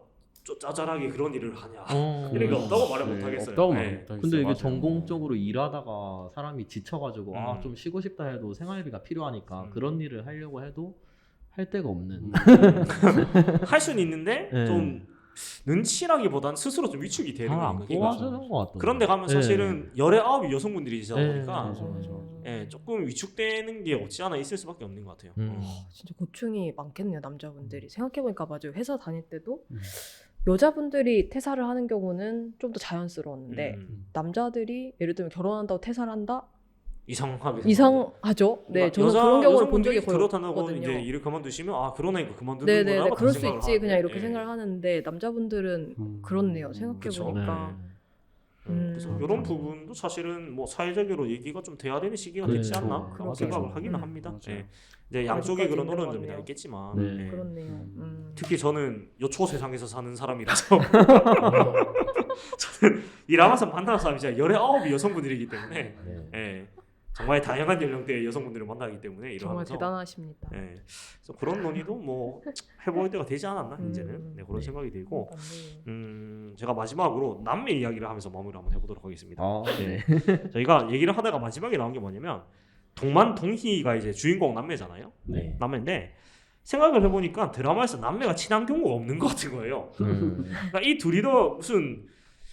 Speaker 1: 짜잘하게 그런 일을 하냐 이런 게 없다고 말을 못 하겠어요.
Speaker 2: 없다고 말 못 하겠어요.
Speaker 4: 근데 이게
Speaker 2: 맞아요.
Speaker 4: 전공적으로 일하다가 사람이 지쳐가지고 좀 쉬고 싶다 해도 생활비가 필요하니까 그런 일을 하려고 해도 할 데가 없는.
Speaker 1: 할 수는 있는데 좀 눈치라기보단 스스로 좀 위축이 되는
Speaker 4: 안
Speaker 1: 거니까.
Speaker 4: 뽑아주는 것 같던데.
Speaker 1: 그런데 가면 사실은 열의 아홉이 여성분들이시다 보니까
Speaker 2: 맞아.
Speaker 1: 조금 위축되는 게 없지 않아 있을 수밖에 없는 것 같아요.
Speaker 3: 진짜 고충이 많겠네요 남자분들이. 생각해보니까 맞아요. 회사 다닐 때도 여자분들이 퇴사를 하는 경우는 좀 더 자연스러웠는데 남자들이 예를 들면 결혼한다고 퇴사를 한다? 이상하죠. 네, 저는 그런 경우를 본 적이 거의
Speaker 1: 그렇다고
Speaker 3: 없거든요.
Speaker 1: 이제 일을 그만두시면 그러나니까 그만두는
Speaker 3: 네네네,
Speaker 1: 거라고
Speaker 3: 그럴 수
Speaker 1: 생각을
Speaker 3: 있지.
Speaker 1: 하는데,
Speaker 3: 그냥 이렇게 생각을 하는데 남자분들은 그렇네요. 생각해보니까.
Speaker 1: 그래서 이런 부분도 사실은 뭐 사회적으로 얘기가 좀 돼야 되는 시기가 됐지 않나 그런
Speaker 4: 맞아요.
Speaker 1: 생각을 하기는 합니다.
Speaker 2: 맞아요.
Speaker 1: 이제 양쪽에
Speaker 3: 아직까지
Speaker 1: 그런
Speaker 3: 있는
Speaker 1: 어려운
Speaker 3: 것
Speaker 1: 점이 다
Speaker 3: 같네요.
Speaker 1: 있겠지만
Speaker 3: 그렇네요.
Speaker 1: 특히 저는 요초 세상에서 사는 사람이라서 저는 일하면서 만나는 사람이 진짜 열의 아홉이 여성분들이기 때문에 정말 다양한 연령대의 여성분들을 만나기 때문에
Speaker 3: 정말
Speaker 1: 일하면서
Speaker 3: 대단하십니다.
Speaker 1: 그래서 그런 논의도 뭐 해볼 때가 되지 않았나 이제는 그런 생각이 들고 제가 마지막으로 남매 이야기를 하면서 마무리 한번 해보도록 하겠습니다. 저희가 얘기를 하다가 마지막에 나온 게 뭐냐면 동만 동희가 이제 주인공 남매잖아요. 남매인데 생각을 해보니까 드라마에서 남매가 친한 경우가 없는 것 같은 거예요. 그러니까 이 둘이도 무슨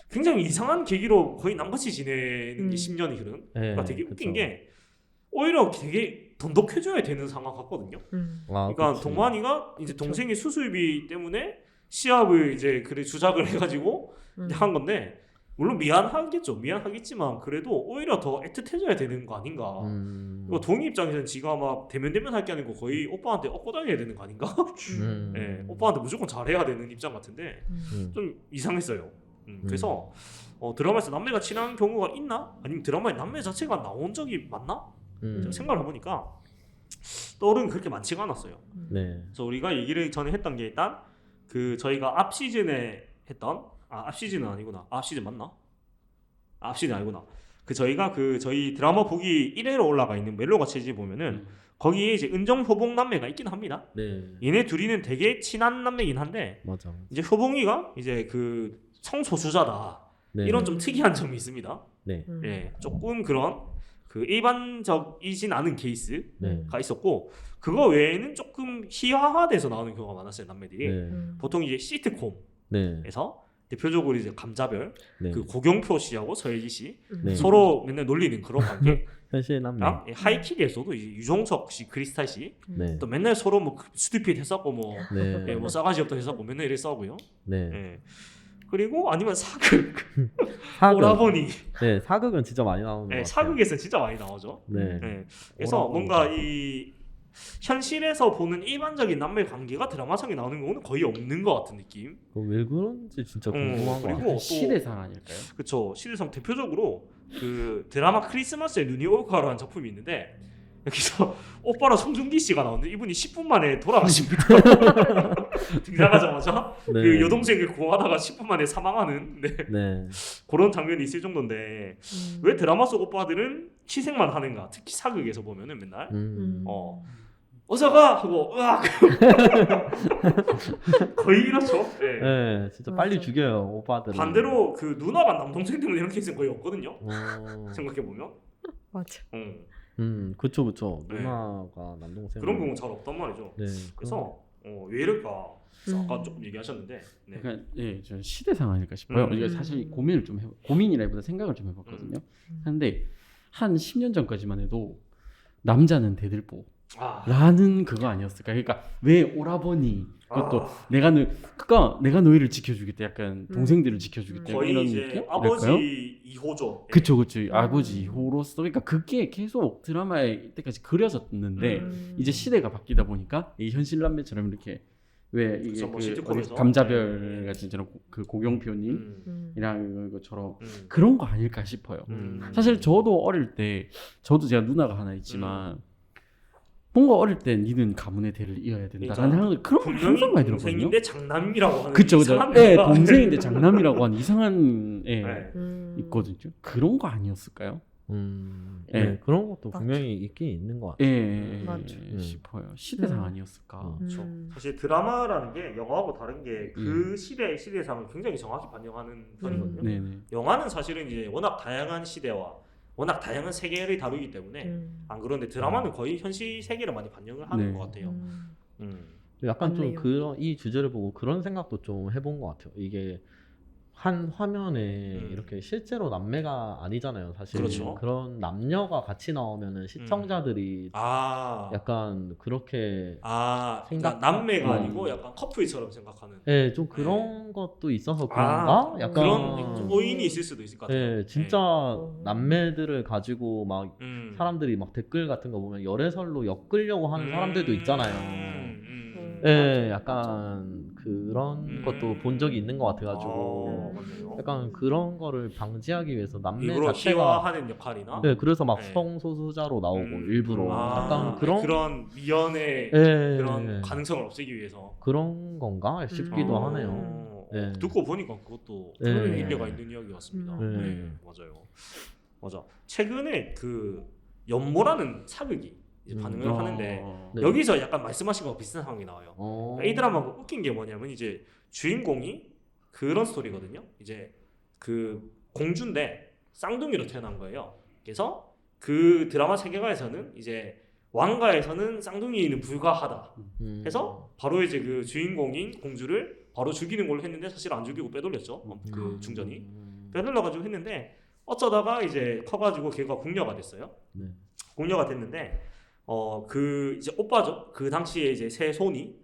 Speaker 1: 굉장히 이상한 계기로 거의 남같이 지내는 게 10년이 흐른. 그러니까 되게 웃긴 게 오히려 되게 돈독해져야 되는 상황 같거든요. 그러니까
Speaker 4: 그치.
Speaker 1: 동환이가 이제 동생이 수술비 때문에 시합을 이제 그래 주작을 해가지고 이제 한 건데 물론 미안하겠지만 그래도 오히려 더 애틋해져야 되는 거 아닌가. 그리고 동희 입장에서는 지가 막 대면 할 게 아니고 거의 오빠한테 업고 다녀야 되는 거 아닌가? 네, 오빠한테 무조건 잘해야 되는 입장 같은데 좀 이상했어요. 그래서 드라마에서 남매가 친한 경우가 있나? 아니면 드라마에 남매 자체가 나온 적이 맞나? 제가 생각을 해보니까 떠오르는 그렇게 많지가 않았어요.
Speaker 4: 네.
Speaker 1: 그래서 우리가 얘기를 전에 했던 게 일단 그 저희가 앞 시즌에 했던 앞 시즌은 아니구나. 앞 시즌 맞나? 앞 시즌 아니구나. 그 저희가 그 저희 드라마 보기 1회로 올라가 있는 멜로가 체지 보면은 거기에 이제 은정 효봉 남매가 있긴 합니다.
Speaker 4: 네.
Speaker 1: 얘네 둘이는 되게 친한 남매긴 한데
Speaker 4: 맞아.
Speaker 1: 이제 효봉이가 이제 그 성소수자다.
Speaker 4: 네.
Speaker 1: 이런 좀 특이한 점이 있습니다.
Speaker 4: 네.
Speaker 1: 예, 조금 그런 그 일반적이진 않은 케이스가
Speaker 4: 네.
Speaker 1: 있었고 그거 외에는 조금 희화화돼서 나오는 경우가 많았어요. 남매들이
Speaker 4: 네.
Speaker 1: 보통 이제 시트콤에서
Speaker 4: 네.
Speaker 1: 대표적으로 이제 감자별
Speaker 4: 네.
Speaker 1: 그 고경표 씨하고 서예지 씨
Speaker 4: 네.
Speaker 1: 서로 맨날 놀리는 그런 관계.
Speaker 4: 현실 남매.
Speaker 1: 하이킥에서도 이제 유종석 씨, 크리스탈 씨
Speaker 4: 네.
Speaker 1: 또 맨날 서로 뭐 스튜핏 했었고 뭐,
Speaker 4: 네.
Speaker 1: 예, 뭐 싸가지 없다 했었고 맨날 이래 싸고요.
Speaker 4: 네.
Speaker 1: 예. 그리고 아니면 사극,
Speaker 4: 사극.
Speaker 1: 오라버니.
Speaker 4: 네, 사극은 진짜 많이 나오는 것
Speaker 1: 예,
Speaker 4: 같아요.
Speaker 1: 사극에서 진짜 많이 나오죠.
Speaker 4: 네.
Speaker 1: 예. 그래서
Speaker 4: 오라버니.
Speaker 1: 뭔가 이 현실에서 보는 일반적인 남매 관계가 드라마상에 나오는 경우는 거의 없는 것 같은 느낌.
Speaker 4: 왜 그런지 진짜 궁금한 거
Speaker 1: 그리고
Speaker 4: 같아요.
Speaker 1: 또-
Speaker 2: 시대상 아닐까요?
Speaker 1: 그쵸. 시대상 대표적으로 그 드라마 크리스마스에 눈이 올 거라는 작품이 있는데 여기서 오빠랑 송중기 씨가 나오는데 이분이 10분 만에 돌아가십니다. 등장하자마자
Speaker 4: 네.
Speaker 1: 그 여동생을 구하다가 10분 만에 사망하는
Speaker 4: 네.
Speaker 1: 그런 장면이 있을 정도인데 왜 드라마 속 오빠들은 희생만 하는가? 특히 사극에서 보면은 맨날 어서 가 하고 으악 거의 이렇죠. 네.
Speaker 4: 네, 진짜 빨리 죽여요 오빠들은.
Speaker 1: 반대로 그 누나가 남동생 때문에 이런 케이스는 거의 없거든요.
Speaker 4: 어.
Speaker 1: 생각해 보면.
Speaker 3: 맞아.
Speaker 4: 그쵸.
Speaker 1: 네.
Speaker 4: 누나가 남동생.
Speaker 1: 그런 경우 잘 없단 말이죠.
Speaker 4: 네.
Speaker 1: 그래서 왜 이럴까? 그래서 아까 조금 얘기하셨는데. 네.
Speaker 2: 그러니까 전 시대상 아닐까 싶어요. 이거 사실 고민이라기보다 생각을 좀 해봤거든요. 근데 한 10년 전까지만 해도 남자는 대들보 라는 그거 아니었을까? 그러니까 왜 오라버니 그것도 내가 너희를 지켜주겠다, 약간 동생들을 지켜주겠다
Speaker 1: 거의
Speaker 2: 이런
Speaker 1: 이제
Speaker 2: 느낌?
Speaker 1: 아버지
Speaker 2: 그럴까요?
Speaker 1: 2호죠.
Speaker 2: 그쵸. 아버지 2호로서 그러니까 그게 계속 드라마에 때까지 그려졌는데 이제 시대가 바뀌다 보니까 이 현실 남매처럼 이렇게 왜 이게
Speaker 1: 그쵸, 뭐
Speaker 2: 그
Speaker 1: 시트콤에서.
Speaker 2: 어디 감자별 같은 저런 그 고경표님이랑 것처럼 그런 거 아닐까 싶어요. 사실 저도 어릴 때 제가 누나가 하나 있지만 뭔가 어릴 때 니는 가문의 대를 이어야 된다라는 그런 거 항상 많이 들었거든요.
Speaker 1: 동생인데 장남이라고 하는
Speaker 2: 그쵸.
Speaker 1: 이상한
Speaker 2: 네,
Speaker 1: 애가.
Speaker 2: 동생인데 장남이라고 하는 이상한 애
Speaker 1: 네.
Speaker 2: 있거든요. 그런 거 아니었을까요?
Speaker 4: 네, 그런 것도 분명히 있긴 있는 것 같아요.
Speaker 3: 맞죠.
Speaker 2: 싶어요. 시대상 아니었을까.
Speaker 1: 그렇죠. 사실 드라마라는 게 영화하고 다른 게 그 시대의 시대상을 굉장히 정확히 반영하는 편이거든요.
Speaker 2: 네네.
Speaker 1: 영화는 사실은 이제 워낙 다양한 시대와 워낙 다양한 세계를 다루기 때문에 안 그런데 드라마는 거의 현실 세계를 많이 반영을 하는 것 같아요.
Speaker 4: 약간
Speaker 3: 맞네요.
Speaker 4: 좀 이 주제를 보고 그런 생각도 좀 해본 것 같아요. 이게 한 화면에 이렇게 실제로 남매가 아니잖아요, 사실.
Speaker 1: 그렇죠.
Speaker 4: 그런 남녀가 같이 나오면은 시청자들이 약간 그렇게
Speaker 1: 그러니까 남매가 아니고 약간 커플처럼 생각하는.
Speaker 4: 네, 좀 그런 것도 있어서 그런가? 약간
Speaker 1: 그런 오인이 있을 수도 있을 것 같아요.
Speaker 4: 네, 진짜 남매들을 가지고 막 사람들이 막 댓글 같은 거 보면 열애설로 엮으려고 하는 사람들도 있잖아요. 네, 약간 그런 것도 본 적이 있는 것 같아가지고 약간 그런 거를 방지하기 위해서 남매
Speaker 1: 일부러
Speaker 4: 자체가
Speaker 1: 희화하는 역할이나.
Speaker 4: 네, 그래서 막
Speaker 1: 네.
Speaker 4: 성소수자로 나오고 일부러 약간
Speaker 1: 그런 미연의
Speaker 4: 네,
Speaker 1: 그런 가능성을 없애기 위해서
Speaker 4: 그런 건가 싶기도 하네요. 네.
Speaker 1: 듣고 보니까 그것도
Speaker 4: 네.
Speaker 1: 일리가 있는 이야기 같습니다.
Speaker 4: 네.
Speaker 1: 네, 맞아. 최근에 그 연모라는 사극이 이제 반응을 하는데
Speaker 4: 네.
Speaker 1: 여기서 약간 말씀하신 거와 비슷한 상황이 나와요. 이 드라마가 웃긴 게 뭐냐면 이제 주인공이 그런 스토리거든요. 이제 그 공주인데 쌍둥이로 태어난 거예요. 그래서 그 드라마 세계관에서는 이제 왕가에서는 쌍둥이는 불가하다 해서 바로 이제 그 주인공인 공주를 바로 죽이는 걸로 했는데 사실 안 죽이고 빼돌렸죠. 그 중전이 빼돌려가지고 했는데 어쩌다가 이제 커가지고 걔가 궁녀가 됐어요.
Speaker 4: 네.
Speaker 1: 궁녀가 됐는데 그 이제 오빠죠. 그 당시에 이제 새손이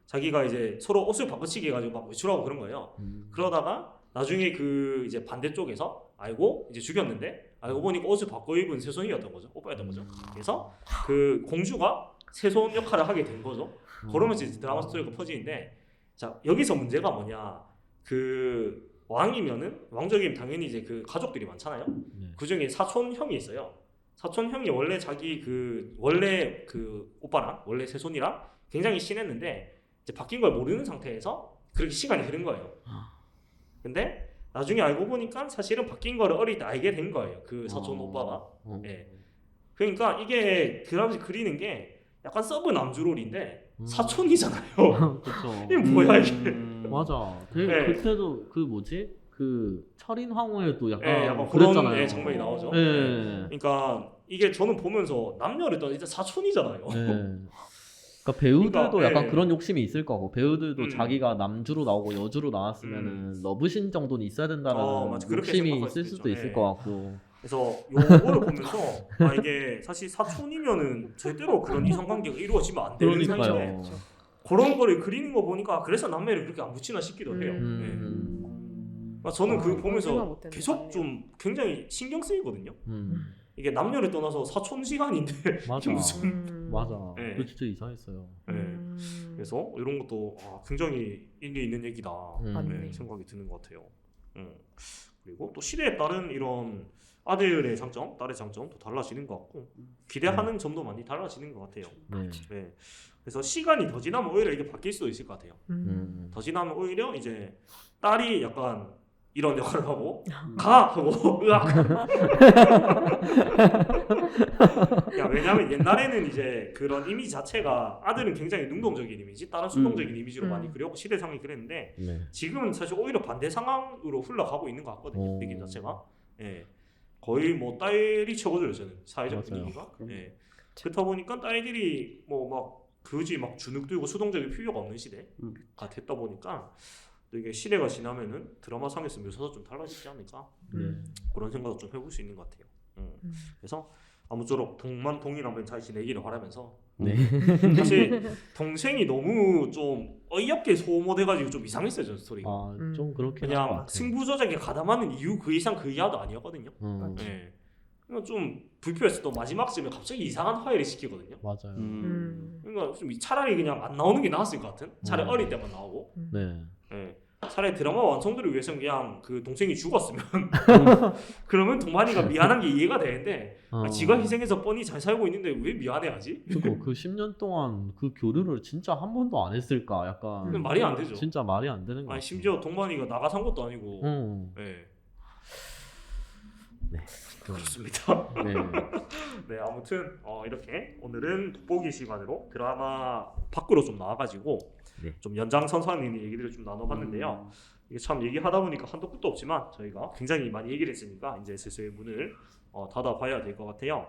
Speaker 1: 자기가 이제 서로 옷을 바꿔치기 해가지고 막 외출하고 그런 거예요. 그러다가 나중에 그 이제 반대쪽에서 알고 이제 죽였는데 알고 보니까 옷을 바꿔 입은 새손이었던 거죠. 오빠였던 거죠. 그래서 그 공주가 새손 역할을 하게 된 거죠. 그러면서 이제 드라마 스토리가 퍼지는데 자 여기서 문제가 뭐냐 그 왕이면은 왕족이면 당연히 이제 그 가족들이 많잖아요.
Speaker 4: 네.
Speaker 1: 그 중에 사촌 형이 있어요. 사촌 형이 원래 자기 원래 그 오빠랑 원래 새손이랑 굉장히 친했는데 이제 바뀐 걸 모르는 상태에서 그렇게 시간이 흐른 거예요. 근데 나중에 알고 보니까 사실은 바뀐 거를 어릴 때 알게 된 거예요. 그 사촌 오빠가. 예. 그러니까 이게 드라마에서 그리는 게 약간 서브 남주롤인데 사촌이잖아요.
Speaker 4: 그쵸.
Speaker 1: 이게 뭐야 이게?
Speaker 4: 맞아. 되게
Speaker 1: 네.
Speaker 4: 그때도 그 뭐지? 그 철인 황후에도 약간,
Speaker 1: 약간
Speaker 4: 그랬잖아요.
Speaker 1: 그런 장면이 나오죠.
Speaker 4: 네.
Speaker 1: 그러니까 이게 저는 보면서 남녀를 떠나 진짜 사촌이잖아요.
Speaker 4: 네. 그러니까 배우들도
Speaker 1: 그러니까,
Speaker 4: 약간
Speaker 1: 예.
Speaker 4: 그런 욕심이 있을 거고 배우들도 자기가 남주로 나오고 여주로 나왔으면은 러브신 정도는 있어야 된다는
Speaker 1: 맞아. 그렇게
Speaker 4: 욕심이
Speaker 1: 생각할
Speaker 4: 있을
Speaker 1: 수도
Speaker 4: 수도
Speaker 1: 있죠.
Speaker 4: 있을
Speaker 1: 예.
Speaker 4: 것 같고.
Speaker 1: 그래서 요거를 보면서 이게 사실 사촌이면은 절대로 그런 이성관계가 이루어지면 안 되는
Speaker 4: 그러니까요.
Speaker 1: 상황인데 그런 거를 그리는 거 보니까 그래서 남매를 그렇게 안 붙이나 싶기도 해요. 저는 그거
Speaker 3: 생각
Speaker 1: 보면서
Speaker 3: 못했네.
Speaker 1: 계속
Speaker 3: 맞네요.
Speaker 1: 좀 굉장히 신경 쓰이거든요. 이게 남녀를 떠나서 사촌 시간인데
Speaker 4: 맞아.
Speaker 1: 이게 무슨
Speaker 4: 맞아.
Speaker 1: 네.
Speaker 4: 그거 진짜 이상했어요.
Speaker 1: 그래서 이런 것도 굉장히 일리 있는 얘기다
Speaker 3: 맞네.
Speaker 1: 생각이 드는 것 같아요. 그리고 또 시대에 따른 이런 아들의 장점, 딸의 장점도 달라지는 것 같고 기대하는 점도 많이 달라지는 것 같아요.
Speaker 4: 네.
Speaker 1: 네. 그래서 시간이 더 지나면 오히려 이게 바뀔 수도 있을 것 같아요. 더 지나면 오히려 이제 딸이 약간 이런 역할을 하고 가 하고 으악. 야 왜냐면 옛날에는 이제 그런 이미지 자체가 아들은 굉장히 능동적인 이미지, 딸은 수동적인 이미지로 많이 그려고 시대상이 그랬는데
Speaker 4: 네.
Speaker 1: 지금은 사실 오히려 반대 상황으로 흘러가고 있는 것 같거든요. 느낌 자체가. 예. 거의 뭐 딸이 최고죠 저는 사회적
Speaker 4: 맞아요.
Speaker 1: 분위기가. 예. 그렇다 보니까 딸들이 뭐 막 굳이 막 주눅 들고 수동적일 필요가 없는 시대가 됐다 보니까 또 이게 시대가 지나면은 드라마 상에서 묘사가 좀 달라지지 않을까 그런 생각을 좀 해볼 수 있는 것 같아요. 그래서 아무쪼록 동일하면 잘 지내기를 바라면서
Speaker 4: 네.
Speaker 1: 사실 동생이 너무 좀 어이없게 소모돼가지고 좀 이상했어요 저 스토리가.
Speaker 4: 좀 그렇게
Speaker 1: 그냥 승부조작에 가담하는 이유 그 이상 그 이하도 아니었거든요. 네. 그냥 좀 불필요해서 또 마지막쯤에 갑자기 이상한 화해를 시키거든요.
Speaker 4: 맞아요.
Speaker 1: 그러니까 좀 차라리 그냥 안 나오는 게 나았을 것 같은. 차라리 어릴 때만 나오고.
Speaker 4: 네.
Speaker 1: 네. 차라리 드라마 완성도를 위해서는 그냥 그 동생이 죽었으면 그러면 동만이가 미안한 게 이해가 되는데 지가 희생해서 뻔히 잘 살고 있는데 왜 미안해하지?
Speaker 4: 그리고 그 10년 동안 그 교류를 진짜 한 번도 안 했을까? 약간
Speaker 1: 말이 안 되죠.
Speaker 4: 진짜 말이 안 되는 거 같아요.
Speaker 1: 심지어 동만이가 나가 산 것도 아니고. 네.
Speaker 4: 네.
Speaker 1: 그렇습니다.
Speaker 4: 네.
Speaker 1: 네, 아무튼 이렇게 오늘은 돋보기 시간으로 드라마 밖으로 좀 나와가지고 좀 연장선상에 있는 얘기들을 좀 나눠봤는데요. 이게 참 얘기하다 보니까 한도 끝도 없지만 저희가 굉장히 많이 얘기를 했으니까 이제 슬슬 문을 닫아봐야 될 것 같아요.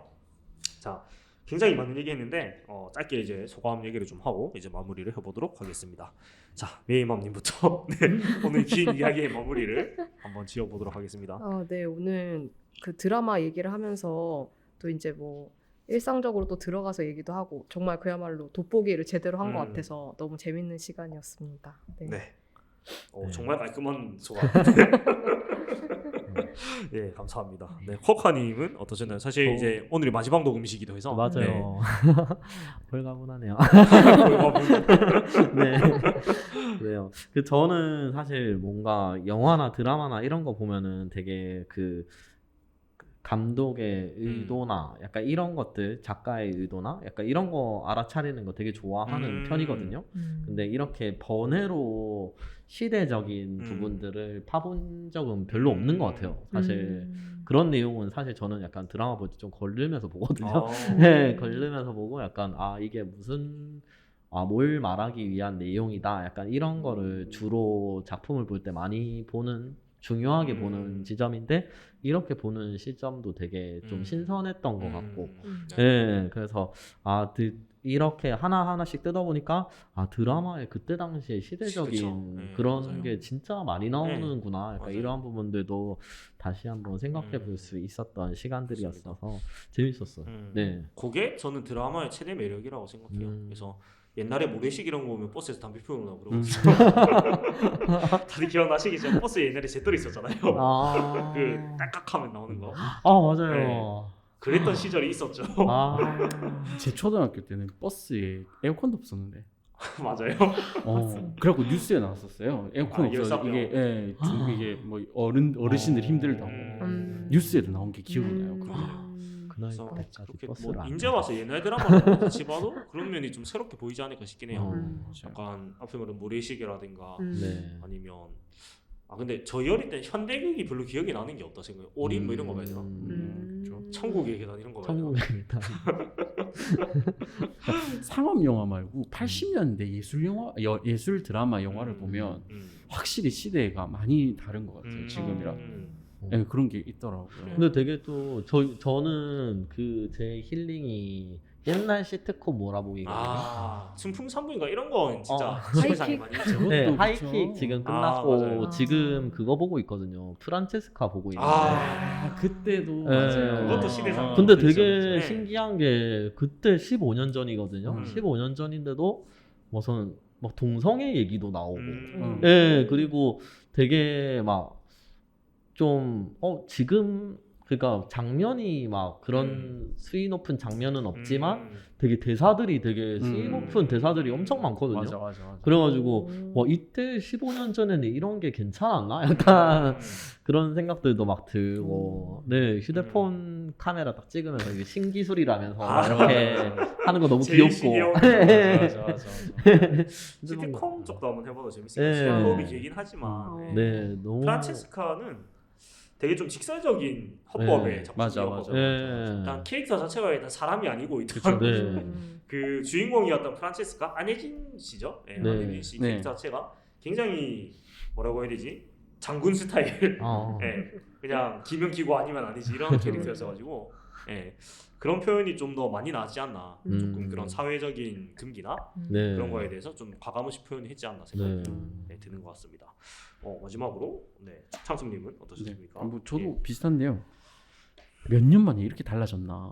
Speaker 1: 자, 굉장히 많은 얘기했는데 짧게 이제 소감 얘기를 좀 하고 이제 마무리를 해보도록 하겠습니다. 자, 메이맘님부터 오늘 긴 이야기의 마무리를 한번 지어보도록 하겠습니다.
Speaker 3: 네, 오늘 그 드라마 얘기를 하면서 또 이제 뭐 일상적으로 또 들어가서 얘기도 하고 정말 그야말로 돋보기를 제대로 한 것 같아서 너무 재밌는 시간이었습니다. 네.
Speaker 1: 정말 깔끔한 소감. 네, 감사합니다. 네, 코카님은 어떠셨나요? 사실 이제 오늘이 마지막 녹음이시기도 해서
Speaker 4: 맞아요. 홀가분하네요. 네. 그래요. 저는 사실 뭔가 영화나 드라마나 이런 거 보면은 되게 그 감독의 의도나 약간 이런 것들, 작가의 의도나 약간 이런 거 알아차리는 거 되게 좋아하는 편이거든요. 근데 이렇게 번외로 시대적인 부분들을 파본 적은 별로 없는 것 같아요. 사실 그런 내용은 사실 저는 약간 드라마 볼 때 좀 걸르면서 보거든요. 네, 걸르면서 보고 약간 이게 무슨 뭘 말하기 위한 내용이다. 약간 이런 거를 주로 작품을 볼 때 많이 보는 중요하게 보는 지점인데 이렇게 보는 시점도 되게 좀 신선했던 것 같고 예, 그래서 이렇게 하나하나씩 뜯어보니까 드라마의 그때 당시에 시대적인 그런
Speaker 1: 맞아요.
Speaker 4: 게 진짜 많이 나오는구나. 약간
Speaker 1: 맞아요.
Speaker 4: 이러한 부분들도 다시 한번 생각해 볼 수 있었던 시간들이었어서 재밌었어요. 네.
Speaker 1: 그게 저는 드라마의 최대 매력이라고 생각해요. 그래서 옛날에 모래시계 이런 거 보면 버스에서 담배 피우려고 그러고 다들 기억나시겠죠? 버스에 옛날에 잿더리 있었잖아요. 그 딸깍하면 나오는 거.
Speaker 4: 맞아요.
Speaker 1: 그랬던 시절이 있었죠.
Speaker 2: 제 초등학교 때는 버스에 에어컨도 없었는데.
Speaker 1: 맞아요.
Speaker 2: 그래갖고 뉴스에 나왔었어요. 에어컨 없어서
Speaker 1: 열사병.
Speaker 2: 이게 뭐 어르신들 힘들다고 뉴스에도 나온 게 기억이 나요.
Speaker 1: 그래서
Speaker 4: 그날까지
Speaker 1: 그렇게
Speaker 4: 버스를
Speaker 1: 뭐
Speaker 4: 안
Speaker 1: 이제 와서 옛날 드라마를 같이 봐도 그런 면이 좀 새롭게 보이지 않을까 싶긴 해요. 약간 앞에 말한 모래시계라든가
Speaker 4: 네.
Speaker 1: 아니면 근데 저희 어릴 때 현대극이 별로 기억이 나는 게 없다 생각해요. 올인 뭐 이런 거 봐야 되나? 천국의 계단 이런 거 봐야 되나?
Speaker 4: 천국의 계단.
Speaker 2: 상업 영화 말고 80년대 예술 드라마 영화를 보면 확실히 시대가 많이 다른 것 같아요. 지금이랑. 네, 그런 게 있더라고요.
Speaker 4: 근데 되게 또 저는 그 제 힐링이 옛날 시트콤 몰아보기거든요.
Speaker 1: 순풍산부인가 이런 거 진짜 시대상이 많이 있죠.
Speaker 4: 네,
Speaker 2: 그것도
Speaker 4: 하이킥
Speaker 2: 그렇죠.
Speaker 4: 지금 끝났고
Speaker 1: 맞아요.
Speaker 4: 지금 그거 보고 있거든요. 프란체스카 보고 있는데.
Speaker 2: 그때도
Speaker 4: 네.
Speaker 2: 맞아요.
Speaker 1: 그것도 시대상.
Speaker 4: 근데
Speaker 1: 그렇죠,
Speaker 4: 되게
Speaker 1: 그렇죠.
Speaker 4: 신기한 게 그때 15년 전이거든요. 15년 전인데도 무슨 막 동성애 얘기도 나오고, 예, 그리고 되게 막 좀 지금 그러니까 장면이 막 그런 수위 높은 장면은 없지만 되게 대사들이 되게 수위 높은 대사들이 엄청 많거든요.
Speaker 2: 맞아.
Speaker 4: 그래가지고 이때 15년 전에는 이런 게 괜찮았나? 약간 그런 생각들도 막 들고 네 휴대폰 카메라 딱 찍으면서 이게 신기술이라면서 막 이렇게 하는 거 너무 귀엽고
Speaker 1: 맞아. 시트콤 쪽도 한번 해봐도 재밌어요.
Speaker 4: 네.
Speaker 1: 시간법이 길긴 하지만
Speaker 4: 네 너무
Speaker 1: 프란체스카는 되게 좀 직설적인 허법의 작품이었거든요.
Speaker 2: 맞아.
Speaker 1: 일단 캐릭터 자체가 일단 사람이 아니고 일단
Speaker 4: 네.
Speaker 1: 그 주인공이었던 프란체스카 안혜진 씨죠. 네,
Speaker 4: 네.
Speaker 1: 안혜진 씨 캐릭터 자체가 굉장히 뭐라고 해야 되지? 장군 스타일. 네, 그냥 기면 기고 아니면 아니지 이런 캐릭터였어가지고 그런 표현이 좀 더 많이 나왔지 않나. 조금 그런 사회적인 금기나
Speaker 4: 네.
Speaker 1: 그런 거에 대해서 좀 과감없이 표현했지 않나 생각이 드는 것 같습니다. 마지막으로 창숙님은 어떠셨습니까?
Speaker 2: 뭐 저도 비슷한데요. 몇 년 만에 이렇게 달라졌나?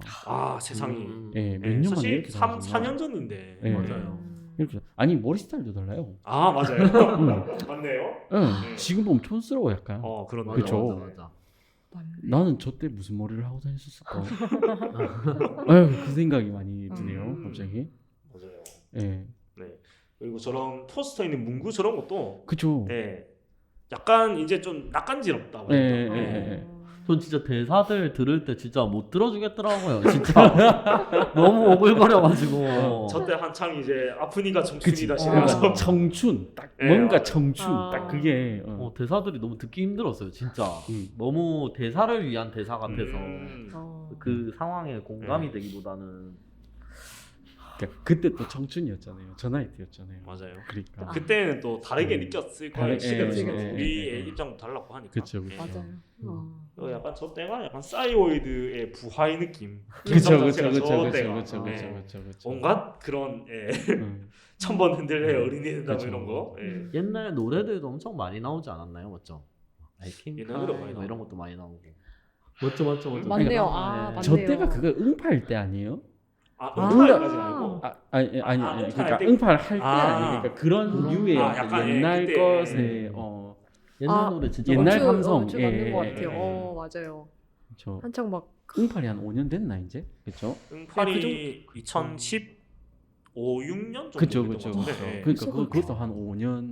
Speaker 1: 세상이.
Speaker 2: 몇 년 만에
Speaker 1: 사실
Speaker 2: 이렇게
Speaker 1: 3,
Speaker 2: 달라졌나?
Speaker 1: 4년 전인데.
Speaker 2: 네.
Speaker 1: 맞아요.
Speaker 2: 이렇게 아니 머리 스타일도 달라요.
Speaker 1: 맞아요. 맞네요.
Speaker 2: 지금 보면 촌스러워 약간.
Speaker 1: 그런
Speaker 2: 그쵸.
Speaker 4: 맞아.
Speaker 2: 나는 저 때 무슨 머리를 하고 다녔었을까? 아유, 그 생각이 많이 드네요. 갑자기.
Speaker 1: 맞아요.
Speaker 2: 네.
Speaker 1: 그리고 저런 포스터 있는 문구 저런 것도
Speaker 2: 그쵸.
Speaker 1: 약간 이제 좀 낯간지럽다.
Speaker 4: 전 진짜 대사들 들을 때 진짜 못 들어주겠더라고요. 진짜 너무 오글거려가지고.
Speaker 1: 저때 한창 이제 아프니까 청춘이다
Speaker 2: 그치.
Speaker 1: 시면서
Speaker 2: 청춘 딱
Speaker 1: 네,
Speaker 2: 뭔가
Speaker 1: 맞아요.
Speaker 2: 청춘 딱 그게
Speaker 4: 대사들이 너무 듣기 힘들었어요. 진짜 너무 대사를 위한 대사 같아서 그 상황에 공감이 되기보다는
Speaker 2: 그때 또 청춘이었잖아요. 저 나이 때였잖아요.
Speaker 1: 맞아요.
Speaker 2: 그러니까
Speaker 1: 그때는 또 다르게 느꼈을 거예요.
Speaker 2: 다르게,
Speaker 1: 우리의 입장도 달랐고 하니까.
Speaker 2: 그쵸.
Speaker 3: 맞아요.
Speaker 1: 약간 저 때가 약간 싸이월드의 부하의 느낌.
Speaker 2: 그쵸.
Speaker 1: 온갖 그런 천번 흔들래 어린이된다 뭐 이런 거.
Speaker 4: 옛날 노래들도 엄청 많이 나오지 않았나요, 맞죠?
Speaker 1: 옛날 노래 많이
Speaker 4: 뭐 이런
Speaker 1: 나오고.
Speaker 4: 것도 많이 나오고. 맞죠.
Speaker 3: 맞네요.
Speaker 4: 맞네요.
Speaker 2: 저 때가 그거 응팔 때 아니에요?
Speaker 1: 응팔까지 아니고.
Speaker 2: 그러니까 응팔 할 때 아니니까 그런 류의
Speaker 1: 약간
Speaker 2: 옛날
Speaker 1: 그때.
Speaker 2: 것에
Speaker 4: 옛날 노래 진짜
Speaker 2: 옛날
Speaker 4: 많죠.
Speaker 2: 감성.
Speaker 3: 맞는 것 같아요. 맞아요.
Speaker 2: 저
Speaker 3: 한창 막
Speaker 2: 응팔이 한 5년 됐나 이제? 그렇죠?
Speaker 1: 응팔이 2015, 6년 정도
Speaker 2: 그쵸.
Speaker 1: 됐던 것 같은데.
Speaker 2: 그러니까 그것도 한 5년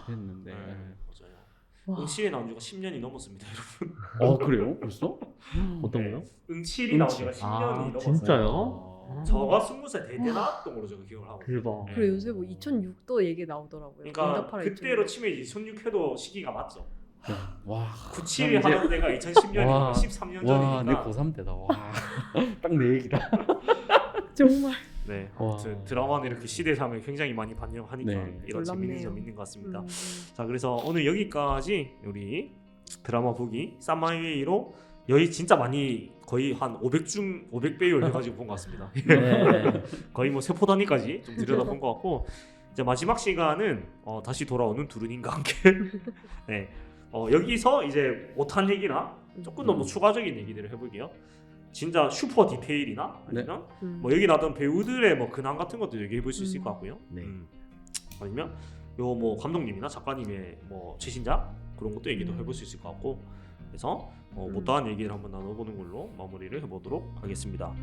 Speaker 2: 됐는데.
Speaker 1: 맞아요. 응칠이 나온 지가 10년이 넘었습니다, 여러분.
Speaker 2: 그래요? 벌써?
Speaker 4: 어떤 거요?
Speaker 1: 응칠이 나온 지가 10년이 넘었어요.
Speaker 4: 진짜요?
Speaker 1: 저가 20살 대대 나왔던 걸로 제가 기억을 하고.
Speaker 4: 대박.
Speaker 3: 그리고 요새 뭐 2006도 얘기 나오더라고요.
Speaker 1: 그러니까
Speaker 3: 응답하라
Speaker 1: 그때로 치면 2006회도 시기가 맞죠.
Speaker 2: 와.
Speaker 1: 97이 하던 데가 2010년이니까
Speaker 2: 와.
Speaker 1: 13년
Speaker 2: 와, 내
Speaker 1: 전이니까.
Speaker 2: 고3 때다. 와. 딱 내 얘기다.
Speaker 3: 정말.
Speaker 1: 네,
Speaker 2: 와.
Speaker 1: 아무튼 드라마는 이렇게 시대상을 굉장히 많이 반영하니까
Speaker 2: 네.
Speaker 1: 이런 재밌는
Speaker 3: 놀랍네요.
Speaker 1: 점이 있는 것 같습니다. 자, 그래서 오늘 여기까지 우리 드라마 보기 쌈마이웨이로 여의 진짜 많이 거의 한 500배율 해가지고 본 것 같습니다.
Speaker 4: 네.
Speaker 1: 거의 뭐 세포 단위까지 좀 들여다본 것 같고 이제 마지막 시간은 다시 돌아오는 두루님과 함께 네. 여기서 이제 못한 얘기나 조금 더 뭐 추가적인 얘기들을 해볼게요. 진짜 슈퍼 디테일이나 아니면 뭐 여기 나왔던 배우들의 뭐 근황 같은 것도 얘기해볼 수 있을 것 같고요.
Speaker 4: 네.
Speaker 1: 아니면 요 뭐 감독님이나 작가님의 뭐 최신작 그런 것도 얘기도 해볼 수 있을 것 같고 그래서 못다한 얘기를 한번 나눠보는 걸로 마무리를 해보도록 하겠습니다.